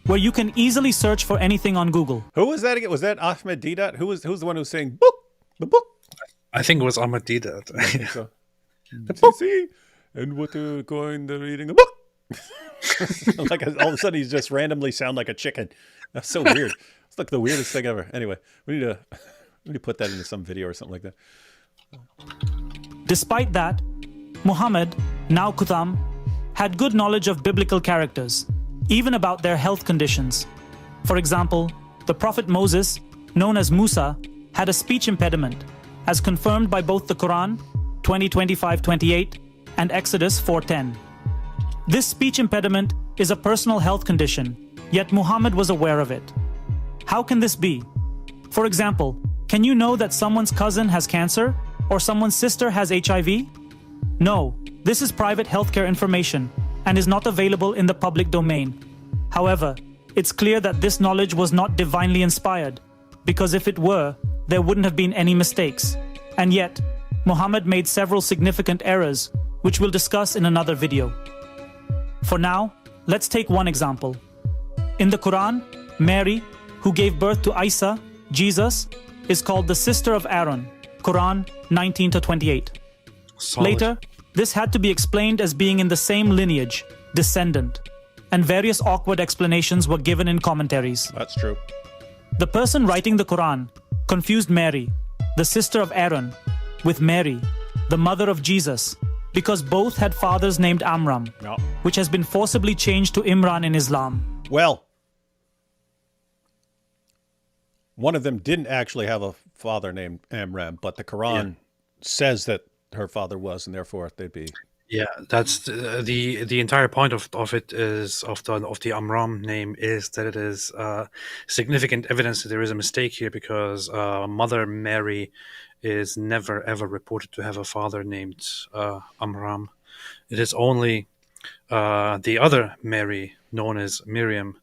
where you can easily search for anything on Google. Who was that again? Was that Ahmed Deedat? Who's the one who's saying book? The book? I think it was Ahmed Deedat. I think so. The book. And what they're going, they're eating a book. Like all of a sudden he's just randomly sound like a chicken. That's so weird. It's like the weirdest thing ever. Anyway, we need to put that into some video or something like that. Despite that, Muhammad, now Qutham, had good knowledge of biblical characters, even about their health conditions. For example, the prophet Moses, known as Musa, had a speech impediment, as confirmed by both the Quran 20:25-28 and Exodus 4:10. This speech impediment is a personal health condition, yet Muhammad was aware of it. How can this be? For example, can you know that someone's cousin has cancer or someone's sister has HIV? No, this is private healthcare information and is not available in the public domain. However, it's clear that this knowledge was not divinely inspired, because if it were, there wouldn't have been any mistakes. And yet, Muhammad made several significant errors, which we'll discuss in another video. For now, let's take one example. In the Quran, Mary, who gave birth to Isa, Jesus, is called the sister of Aaron, Quran 19-28. Solid. Later, this had to be explained as being in the same lineage, descendant, and various awkward explanations were given in commentaries. That's true. The person writing the Quran confused Mary, the sister of Aaron, with Mary, the mother of Jesus, because both had fathers named Amram, No. which has been forcibly changed to Imran in Islam. Well, one of them didn't actually have a father named Amram, but the Quran says that her father was, and therefore they'd be. Yeah, that's the entire point of it is of the Amram name is that it is significant evidence that there is a mistake here, because Mother Mary is never ever reported to have a father named Amram. It is only the other Mary, known as Miriam,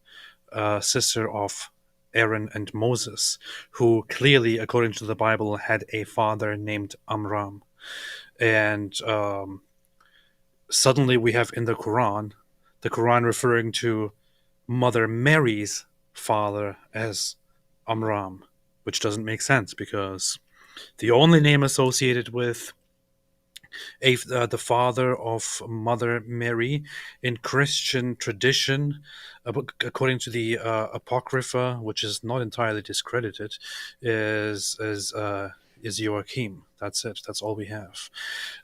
sister of Aaron and Moses, who clearly, according to the Bible, had a father named Amram. And suddenly we have in the Quran referring to Mother Mary's father as Amram, which doesn't make sense, because the only name associated with the father of Mother Mary in Christian tradition, according to the Apocrypha, which is not entirely discredited, is Joachim. That's it. That's all we have.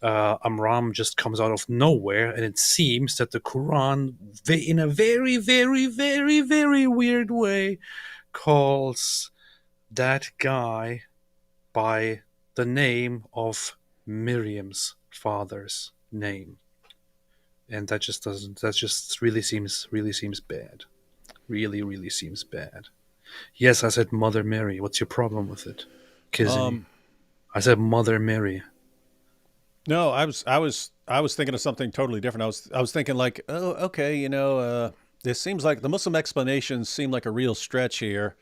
Amram just comes out of nowhere, and it seems that the Quran, in a very, very, very, very weird way, calls that guy by the name of Miriam's father's name, and that just really seems bad. Really seems bad. Yes, I said Mother Mary. What's your problem with it, Kizzy? I said Mother Mary. No, I was thinking of something totally different. I was thinking like, oh, okay, this seems like the Muslim explanations seem like a real stretch here.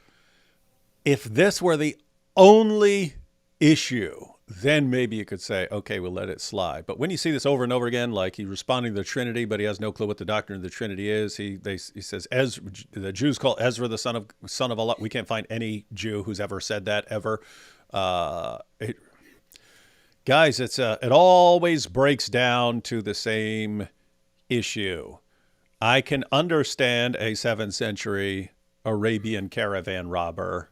If this were the only issue, then maybe you could say, okay, we'll let it slide. But when you see this over and over again, like he's responding to the Trinity, but he has no clue what the doctrine of the Trinity is. He says the Jews call Ezra the son of Allah. We can't find any Jew who's ever said that ever. Guys, it always breaks down to the same issue. I can understand a 7th century Arabian caravan robber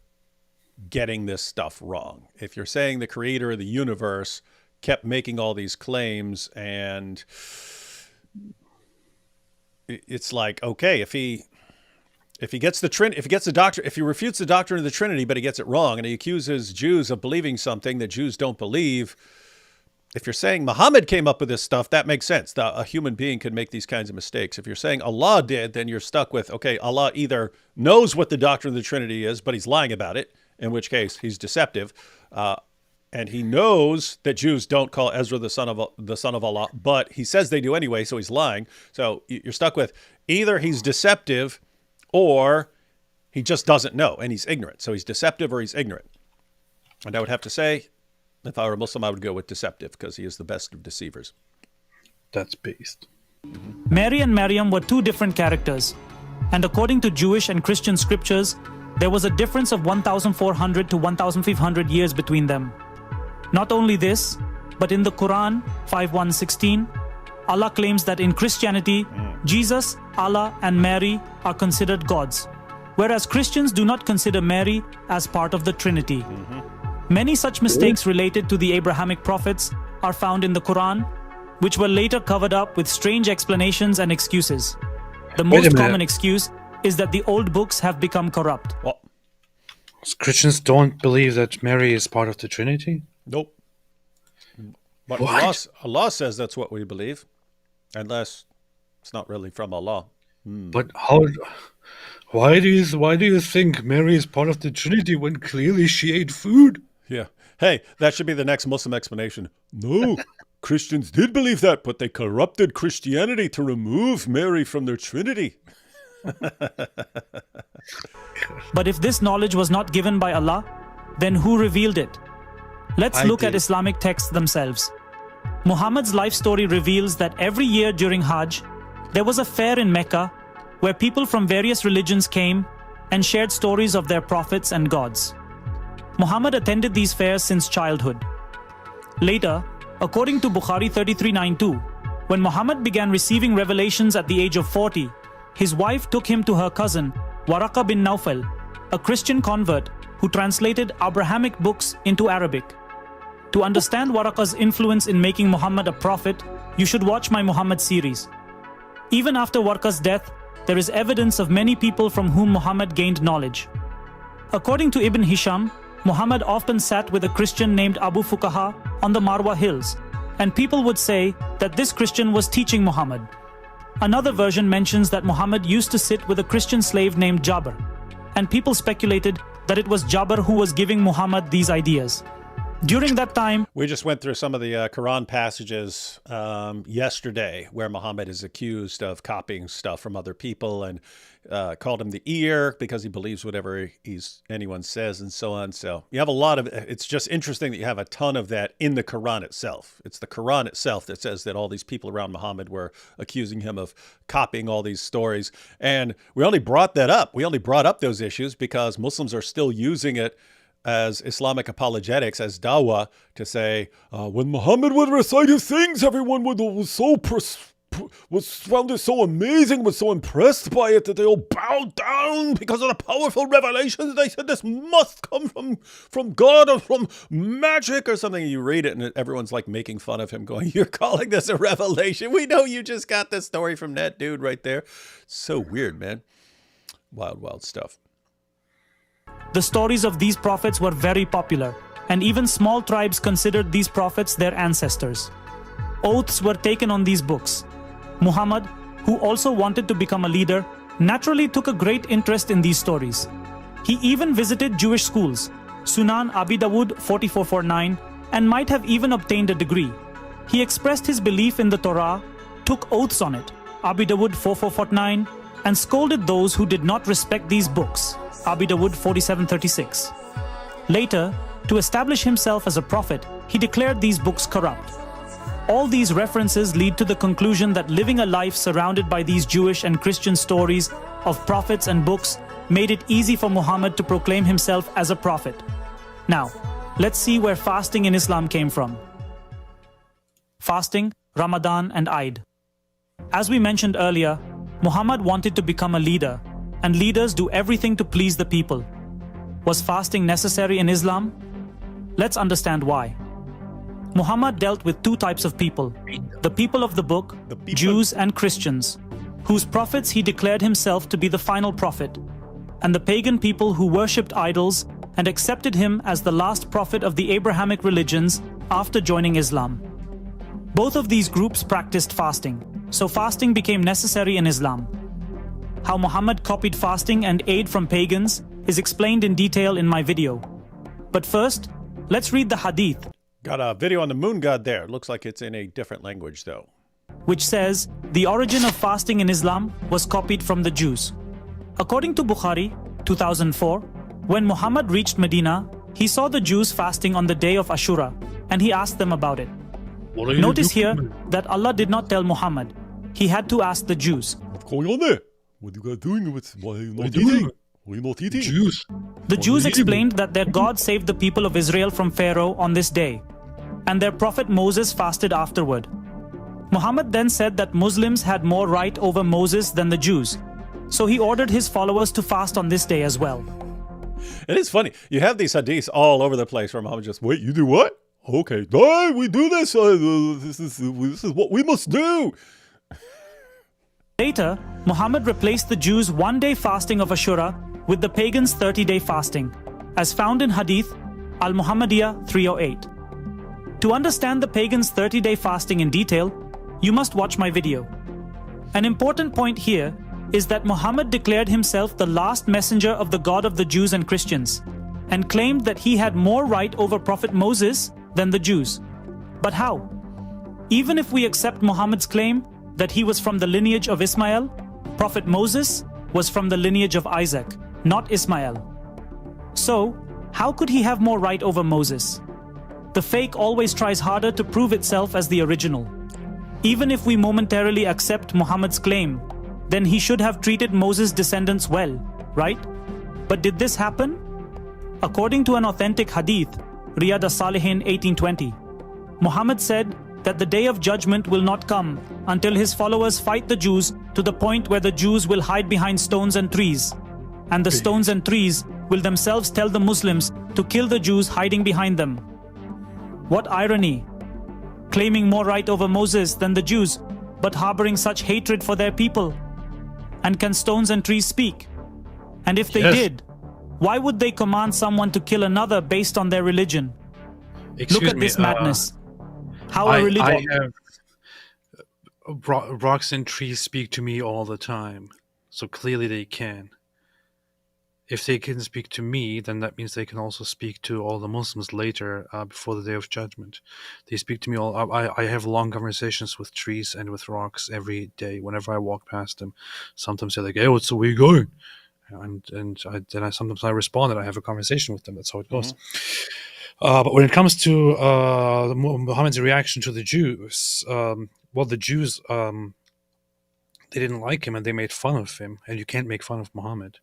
getting this stuff wrong. If you're saying the creator of the universe kept making all these claims, and it's like, okay, if he refutes the doctrine of the Trinity, but he gets it wrong, and he accuses Jews of believing something that Jews don't believe. If you're saying Muhammad came up with this stuff, that makes sense. A human being could make these kinds of mistakes. If you're saying Allah did, then you're stuck with, okay, Allah either knows what the doctrine of the Trinity is, but he's lying about it, in which case he's deceptive, and he knows that Jews don't call Ezra the son of Allah, but he says they do anyway, so he's lying. So you're stuck with either he's deceptive or he just doesn't know and he's ignorant. So he's deceptive or he's ignorant. And I would have to say, if I were a Muslim, I would go with deceptive, because he is the best of deceivers. That's based. Mary and Maryam were two different characters, and according to Jewish and Christian scriptures, there was a difference of 1,400 to 1,500 years between them. Not only this, but in the Quran 5:1-16, Allah claims that in Christianity, Jesus, Allah, and Mary are considered gods, whereas Christians do not consider Mary as part of the Trinity. Many such mistakes related to the Abrahamic prophets are found in the Quran, which were later covered up with strange explanations and excuses. The most common excuse is that the old books have become corrupt. Well, Christians don't believe that Mary is part of the Trinity? nope. But What? Allah says that's what we believe, unless it's not really from Allah. But why do you think Mary is part of the Trinity when clearly she ate food? Yeah. Hey, that should be the next Muslim explanation. No, Christians did believe that, but they corrupted Christianity to remove Mary from their Trinity. But if this knowledge was not given by Allah, then who revealed it? Let's I look did. at Islamic texts themselves. Muhammad's life story reveals that every year during Hajj, there was a fair in Mecca where people from various religions came and shared stories of their prophets and gods. Muhammad attended these fairs since childhood. Later, according to Bukhari 3392, when Muhammad began receiving revelations at the age of 40, his wife took him to her cousin, Waraka bin Nawfal, a Christian convert who translated Abrahamic books into Arabic. To understand Waraqa's influence in making Muhammad a prophet, you should watch my Muhammad series. Even after Waraqa's death, there is evidence of many people from whom Muhammad gained knowledge. According to Ibn Hisham, Muhammad often sat with a Christian named Abu Fukaha on the Marwa hills, and people would say that this Christian was teaching Muhammad. Another version mentions that Muhammad used to sit with a Christian slave named Jabir, and people speculated that it was Jabir who was giving Muhammad these ideas. During that time, We just went through some of the Quran passages yesterday where Muhammad is accused of copying stuff from other people and called him the ear because he believes whatever anyone says and so on. So you have a lot of, it's just interesting that you have a ton of that in the Quran itself. It's the Quran itself that says that all these people around Muhammad were accusing him of copying all these stories. And we only brought that up. We only brought up those issues because Muslims are still using it as Islamic apologetics, as Dawa, to say, when Muhammad would recite his things, everyone found it so amazing, was so impressed by it that they all bowed down because of the powerful revelations. They said this must come from God or from magic or something. You read it and everyone's like making fun of him, going, "You're calling this a revelation? We know you just got this story from that dude right there." So weird, man. Wild, wild stuff. the stories of these prophets were very popular, and even small tribes considered these prophets their ancestors. Oaths were taken on these books. Muhammad, who also wanted to become a leader, naturally took a great interest in these stories. He even visited Jewish schools, Sunan Abi Dawud 4449, and might have even obtained a degree. He expressed his belief in the Torah, took oaths on it, Abi Dawud 4449, and scolded those who did not respect these books, Abi Dawud 4736. Later, to establish himself as a prophet, he declared these books corrupt. All these references lead to the conclusion that living a life surrounded by these Jewish and Christian stories of prophets and books made it easy for Muhammad to proclaim himself as a prophet. Now, let's see where fasting in Islam came from. Fasting, Ramadan, and Eid. As we mentioned earlier, Muhammad wanted to become a leader, and leaders do everything to please the people. Was fasting necessary in Islam? Let's understand why. Muhammad dealt with two types of people: the people of the book, Jews and Christians, whose prophets he declared himself to be the final prophet, and the pagan people who worshipped idols and accepted him as the last prophet of the Abrahamic religions after joining Islam. Both of these groups practiced fasting, so fasting became necessary in Islam. How Muhammad copied fasting and aid from pagans is explained in detail in my video. But first, let's read the hadith, Got a video on the moon god there. Looks like it's in a different language, though. which says the origin of fasting in Islam was copied from the Jews. According to Bukhari 2004, when Muhammad reached Medina, he saw the Jews fasting on the day of Ashura, and he asked them about it. Notice here that Allah did not tell Muhammad. He had to ask the Jews. What's going on there? What are you guys doing? Why are you not eating? Why are you not eating? Jews. The Jews explained that their God saved the people of Israel from Pharaoh on this day, and their prophet Moses fasted afterward. Muhammad then said that Muslims had more right over Moses than the Jews, so he ordered his followers to fast on this day as well. It is funny. You have these hadiths all over the place where Muhammad just, wait, you do what? Okay, no, we do this. This is what we must do. Later, Muhammad replaced the Jews' one-day fasting of Ashura with the pagans' 30-day fasting, as found in Hadith Al-Muhammadiyah 308. To understand the pagans' 30-day fasting in detail, you must watch my video. An important point here is that Muhammad declared himself the last messenger of the God of the Jews and Christians, and claimed that he had more right over Prophet Moses than the Jews. But how? Even if we accept Muhammad's claim that he was from the lineage of Ismail, Prophet Moses was from the lineage of Isaac, not Ismail. So, How could he have more right over Moses? The fake always tries harder to prove itself as the original. Even if we momentarily accept Muhammad's claim, then he should have treated Moses' descendants well, right? But did this happen? According to an authentic hadith, Riyad as-Salihin 1820, Muhammad said that the day of judgment will not come until his followers fight the Jews to the point where the Jews will hide behind stones and trees, and the stones and trees will themselves tell the Muslims to kill the Jews hiding behind them. What irony! Claiming more right over Moses than the Jews, but harboring such hatred for their people. And can stones and trees speak? And if they did, why would they command someone to kill another based on their religion? Look at this madness. How a religion... Rocks and trees speak to me all the time, so clearly they can. If they can speak to me, then that means they can also speak to all the Muslims later, before the Day of Judgment. They speak to me all. I have long conversations with trees and with rocks every day. Whenever I walk past them, sometimes they're like, "Hey, where are you going?" And I sometimes respond and I have a conversation with them. That's how it goes. But when it comes to Muhammad's reaction to the Jews, the Jews they didn't like him and they made fun of him. And you can't make fun of Muhammad.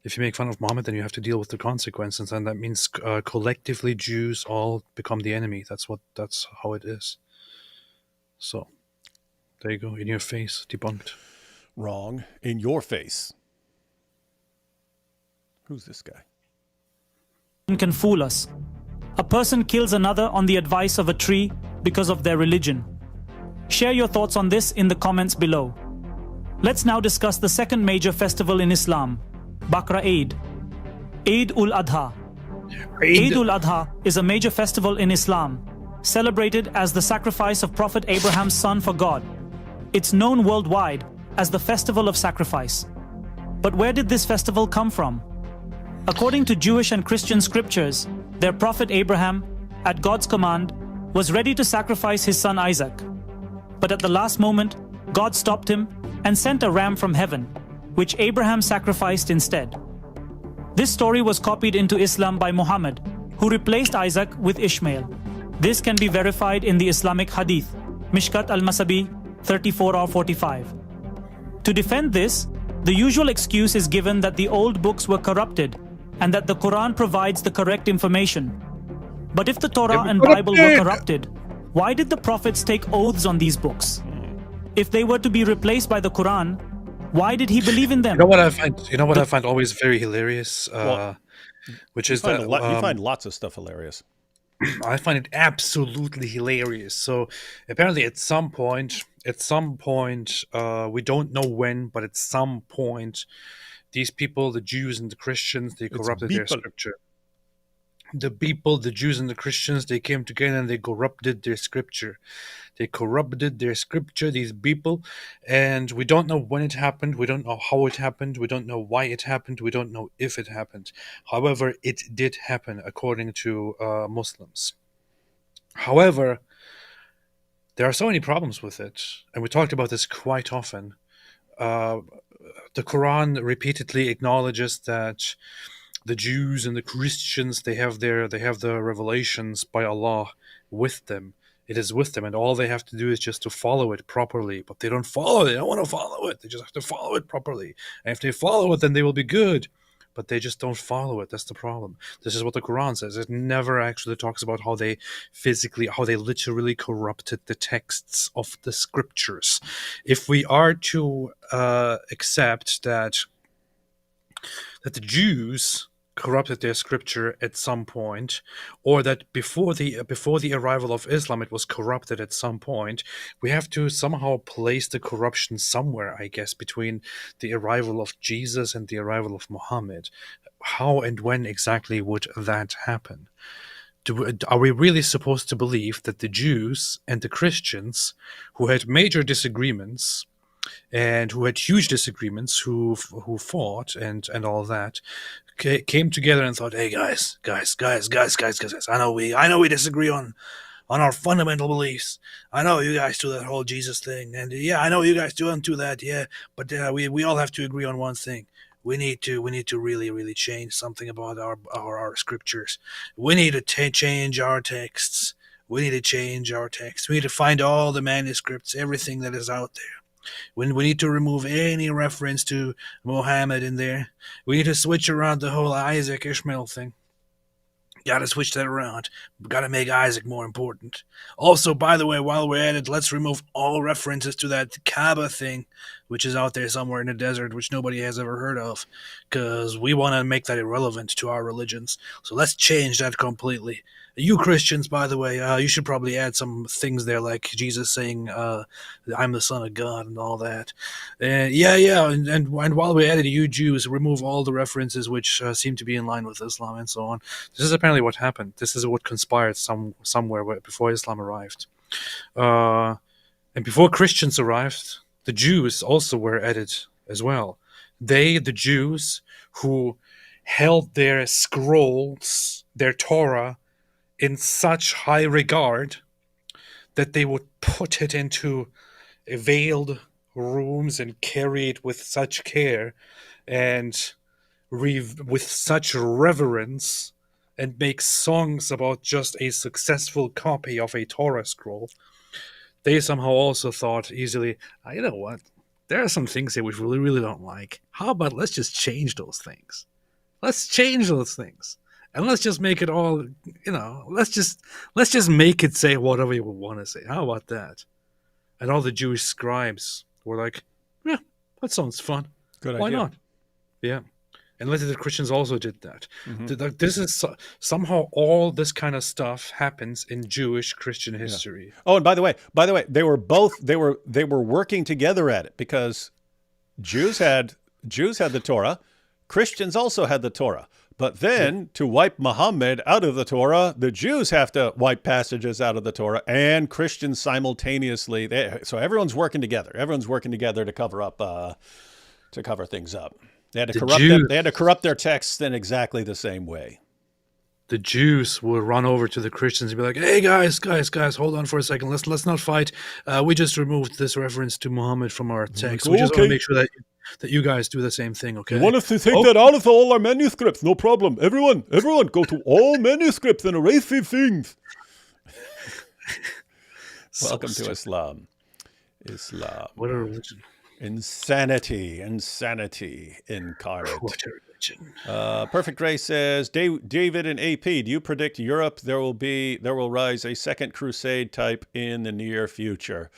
If you make fun of Muhammad, then you have to deal with the consequences, and that means collectively Jews all become the enemy. That's how it is. So, there you go. In your face, debunked. Wrong. In your face. Who's this guy? Can fool us. A person kills another on the advice of a tree because of their religion. Share your thoughts on this in the comments below. Let's now discuss the second major festival in Islam, Bakra Eid. Eid ul-Adha. Eid ul-Adha is a major festival in Islam, celebrated as the sacrifice of Prophet Abraham's son for God. It's known worldwide as the Festival of Sacrifice. But where did this festival come from? According to Jewish and Christian scriptures, their prophet Abraham, at God's command, was ready to sacrifice his son Isaac. But at the last moment, God stopped him and sent a ram from heaven, which Abraham sacrificed instead. This story was copied into Islam by Muhammad, who replaced Isaac with Ishmael. This can be verified in the Islamic hadith, Mishkat al-Masabi 34/45. To defend this, the usual excuse is given that the old books were corrupted and that the Quran provides the correct information. But if the Torah and Bible were corrupted, why did the prophets take oaths on these books? If they were to be replaced by the Quran, why did he believe in them? You know what I find always very hilarious, which is that you find lots of stuff hilarious. I find it absolutely hilarious. So apparently, at some point, we don't know when, but at some point, these people, the Jews and the Christians, they corrupted their scripture. The Jews and the Christians, they came together and they corrupted their scripture. They corrupted their scripture, these people, and we don't know when it happened. We don't know how it happened. We don't know why it happened. We don't know if it happened. However, it did happen according to Muslims. However, there are so many problems with it, and we talked about this quite often. The Quran repeatedly acknowledges that the Jews and the Christians, they have the revelations by Allah with them. It is with them, and all they have to do is just to follow it properly. But they don't follow it. They don't want to follow it. They just have to follow it properly. And if they follow it, then they will be good. But they just don't follow it. That's the problem. This is what the Quran says. It never actually talks about how they literally corrupted the texts of the scriptures. If we are to accept that the Jews corrupted their scripture at some point, or that before the arrival of Islam it was corrupted at some point, we have to somehow place the corruption somewhere, I guess, between the arrival of Jesus and the arrival of Muhammad. How and when exactly would that happen? Are we really supposed to believe that the Jews and the Christians, who had major disagreements and who had huge disagreements, who fought and all that, came together and thought, "Hey guys, I know we disagree on our fundamental beliefs. I know you guys do that whole Jesus thing, and yeah, I know you guys do that, yeah, but we all have to agree on one thing. we need to really, really change something about our scriptures. We need to change our texts. We need to change our text. We need to find all the manuscripts, everything that is out there. We need to remove any reference to Mohammed in there. We need to switch around the whole Isaac Ishmael thing. Gotta switch that around. Gotta make Isaac more important. Also, by the way, while we're at it, let's remove all references to that Kaaba thing, which is out there somewhere in the desert, which nobody has ever heard of, because we want to make that irrelevant to our religions. So let's change that completely. You Christians, by the way, you should probably add some things there, like Jesus saying, "I'm the Son of God" and all that. Yeah, and while we're at it, you Jews, remove all the references which seem to be in line with Islam and so on. This is apparently what happened. This is what conspired somewhere before Islam arrived. And before Christians arrived, the Jews also were added as well. The Jews who held their scrolls, their Torah, in such high regard that they would put it into veiled rooms and carry it with such care and with such reverence and make songs about just a successful copy of a Torah scroll. They somehow also thought easily, you know what, there are some things that we really, really don't like. How about let's just change those things? Let's change those things. And let's just make it all, let's just make it say whatever we want to say. How about that? And all the Jewish scribes were like, yeah, that sounds fun. Good Why idea. not? Yeah. And later the Christians also did that. Mhm. This is somehow all this kind of stuff happens in Jewish Christian history. Oh, and by the way, they were working together at it, because Jews had the Torah, Christians also had the Torah. But then to wipe Muhammad out of the Torah, the Jews have to wipe passages out of the Torah, and Christians simultaneously. So everyone's working together. Everyone's working together to cover up, to cover things up. They had to corrupt them. They had to corrupt their texts in exactly the same way. The Jews will run over to the Christians and be like, "Hey guys, hold on for a second. Let's not fight. We just removed this reference to Muhammad from our text. We just want to make sure that you guys do the same thing, okay? You want us to take that out of all our manuscripts? No problem. Everyone, go to all manuscripts and erase these things." Welcome to Islam. What a religion. Insanity incarnate. What a religion. Perfect Ray says, David and AP, do you predict Europe there will rise a second crusade type in the near future?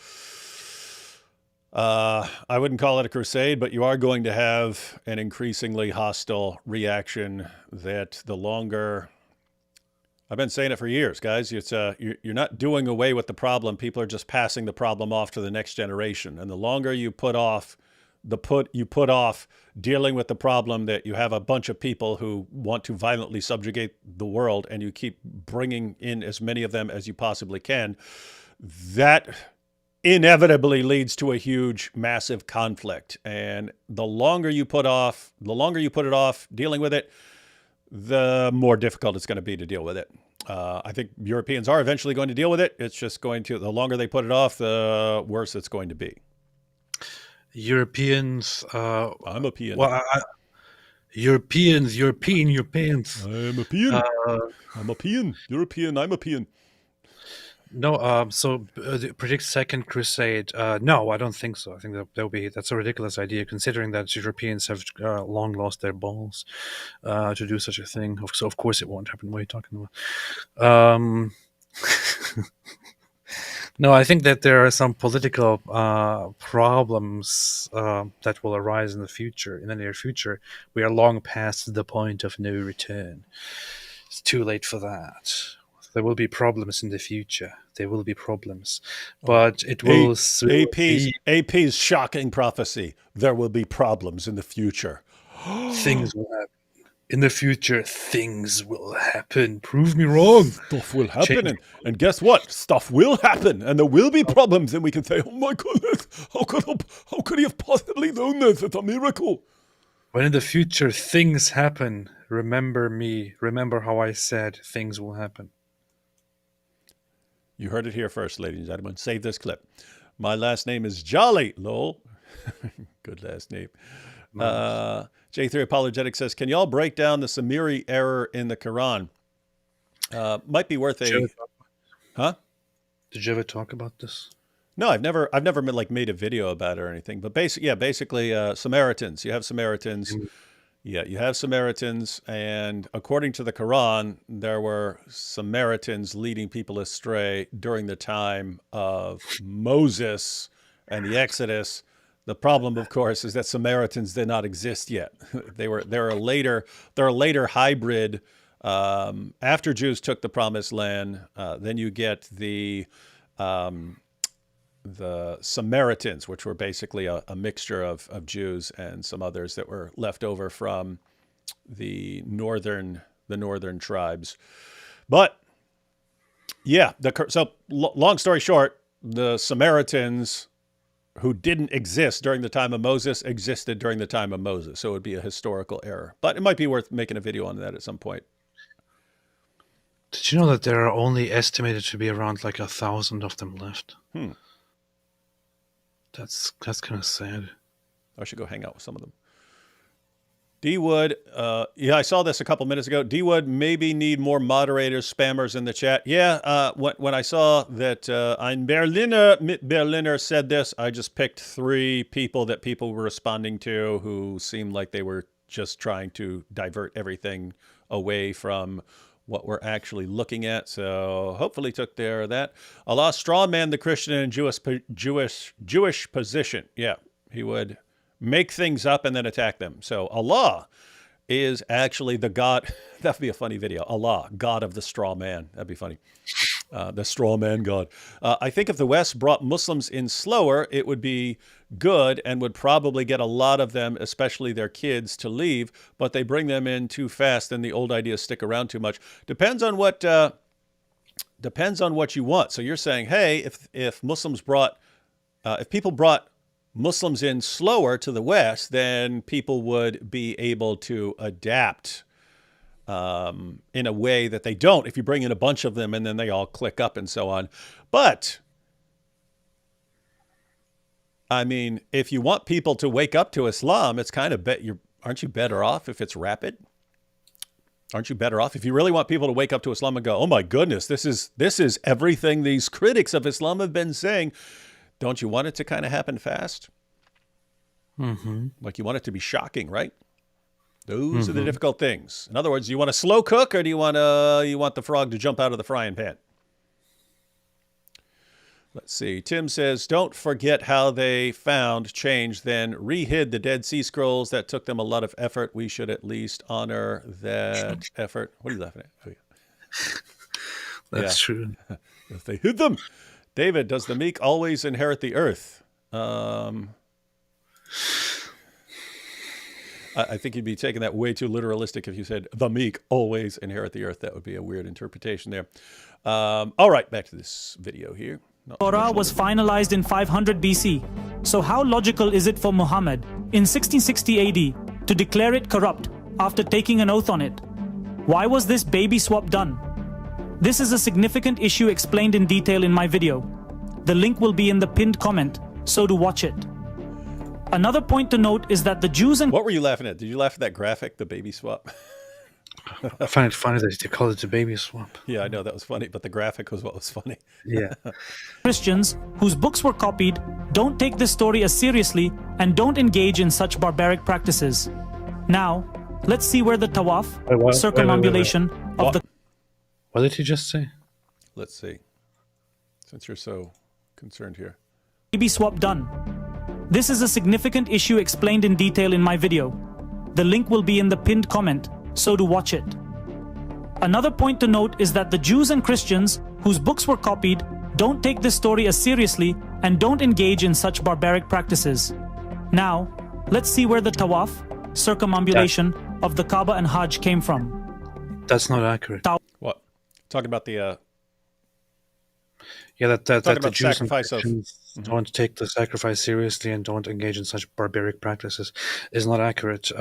I wouldn't call it a crusade, but you are going to have an increasingly hostile reaction that the longer... I've been saying it for years, guys. It's you're not doing away with the problem. People are just passing the problem off to the next generation. And the longer you put off dealing with the problem, that you have a bunch of people who want to violently subjugate the world, and you keep bringing in as many of them as you possibly can, that inevitably leads to a huge, massive conflict. And the longer you put it off dealing with it, the more difficult it's going to be to deal with it. I think Europeans are eventually going to deal with it. It's just the longer they put it off, the worse it's going to be. Europeans. I'm a peon. Well, Europeans. I'm a peon. I'm a peon. European. I'm a peon. No, so predict second crusade. No, I don't think so. I think that's a ridiculous idea, considering that Europeans have long lost their balls to do such a thing. So of course it won't happen. What are you talking about? No, I think that there are some political problems that will arise in the near future. We are long past the point of no return. It's too late for that. There will be problems in the future. There will be problems, but it will soon AP's shocking prophecy. There will be problems in the future. Things will happen. In the future, things will happen. Prove me wrong. Stuff will happen, and guess what? Stuff will happen, and there will be problems, and we can say, "Oh my goodness, how could he have possibly known this? It's a miracle." When in the future things happen, remember me. Remember how I said things will happen. You heard it here first, ladies and gentlemen. Save this clip. My last name is Jolly, lol. Good last name. J3 Apologetic says, can y'all break down the Samiri error in the Quran? Might be worth a... Huh? Did you ever talk about this? No, I've never made a video about it or anything. But basically, Samaritans. You have Samaritans. Yeah, you have Samaritans, and according to the Quran, there were Samaritans leading people astray during the time of Moses and the Exodus. The problem, of course, is that Samaritans did not exist yet. They're a later hybrid. After Jews took the Promised Land, then you get the Samaritans, which were basically a mixture of Jews and some others that were left over from the northern tribes. But yeah, so long story short, the Samaritans who didn't exist during the time of Moses existed during the time of Moses. So it would be a historical error. But it might be worth making a video on that at some point. Did you know that there are only estimated to be around like 1,000 of them left? That's kind of sad. I should go hang out with some of them. D Wood, yeah, I saw this a couple minutes ago. D Wood, maybe need more moderators, spammers in the chat. Yeah, when I saw that Ein Berliner said this, I just picked 3 people that people were responding to who seemed like they were just trying to divert everything away from what we're actually looking at. So hopefully took care of that. Allah strawman the Christian and Jewish position. Yeah, he would make things up and then attack them. So Allah is actually the God. That'd be a funny video. Allah, God of the straw man. That'd be funny. The straw man God. I think if the West brought Muslims in slower, it would be good and would probably get a lot of them, especially their kids, to leave. But they bring them in too fast, and the old ideas stick around too much. Depends on what you want. So you're saying, hey, if Muslims brought, if people brought Muslims in slower to the West, then people would be able to adapt in a way that they don't if you bring in a bunch of them and then they all click up and so on. But I mean, if you want people to wake up to Islam, it's kind of aren't you better off if it's rapid? Aren't you better off if you really want people to wake up to Islam and go, oh my goodness, this is everything these critics of Islam have been saying? Don't you want it to kind of happen fast? Like you want it to be shocking, right? Those are the difficult things. In other words, do you want a slow cook or do you want the frog to jump out of the frying pan? Let's see. Tim says, don't forget how they found, changed, then re-hid the Dead Sea Scrolls. That took them a lot of effort. We should at least honor that effort. What are you laughing at? Oh, yeah. That's true. If they hid them. David, does the meek always inherit the earth? I think you'd be taking that way too literalistic if you said the meek always inherit the earth. That would be a weird interpretation there. All right, back to this video here. Torah was finalized in 500 BC. So how logical is it for Muhammad in 1660 AD to declare it corrupt after taking an oath on it? Why was this baby swap done? This is a significant issue explained in detail in my video. The link will be in the pinned comment, so do watch it. Another point to note is that the Jews and... What were you laughing at? Did you laugh at that graphic, the baby swap? I find it funny that they call it the baby swap. Yeah, I know that was funny, but the graphic was what was funny. Yeah. Christians, whose books were copied, don't take this story as seriously and don't engage in such barbaric practices. Now, let's see where the tawaf, circumambulation of the... What did he just say? Let's see. Since you're so concerned here. Baby swap done. This is a significant issue explained in detail in my video. The link will be in the pinned comment, so do watch it. Another point to note is that the Jews and Christians, whose books were copied, don't take this story as seriously and don't engage in such barbaric practices. Now, let's see where the tawaf, circumambulation of the Kaaba and Hajj came from. That's not accurate. What? Talking about the... Yeah, that the Jews and sacrifice Christians don't take the sacrifice seriously and don't engage in such barbaric practices is not accurate.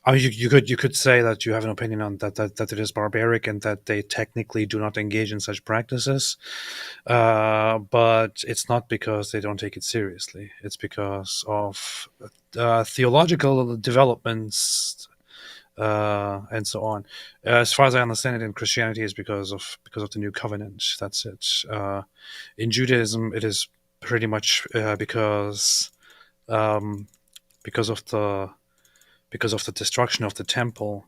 I mean, you could say that you have an opinion on that it is barbaric and that they technically do not engage in such practices, but it's not because they don't take it seriously. It's because of theological developments and so on. As far as I understand it, in Christianity, is because of the new covenant. That's it. In Judaism, it is pretty much because of the destruction of the temple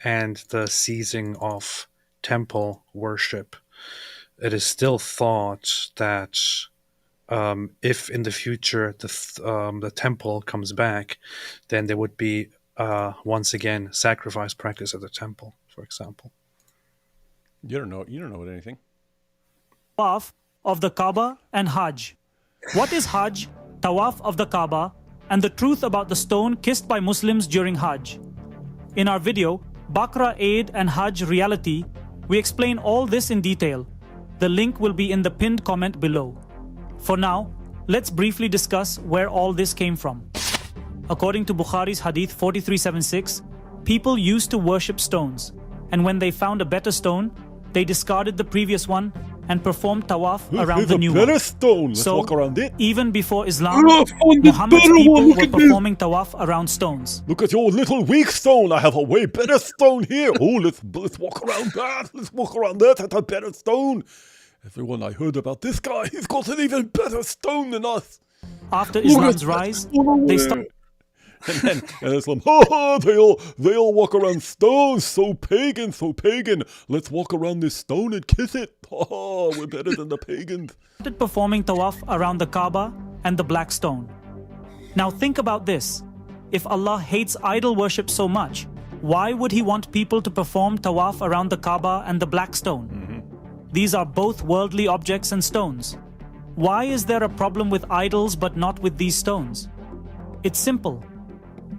and the ceasing of temple worship. It is still thought that if in the future the temple comes back, then there would be once again sacrifice practice at the temple, for example. You don't know anything. Tawaf of the Kaaba and Hajj. What is Hajj, Tawaf of the Kaaba, and the truth about the stone kissed by Muslims during Hajj? In our video, Bakra Eid and Hajj Reality, we explain all this in detail. The link will be in the pinned comment below. For now, let's briefly discuss where all this came from. According to Bukhari's Hadith 4376, people used to worship stones, and when they found a better stone, they discarded the previous one and performed tawaf around the new one. Stone. Let's So, walk around it. even before Islam, Muhammad's people were performing tawaf around stones. Look at your little weak stone. I have a way better stone here. Oh, let's walk around that. Let's walk around that. That's a better stone. Everyone, I heard about this guy. He's got an even better stone than us. After Islam's rise, they started. And Islam, they all walk around stones. So pagan, so pagan. Let's walk around this stone and kiss it. Oh, we're better than the pagans. Performing tawaf around the Kaaba and the black stone. Now think about this. If Allah hates idol worship so much, why would He want people to perform tawaf around the Kaaba and the black stone? These are both worldly objects and stones. Why is there a problem with idols but not with these stones? It's simple.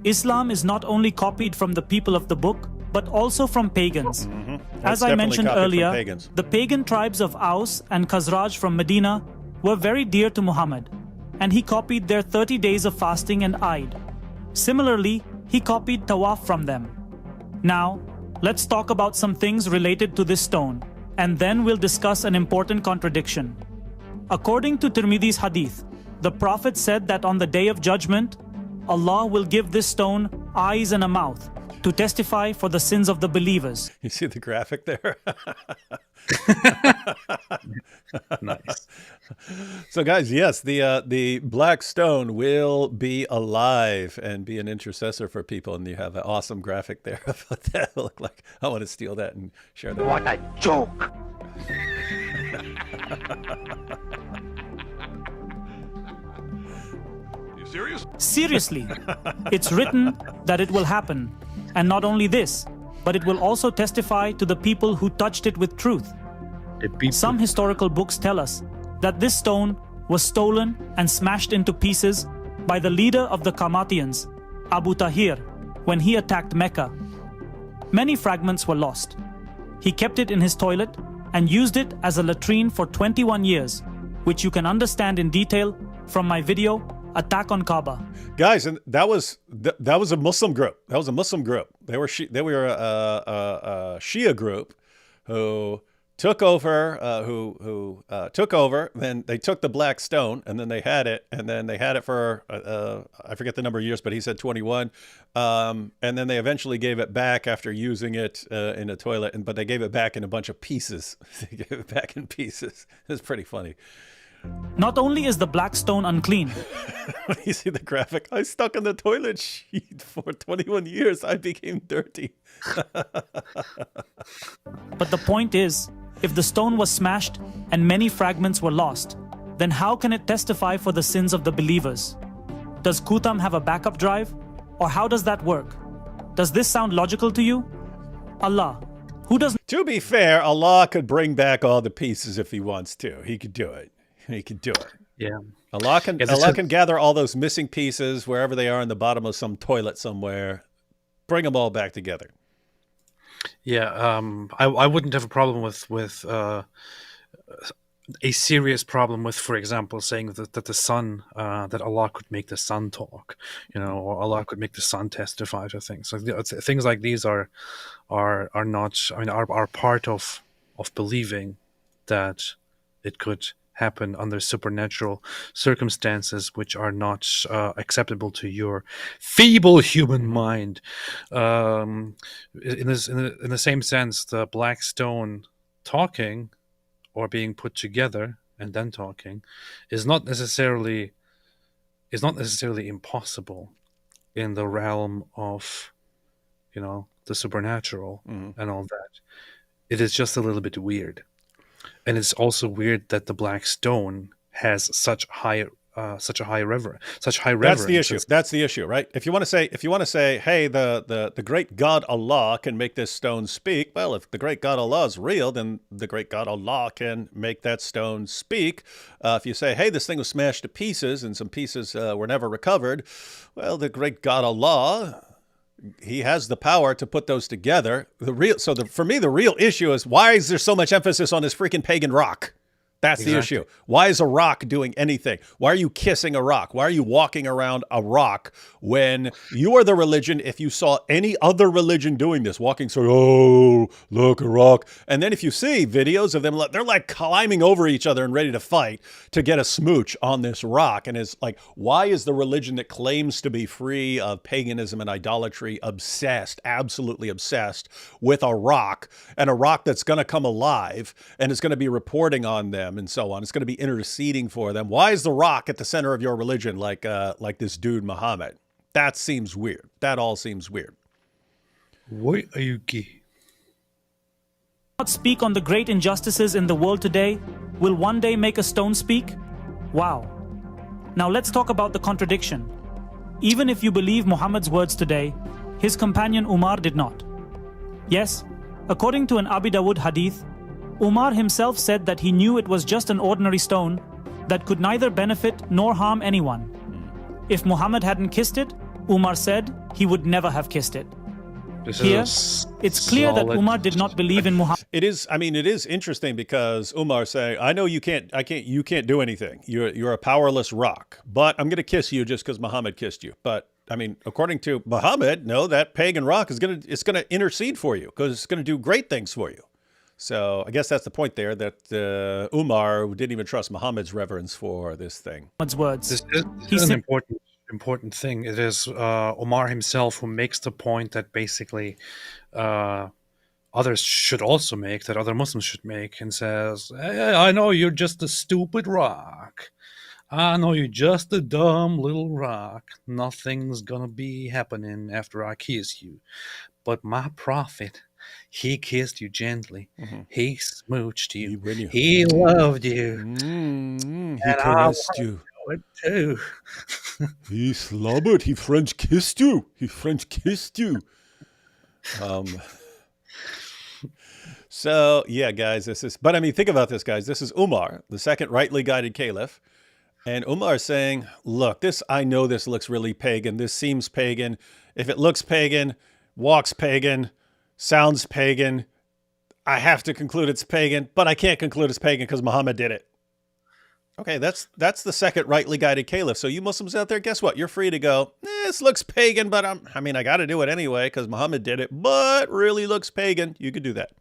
Islam is not only copied from the people of the book, but also from pagans. As I mentioned earlier, the pagan tribes of Aus and Khazraj from Medina were very dear to Muhammad, and he copied their 30 days of fasting and Eid. Similarly, he copied tawaf from them. Now, let's talk about some things related to this stone, and then we'll discuss an important contradiction. According to Tirmidhi's hadith, the Prophet said that on the Day of Judgment, Allah will give this stone eyes and a mouth to testify for the sins of the believers. You see the graphic there? Nice. So guys, yes, the black stone will be alive and be an intercessor for people, and you have an awesome graphic there of what that look like. I want to steal that and share that. What a joke! You serious? Seriously, it's written that it will happen. And not only this, but it will also testify to the people who touched it with truth. Some historical books tell us that this stone was stolen and smashed into pieces by the leader of the Kamatians, Abu Tahir, when he attacked Mecca. Many fragments were lost. He kept it in his toilet and used it as a latrine for 21 years, which you can understand in detail from my video, Attack on Kaaba. Guys, and that was a Muslim group. That was a Muslim group. They were a Shia group who took over. Took over. Then they took the black stone, and then they had it, for I forget the number of years, but he said 21. And then they eventually gave it back after using it in a toilet. But they gave it back in a bunch of pieces. They gave it back in pieces. It's pretty funny. Not only is the black stone unclean. You see the graphic? I stuck in the toilet sheet for 21 years. I became dirty. But the point is, if the stone was smashed and many fragments were lost, then how can it testify for the sins of the believers? Does Qutam have a backup drive? Or how does that work? Does this sound logical to you? Allah, who does... To be fair, Allah could bring back all the pieces if He wants to. He could do it. He could do it. Yeah. Allah can gather all those missing pieces wherever they are in the bottom of some toilet somewhere, bring them all back together. Yeah, I wouldn't have a problem with a serious problem with, for example, saying that the sun, that Allah could make the sun talk, or Allah could make the sun testify to things. So things like these are not, are part of believing that it could happen under supernatural circumstances which are not acceptable to your feeble human mind. In the same sense, the black stone talking or being put together and then talking is not necessarily impossible in the realm of the supernatural and all that. It is just a little bit weird. And it's also weird that the black stone has such a high reverence. That's the issue, right? If you want to say, hey, the great God Allah can make this stone speak. Well, if the great God Allah is real, then the great God Allah can make that stone speak. If you say, hey, this thing was smashed to pieces and some pieces were never recovered, well, the great God Allah, he has the power to put those together. For me, the real issue is, why is there so much emphasis on this freaking pagan rock? That's the issue. Why is a rock doing anything? Why are you kissing a rock? Why are you walking around a rock when you are the religion? If you saw any other religion doing this, walking so, oh, look, a rock. And then if you see videos of them, they're like climbing over each other and ready to fight to get a smooch on this rock. And it's like, why is the religion that claims to be free of paganism and idolatry absolutely obsessed with a rock, and a rock that's going to come alive and is going to be reporting on them and so on? It's going to be interceding for them. Why is the rock at the center of your religion, like this dude Muhammad? That seems weird. That all seems weird. Why are you gay? Not speak on the great injustices in the world today will one day make a stone speak? Wow. Now let's talk about the contradiction. Even if you believe Muhammad's words today, his companion Umar did not. Yes, according to an Abi Dawud hadith, Umar himself said that he knew it was just an ordinary stone that could neither benefit nor harm anyone. If Muhammad hadn't kissed it, Umar said he would never have kissed it. Here, it's clear that Umar did not believe in Muhammad. It is interesting because Umar saying, I know you can't do anything. You're a powerless rock, but I'm going to kiss you just because Muhammad kissed you. But according to Muhammad, no, that pagan rock is going to intercede for you because it's going to do great things for you. So I guess that's the point there, that Umar didn't even trust Muhammad's reverence for this thing. Words. This is an important thing. It is Umar himself who makes the point that basically others should also make, that other Muslims should make, and says, hey, I know you're just a stupid rock. I know you're just a dumb little rock. Nothing's gonna be happening after I kiss you. But my prophet, he kissed you gently. Mm-hmm. He smooched you. He loved you. He caressed you. Too. He slobbered. He French kissed you. So yeah, guys, but think about this, guys. This is Umar, the second rightly guided caliph. And Umar saying, look, I know this looks really pagan. This seems pagan. If it looks pagan, walks pagan, sounds pagan, I have to conclude it's pagan, but I can't conclude it's pagan because Muhammad did it. Okay, that's the second rightly guided caliph. So you Muslims out there, guess what? You're free to go, this looks pagan, but I got to do it anyway because Muhammad did it, but really looks pagan. You could do that.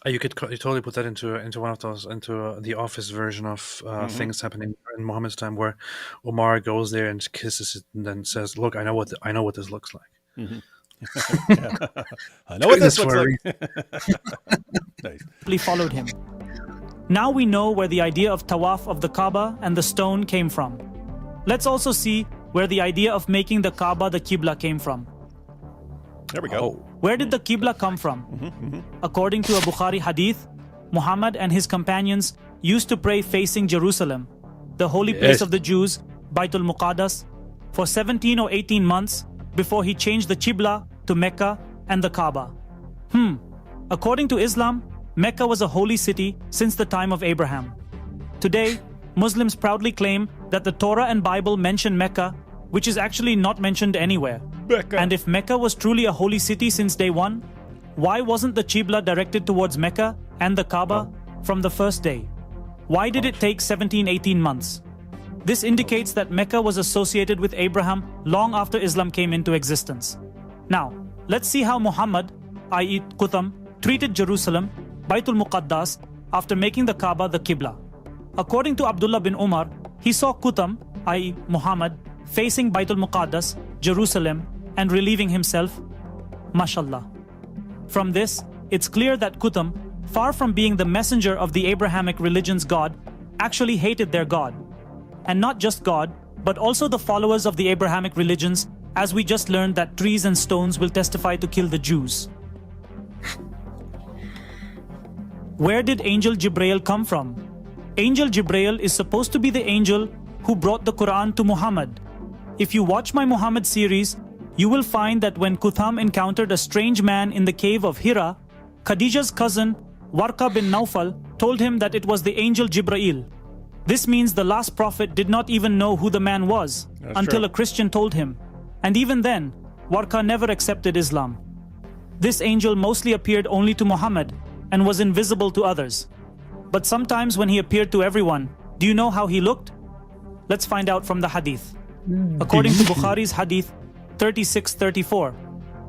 You could totally put that into one of those, into the Office version of things happening in Muhammad's time, where Umar goes there and kisses it and then says, look, I know what this looks like. Mm-hmm. I know what this looks like. Nice. Followed him. Now we know where the idea of tawaf of the Kaaba and the stone came from. Let's also see where the idea of making the Kaaba the Qibla came from. There we go. Where did the Qibla come from? According to a Bukhari hadith, Muhammad and his companions used to pray facing Jerusalem, the holy place of the Jews, Baitul Muqaddas, for 17 or 18 months before he changed the Qibla to Mecca and the Kaaba. According to Islam, Mecca was a holy city since the time of Abraham. Today, Muslims proudly claim that the Torah and Bible mention Mecca, which is actually not mentioned anywhere. Mecca. And if Mecca was truly a holy city since day one, why wasn't the Qibla directed towards Mecca and the Kaaba from the first day? Why did it take 17-18 months? This indicates that Mecca was associated with Abraham long after Islam came into existence. Now, let's see how Muhammad, i.e. Qutham, treated Jerusalem, Baitul Muqaddas, after making the Kaaba the Qibla. According to Abdullah bin Umar, he saw Qutham, i.e. Muhammad, facing Baitul Muqaddas, Jerusalem, and relieving himself. Mashallah. From this, it's clear that Qutham, far from being the messenger of the Abrahamic religion's God, actually hated their God. And not just God, but also the followers of the Abrahamic religions, as we just learned that trees and stones will testify to kill the Jews. Where did Angel Jibrail come from? Angel Jibrail is supposed to be the angel who brought the Quran to Muhammad. If you watch my Muhammad series, you will find that when Qutham encountered a strange man in the cave of Hira, Khadija's cousin, Warqa bin Nawfal, told him that it was the angel Jibrail. This means the last prophet did not even know who the man was until a Christian told him. And even then, Warqa never accepted Islam. This angel mostly appeared only to Muhammad and was invisible to others. But sometimes when he appeared to everyone, do you know how he looked? Let's find out from the hadith. According to Bukhari's hadith 3634,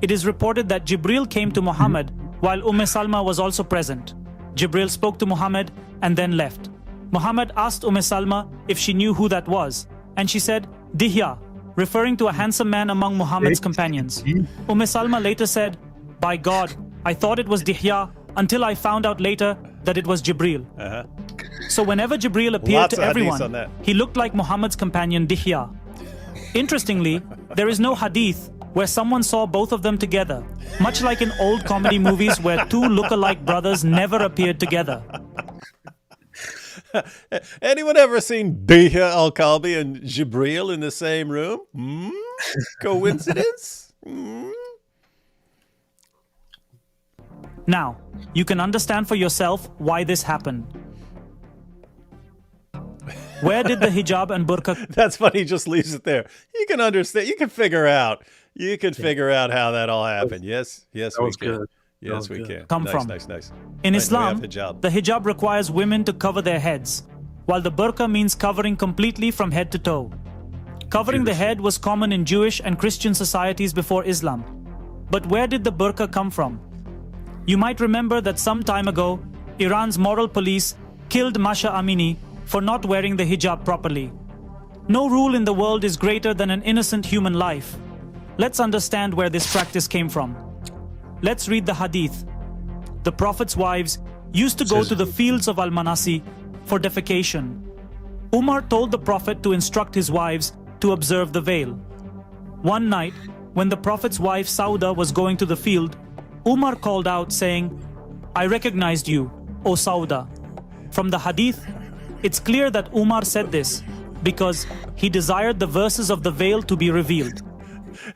it is reported that Jibril came to Muhammad while Salma was also present. Jibril spoke to Muhammad and then left. Muhammad asked Salma if she knew who that was, and she said, Dihya, referring to a handsome man among Muhammad's companions. Salma later said, by God, I thought it was Dihya until I found out later that it was Jibril. So whenever Jibril appeared to everyone, he looked like Muhammad's companion Dihya. Interestingly, there is no hadith where someone saw both of them together, much like in old comedy movies where two look-alike brothers never appeared together. Anyone ever seen Dihya al-Kalbi and Jibril in the same room? Coincidence? Now, you can understand for yourself why this happened. Where did the hijab and burqa... That's funny, he just leaves it there. You can understand, you can figure out. You can figure out how that all happened. Yes, we can. Good. Yes, we can. Come nice, from. Nice. In Islam, the hijab requires women to cover their heads, while the burqa means covering completely from head to toe. Covering the head was common in Jewish and Christian societies before Islam. But where did the burqa come from? You might remember that some time ago, Iran's moral police killed Masha Amini for not wearing the hijab properly. No rule in the world is greater than an innocent human life. Let's understand where this practice came from. Let's read the hadith. The Prophet's wives used to go to the fields of Al-Manasi for defecation. Umar told the Prophet to instruct his wives to observe the veil. One night, when the Prophet's wife Sauda was going to the field, Umar called out saying, I recognized you, O Sauda. From the hadith, it's clear that Umar said this because he desired the verses of the veil to be revealed.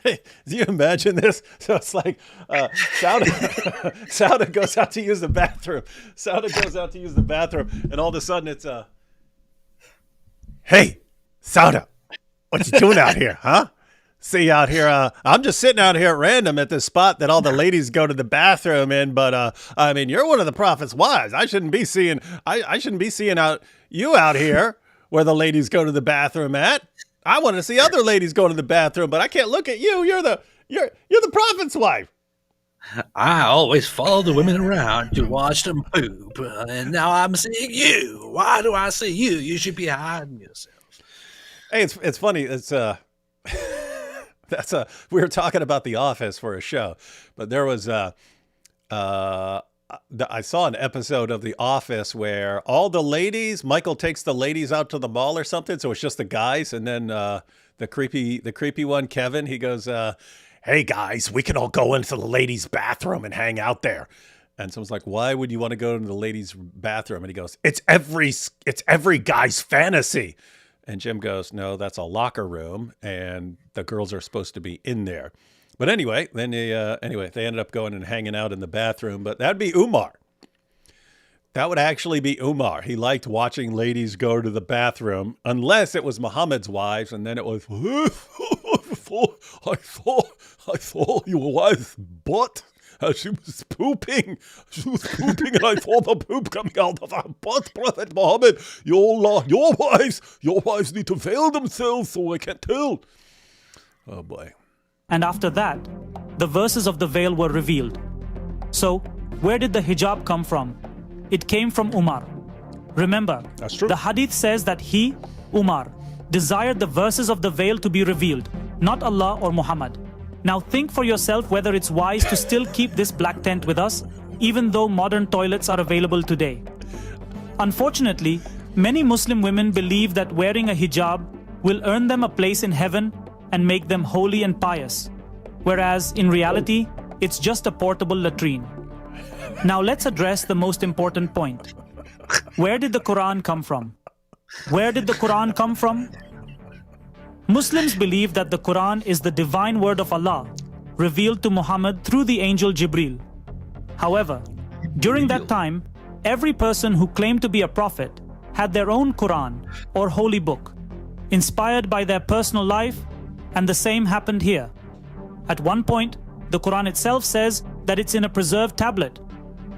Hey, do you imagine this? So it's like Sauda goes out to use the bathroom. And all of a sudden it's hey, Sauda, what you doing out here, huh? See out here, I'm just sitting out here at random at this spot that all the ladies go to the bathroom in, but I mean, you're one of the Prophet's wives. I shouldn't be seeing you out here where the ladies go to the bathroom at. I want to see other ladies go to the bathroom, but I can't look at you. You're the Prophet's wife. I always follow the women around to watch them poop, and now I'm seeing you. Why do I see you? You should be hiding yourself. Hey, it's funny. It's we were talking about The Office for a show, but there was I saw an episode of The Office where all the ladies, Michael takes the ladies out to the mall or something, so it's just the guys, and then the creepy one, Kevin, he goes, hey guys, we can all go into the ladies' bathroom and hang out there. And someone's like, why would you want to go into the ladies' bathroom? And he goes, it's every guy's fantasy. And Jim goes, no, that's a locker room, and the girls are supposed to be in there. But anyway, then they ended up going and hanging out in the bathroom. But that'd be Umar. That would actually be Umar. He liked watching ladies go to the bathroom, unless it was Muhammad's wives, and then it was, I thought your wife's butt. she was pooping. She was pooping, and I saw the poop coming out of her butt, Prophet Muhammad. Your wives need to veil themselves so I can't tell. Oh boy. And after that, the verses of the veil were revealed. So, where did the hijab come from? It came from Umar. Remember, That's true. The hadith says that he, Umar, desired the verses of the veil to be revealed, not Allah or Muhammad. Now think for yourself whether it's wise to still keep this black tent with us, even though modern toilets are available today. Unfortunately, many Muslim women believe that wearing a hijab will earn them a place in heaven and make them holy and pious, whereas in reality, it's just a portable latrine. Now let's address the most important point. Where did the Quran come from? Where did the Quran come from? Muslims believe that the Quran is the divine word of Allah, revealed to Muhammad through the angel Jibril. However, during that time, every person who claimed to be a prophet had their own Quran or holy book, inspired by their personal life, and the same happened here. At one point, the Quran itself says that it's in a preserved tablet,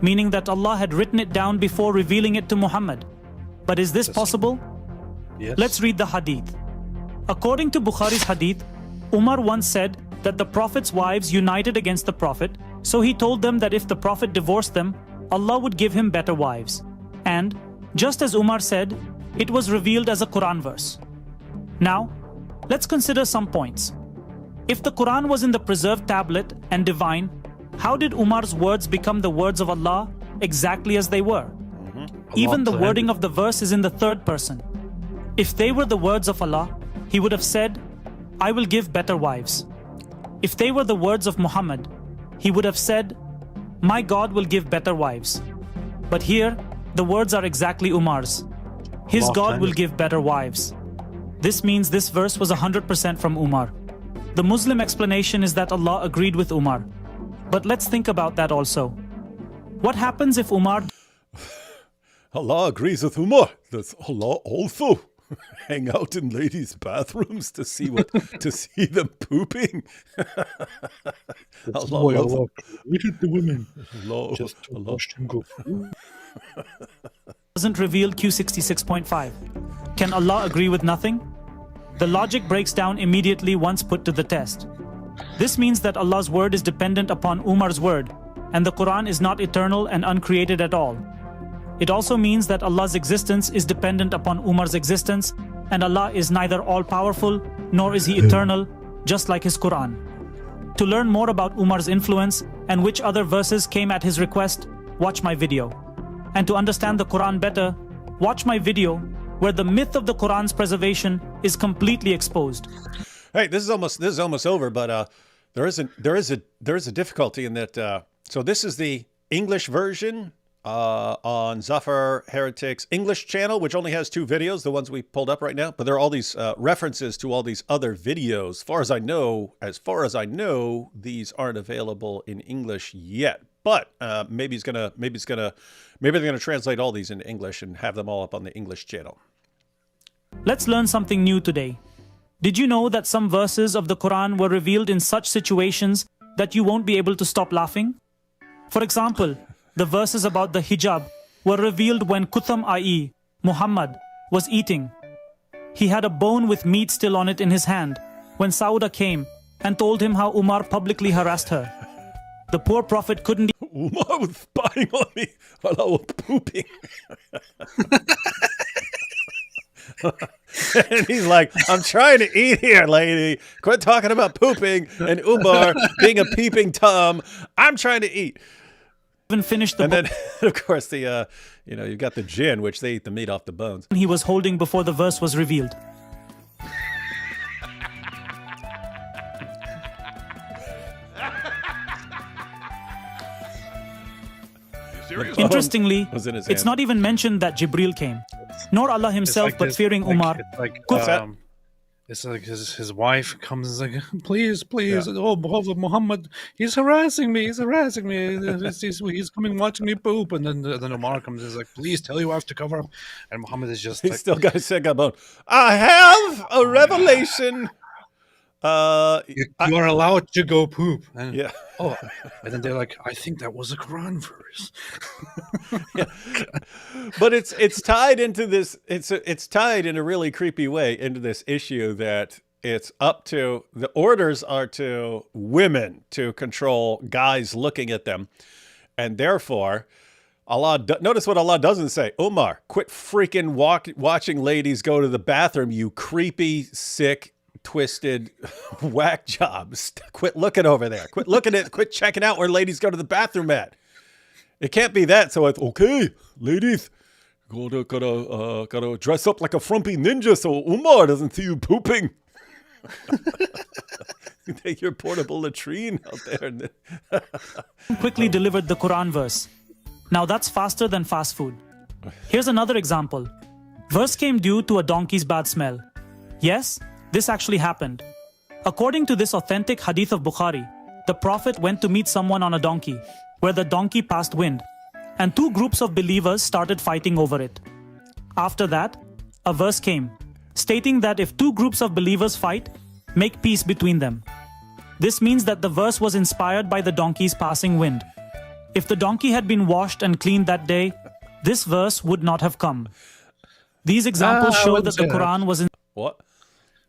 meaning that Allah had written it down before revealing it to Muhammad. But is this possible? Yes. Let's read the hadith. According to Bukhari's hadith, Umar once said that the Prophet's wives united against the Prophet, so he told them that if the Prophet divorced them, Allah would give him better wives. And, just as Umar said, it was revealed as a Quran verse. Now, let's consider some points. If the Quran was in the preserved tablet and divine, how did Umar's words become the words of Allah exactly as they were? Even the wording of the verse is in the third person. If they were the words of Allah, he would have said, I will give better wives. If they were the words of Muhammad, he would have said, my God will give better wives. But here, the words are exactly Umar's. His God will give better wives. This means this verse was 100% from Umar. The Muslim explanation is that Allah agreed with Umar. But let's think about that also. What happens if Umar Allah agrees with Umar. Does Allah also hang out in ladies' bathrooms to see them pooping? Allah created the women Allah, just to Allah. watch them go. doesn't reveal Q66.5? Can Allah agree with nothing? The logic breaks down immediately once put to the test. This means that Allah's word is dependent upon Umar's word, and the Quran is not eternal and uncreated at all. It also means that Allah's existence is dependent upon Umar's existence, and Allah is neither all-powerful nor is He eternal, just like His Quran. To learn more about Umar's influence and which other verses came at his request, watch my video. And to understand the Quran better, watch my video where the myth of the Quran's preservation is completely exposed. Hey, this is almost over, but there is a difficulty in that. So this is the English version on Zafar Heretic's English channel, which only has 2 videos, the ones we pulled up right now. But there are all these references to all these other videos. As far as I know, these aren't available in English yet. But maybe they're gonna translate all these into English and have them all up on the English channel. Let's learn something new today. Did you know that some verses of the Quran were revealed in such situations that you won't be able to stop laughing? For example, the verses about the hijab were revealed when Kutham, i.e. Muhammad, was eating. He had a bone with meat still on it in his hand when Sauda came and told him how Umar publicly harassed her. The poor prophet couldn't Umar was spying on me while I was pooping. And he's like, I'm trying to eat here, lady. Quit talking about pooping and Umar being a peeping Tom. I'm trying to eat. even finish the And then, of course, you've got the jinn, which they eat the meat off the bones. he was holding before the verse was revealed. Interestingly, Was in his it's hand. not even mentioned that Jibril came, nor Allah himself, but fearing Umar. It's like his wife comes and is like, please, oh, Prophet Muhammad, he's harassing me, he's coming watching me poop. And then Umar comes and is like, please tell your wife to cover up. And Muhammad is just He's like, still got his second bone. I have a revelation. You are allowed to go poop. And, Yeah. Oh, and then they're like, I think that was a Quran verse. But it's tied into this. It's tied in a really creepy way into this issue that it's up to the orders are to women to control guys looking at them, and therefore Allah. Notice what Allah doesn't say. Umar, quit freaking watching ladies go to the bathroom. You creepy, sick, twisted whack jobs. Quit looking over there. Quit checking out where ladies go to the bathroom at. It can't be that. So it's okay, ladies. Gotta dress up like a frumpy ninja so Umar doesn't see you pooping. Take your portable latrine out there. Quickly delivered the Quran verse. Now that's faster than fast food. Here's another example. Verse came due to a donkey's bad smell. Yes, this actually happened. According to this authentic hadith of Bukhari, the Prophet went to meet someone on a donkey, where the donkey passed wind, and two groups of believers started fighting over it. After that, a verse came, stating that if two groups of believers fight, make peace between them. This means that the verse was inspired by the donkey's passing wind. If the donkey had been washed and cleaned that day, this verse would not have come. These examples show that the Quran was in... What?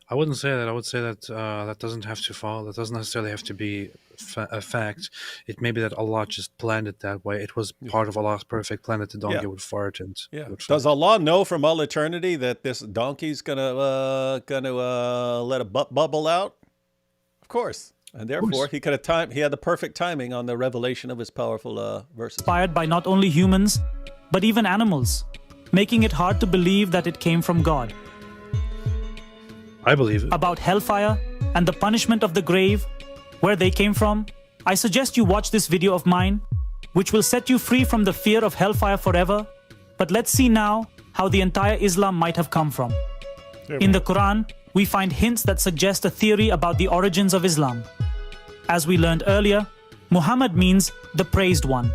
I wouldn't say that. I would say that that doesn't have to fall. That doesn't necessarily have to be a fact. It may be that Allah just planned it that way. It was part of Allah's perfect plan that the donkey would fart and would fart. Does Allah know from all eternity that this donkey's gonna let a bubble out? Of course. And therefore, he could have he had the perfect timing on the revelation of his powerful verses. Inspired by not only humans, but even animals, making it hard to believe that it came from God. I believe it. About hellfire and the punishment of the grave, where they came from, I suggest you watch this video of mine, which will set you free from the fear of hellfire forever. But let's see now how the entire Islam might have come from. In the Quran, we find hints that suggest a theory about the origins of Islam. As we learned earlier, Muhammad means the praised one,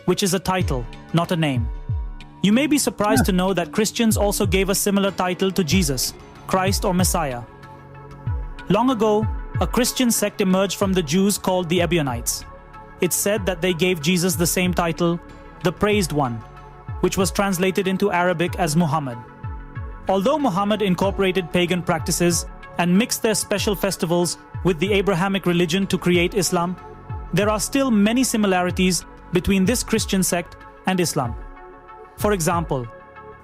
which is a title, not a name. You may be surprised to know that Christians also gave a similar title to Jesus, Christ or Messiah. Long ago, a Christian sect emerged from the Jews called the Ebionites. It's said that they gave Jesus the same title, the Praised One, which was translated into Arabic as Muhammad. Although Muhammad incorporated pagan practices and mixed their special festivals with the Abrahamic religion to create Islam, there are still many similarities between this Christian sect and Islam. For example,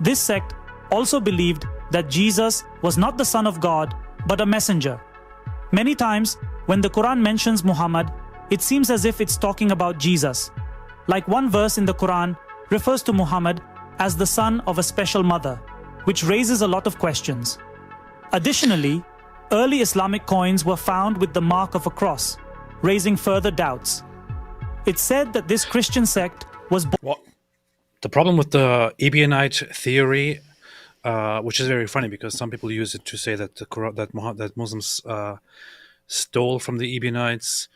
this sect also believed that Jesus was not the Son of God, but a messenger. Many times, when the Quran mentions Muhammad, it seems as if it's talking about Jesus. Like one verse in the Quran refers to Muhammad as the son of a special mother, which raises a lot of questions. Additionally, early Islamic coins were found with the mark of a cross, raising further doubts. It's said that this Christian sect was What? The problem with the Ebionite theory, which is very funny because some people use it to say that that Muslims stole from the Ebionites.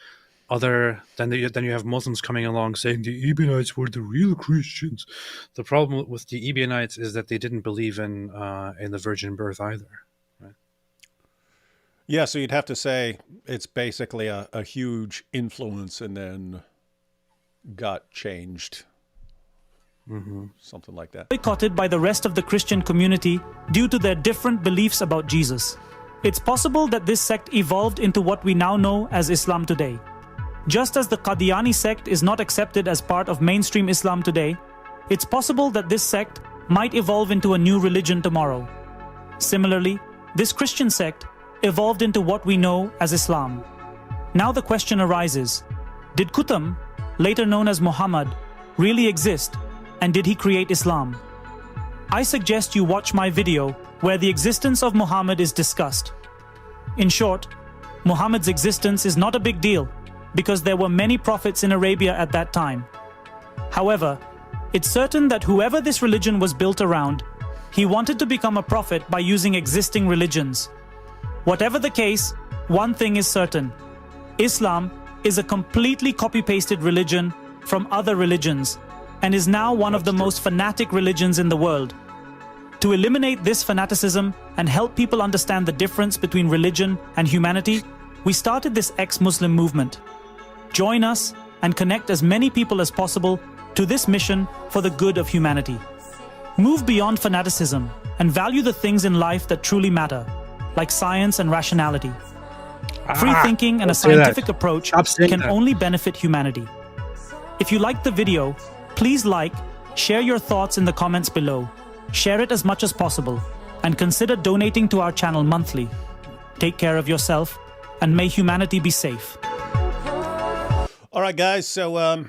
Then you have Muslims coming along saying the Ebionites were the real Christians. The problem with the Ebionites is that they didn't believe in the virgin birth either. Right? Yeah, so you'd have to say it's basically a huge influence and then got changed. Something like that. Boycotted by the rest of the Christian community due to their different beliefs about Jesus. It's possible that this sect evolved into what we now know as Islam today. Just as the Qadiani sect is not accepted as part of mainstream Islam today, it's possible that this sect might evolve into a new religion tomorrow. Similarly, this Christian sect evolved into what we know as Islam. Now the question arises, did Qutham, later known as Muhammad, really exist? And did he create Islam? I suggest you watch my video where the existence of Muhammad is discussed. In short, Muhammad's existence is not a big deal because there were many prophets in Arabia at that time. However, it's certain that whoever this religion was built around, he wanted to become a prophet by using existing religions. Whatever the case, one thing is certain. Islam is a completely copy-pasted religion from other religions and is now one of the most fanatic religions in the world. To eliminate this fanaticism and help people understand the difference between religion and humanity, we started this ex-Muslim movement. Join us and connect as many people as possible to this mission for the good of humanity. Move beyond fanaticism and value the things in life that truly matter, like science and rationality. Free thinking and a scientific approach can only benefit humanity. If you liked the video, please like, share your thoughts in the comments below, share it as much as possible, and consider donating to our channel monthly. Take care of yourself, and may humanity be safe. All right, guys, so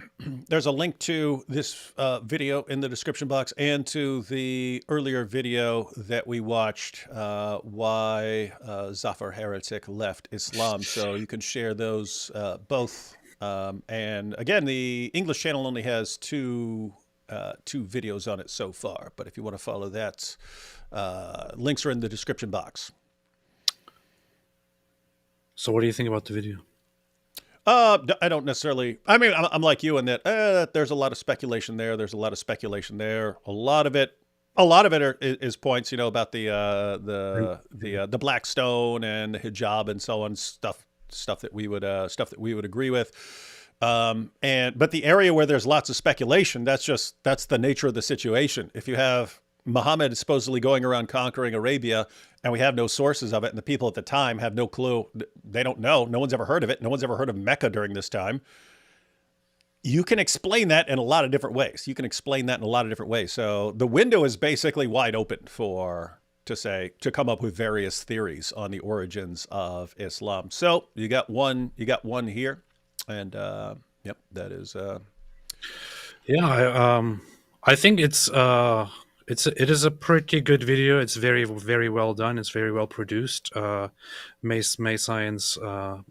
there's a link to this video in the description box and to the earlier video that we watched, why Zafar Heretic left Islam. So you can share those both. And again, the English channel only has two videos on it so far. But if you want to follow that, links are in the description box. So what do you think about the video? I don't necessarily. I mean, I'm like you in that there's a lot of speculation there. There's a lot of speculation there. A lot of it is points, about the black stone and the hijab and so on, stuff that we would agree with. But the area where there's lots of speculation, that's the nature of the situation. If you have Muhammad supposedly going around conquering Arabia, and we have no sources of it, and the people at the time have no clue. They don't know. No one's ever heard of it. No one's ever heard of Mecca during this time. You can explain that in a lot of different ways. So the window is basically wide open to come up with various theories on the origins of Islam. So you got one here, and yep, that is. I think it is a pretty good video. It's very, very well done. It's very well produced. May science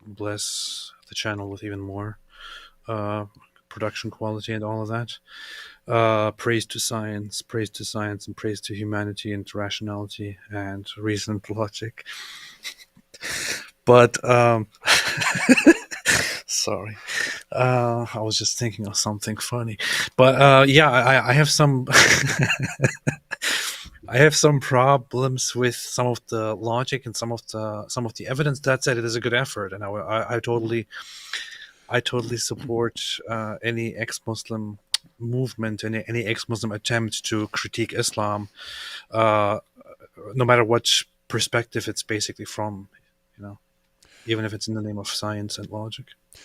bless the channel with even more production quality and all of that. Praise to science, and praise to humanity and rationality and reason and logic. But sorry, I was just thinking of something funny. But I have some I have some problems with some of the logic and some of the evidence. That said, it is a good effort, and I totally support any ex-Muslim movement and any ex-Muslim attempt to critique Islam, no matter what perspective it's basically from, even if it's in the name of science and logic.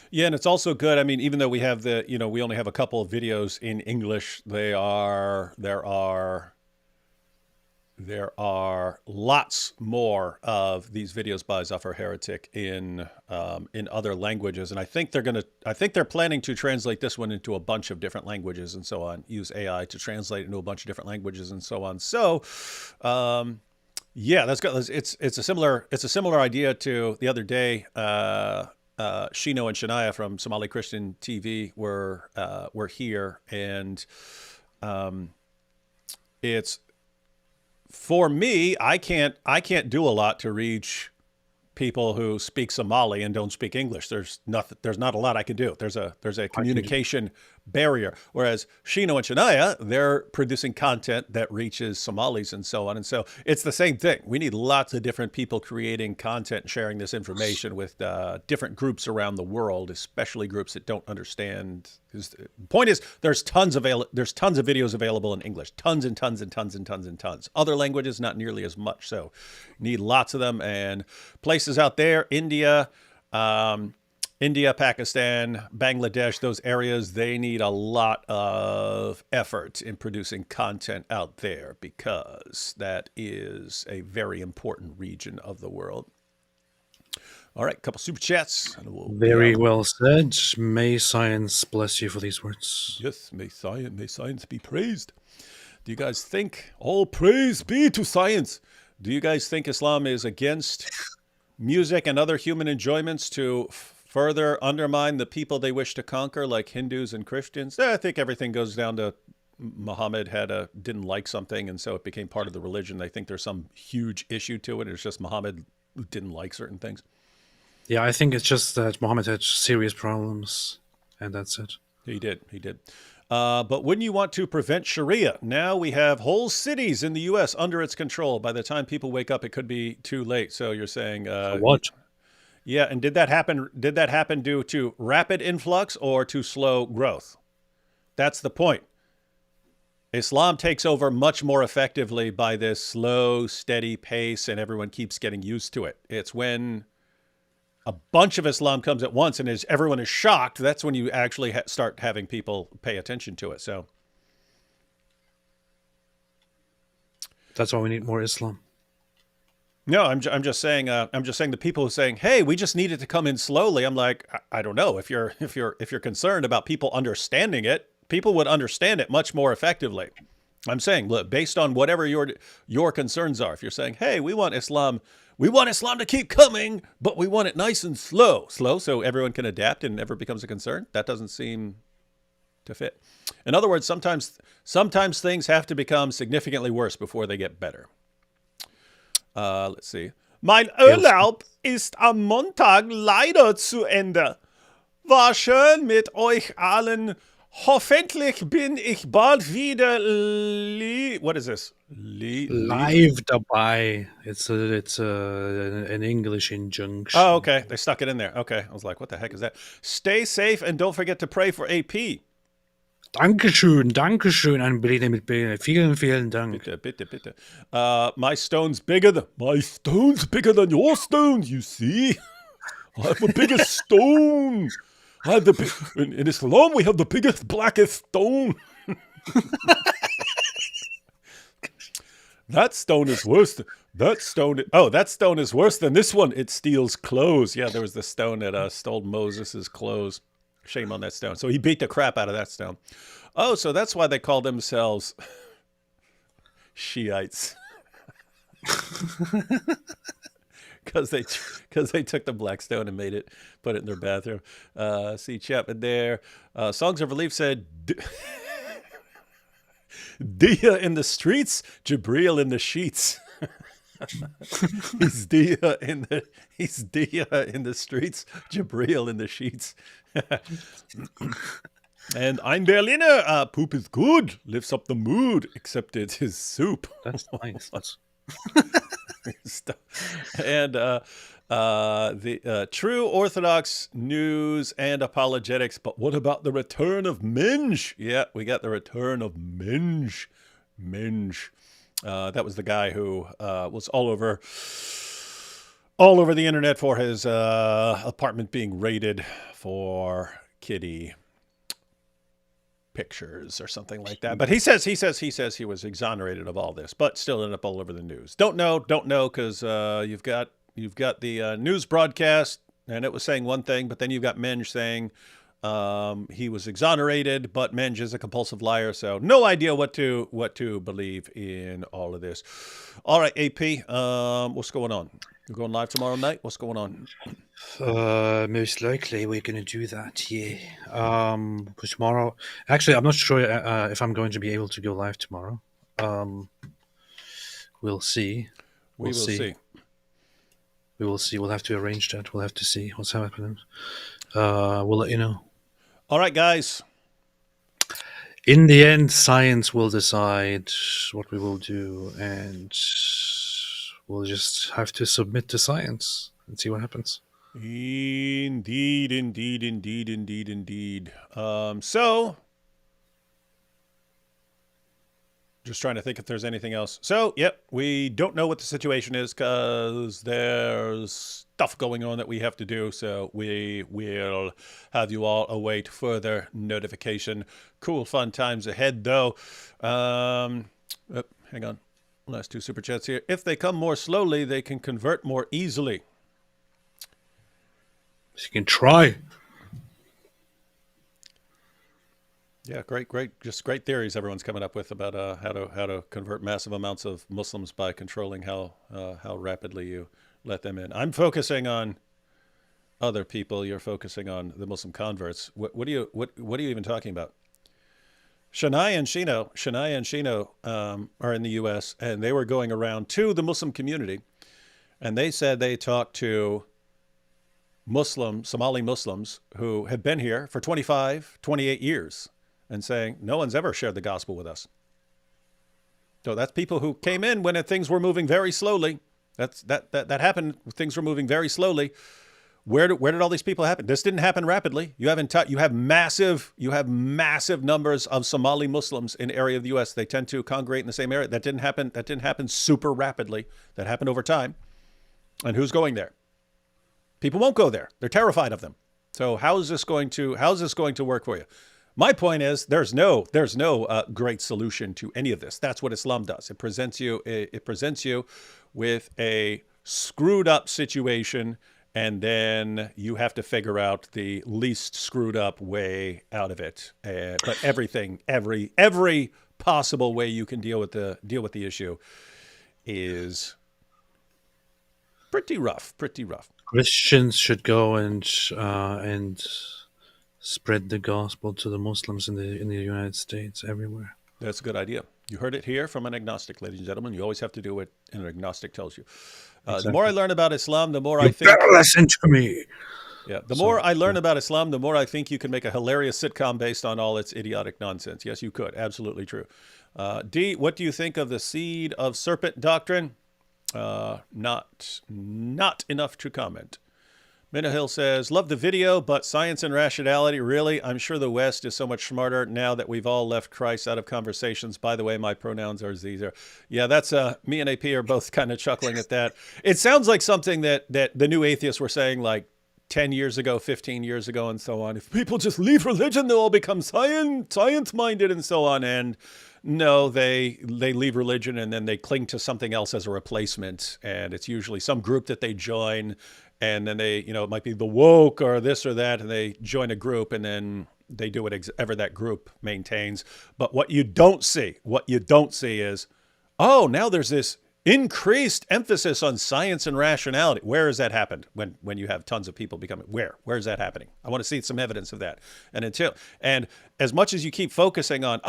Yeah, and it's also good. I mean, even though we have we only have a couple of videos in English, there are lots more of these videos by Zafar Heretic in other languages, and I think they're planning to translate this one into a bunch of different languages and so on. Use AI to translate into a bunch of different languages and so on. So, yeah, that's good. It's a similar idea to the other day. Shino and Shania from Somali Christian TV were here, and it's. For me, I can't do a lot to reach people who speak Somali and don't speak English. There's not a lot I can do. There's a communication barrier. Whereas Shino and Shania, they're producing content that reaches Somalis and so on. And so it's the same thing. We need lots of different people creating content and sharing this information with different groups around the world, especially groups that don't understand. The point is, there's tons of videos available in English, tons and tons and tons and tons and tons. Other languages, not nearly as much. So need lots of them. And places out there, India, Pakistan, Bangladesh, those areas, they need a lot of effort in producing content out there because that is a very important region of the world. All right, couple super chats. Very well said. May science bless you for these words. Yes, may science be praised. Do you guys think, all praise be to science, do you guys think Islam is against music and other human enjoyments to further undermine the people they wish to conquer, like Hindus and Christians? I think everything goes down to Muhammad didn't like something, and so it became part of the religion. They think there's some huge issue to it. It's just Muhammad didn't like certain things. Yeah, I think it's just that Muhammad had serious problems, and that's it. He did. But wouldn't you want to prevent Sharia? Now we have whole cities in the U.S. under its control. By the time people wake up, it could be too late. So you're saying, What? yeah. And did that happen? Did that happen due to rapid influx or to slow growth? That's the point. Islam takes over much more effectively by this slow, steady pace, and everyone keeps getting used to it. It's when a bunch of Islam comes at once and everyone is shocked, that's when you actually start having people pay attention to it. So That's why we need more Islam. no, I'm just saying the people who are saying, hey, we just need it to come in slowly. I'm like, I don't know. If you're concerned about people understanding it, people would understand it much more effectively. I'm saying, look, based on whatever your concerns are, if you're saying, hey, we want Islam to keep coming, but we want it nice and slow, so everyone can adapt and never becomes a concern. That doesn't seem to fit. In other words, sometimes things have to become significantly worse before they get better. Let's see. Mein Urlaub ist am Montag leider zu Ende. War schön mit euch allen. Hoffentlich bin ich bald wieder what is this? Live dabei. It's an English injunction. Oh, okay. They stuck it in there. Okay. I was like, what the heck is that? Stay safe and don't forget to pray for AP. Dankeschön, Dankeschön an Brede mit Brede. Vielen, vielen Dank. Bitte. My stone's bigger than your stones, you see. I have the biggest stone. In Islam, we have the biggest, blackest stone. That stone is worse. That stone is worse than this one. It steals clothes. Yeah, there was the stone that stole Moses' clothes. Shame on that stone. So he beat the crap out of that stone. Oh, so that's why they call themselves Shiites. Because they took the black stone and put it in their bathroom. See Chapman there. Songs of Relief said, Dia in the streets, Jibril in the sheets. He's Dia in the streets, Jibril in the sheets. And I'm Berliner. Poop is good, lifts up the mood, except it is soup. That's nice. And the true Orthodox news and apologetics. But what about the return of Minge? Yeah, we got the return of Minge. That was the guy who was all over the internet for his apartment being raided for kitty pictures or something like that. But he says he was exonerated of all this, but still ended up all over the news. Don't know, because you've got the news broadcast, and it was saying one thing, but then you've got Minge saying he was exonerated, but Minge is a compulsive liar, so no idea what to believe in all of this. All right, AP, what's going on? You're going live tomorrow night? What's going on? Most likely we're going to do that, yeah. Tomorrow, actually, I'm not sure if I'm going to be able to go live tomorrow. We'll see. We will see. We will see. We'll have to arrange that. We'll have to see what's happening. We'll let you know. All right, guys. In the end, science will decide what we will do, and we'll just have to submit to science and see what happens. Indeed. So, just trying to think if there's anything else. So, yep, we don't know what the situation is because there's stuff going on that we have to do. So we will have you all await further notification. Cool, fun times ahead, though. Hang on. Last two super chats here. If they come more slowly, they can convert more easily. You can try. Yeah, great, just great theories everyone's coming up with about how to convert massive amounts of Muslims by controlling how rapidly you let them in. I'm focusing on other people. You're focusing on the Muslim converts. What are you even talking about? Shania and Shino are in the U.S. and they were going around to the Muslim community, and they said they talked to Somali Muslims who had been here for 25, 28 years. and saying, no one's ever shared the gospel with us. So that's people who came in when things were moving very slowly. That happened. Things were moving very slowly. Where did all these people happen? This didn't happen rapidly. You have massive numbers of Somali Muslims in area of the U.S. They tend to congregate in the same area. That didn't happen super rapidly. That happened over time. And who's going there? People won't go there. They're terrified of them. So how is this going to work for you? My point is there's no great solution to any of this. That's what Islam does. It presents you with a screwed up situation, and then you have to figure out the least screwed up way out of it. But every possible way you can deal with the issue is pretty rough. Christians should go and spread the gospel to the Muslims in the United States everywhere. That's a good idea. You heard it here from an agnostic, ladies and gentlemen. You always have to do what an agnostic tells you. Exactly. The more I learn about Islam, the more You I think. better listen to me. Yeah, the more I learn about Islam, the more I think you can make a hilarious sitcom based on all its idiotic nonsense. Yes, you could. Absolutely true. D, what do you think of the seed of serpent doctrine? Not enough to comment. Minahill says, love the video, but science and rationality, really? I'm sure the West is so much smarter now that we've all left Christ out of conversations. By the way, my pronouns are Zer. Yeah, that's me and AP are both kind of chuckling at that. It sounds like something that the new atheists were saying like 10 years ago, 15 years ago, and so on. If people just leave religion, they'll all become science-minded and so on. And no, they leave religion and then they cling to something else as a replacement. And it's usually some group that they join. And then they, it might be the woke or this or that, and they join a group and then they do whatever that group maintains. But what you don't see is, oh, now there's this increased emphasis on science and rationality. Where has that happened when you have tons of people becoming, where is that happening? I want to see some evidence of that. And as much as you keep focusing on,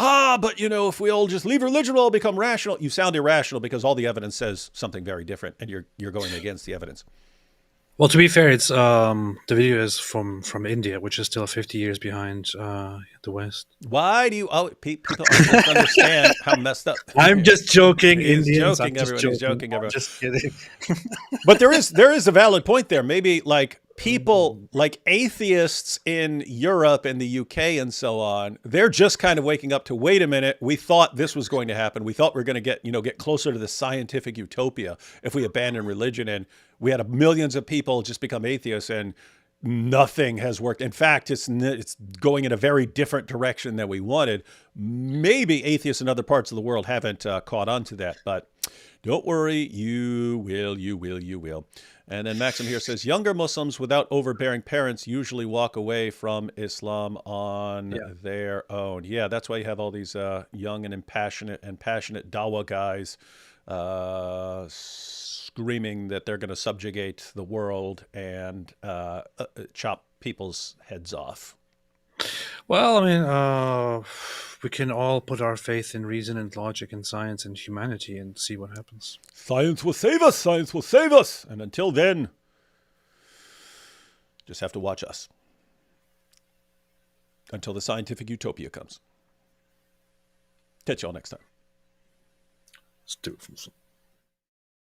but if we all just leave religion, we'll all become rational, you sound irrational because all the evidence says something very different and you're going against the evidence. Well, to be fair, it's the video is from India, which is still 50 years behind the West. Why do you? People don't understand how messed up. I'm just joking. He's Indians, joking, everyone. He's joking, everyone. Just kidding. But there is a valid point there. Maybe like people like atheists in Europe and the UK and so on, they're just kind of waking up to, wait a minute, we thought this was going to happen. We thought we were going to get closer to the scientific utopia if we abandon religion, and we had millions of people just become atheists, and nothing has worked. In fact, it's going in a very different direction than we wanted. Maybe atheists in other parts of the world haven't caught on to that, but don't worry, you will. And then Maxim here says, younger Muslims without overbearing parents usually walk away from Islam on their own. Yeah, that's why you have all these young and passionate Dawa guys screaming that they're going to subjugate the world and chop people's heads off. Well, I mean, we can all put our faith in reason and logic and science and humanity and see what happens. Science will save us. Science will save us. And until then, just have to watch us until the scientific utopia comes. Catch y'all next time. Let's do it.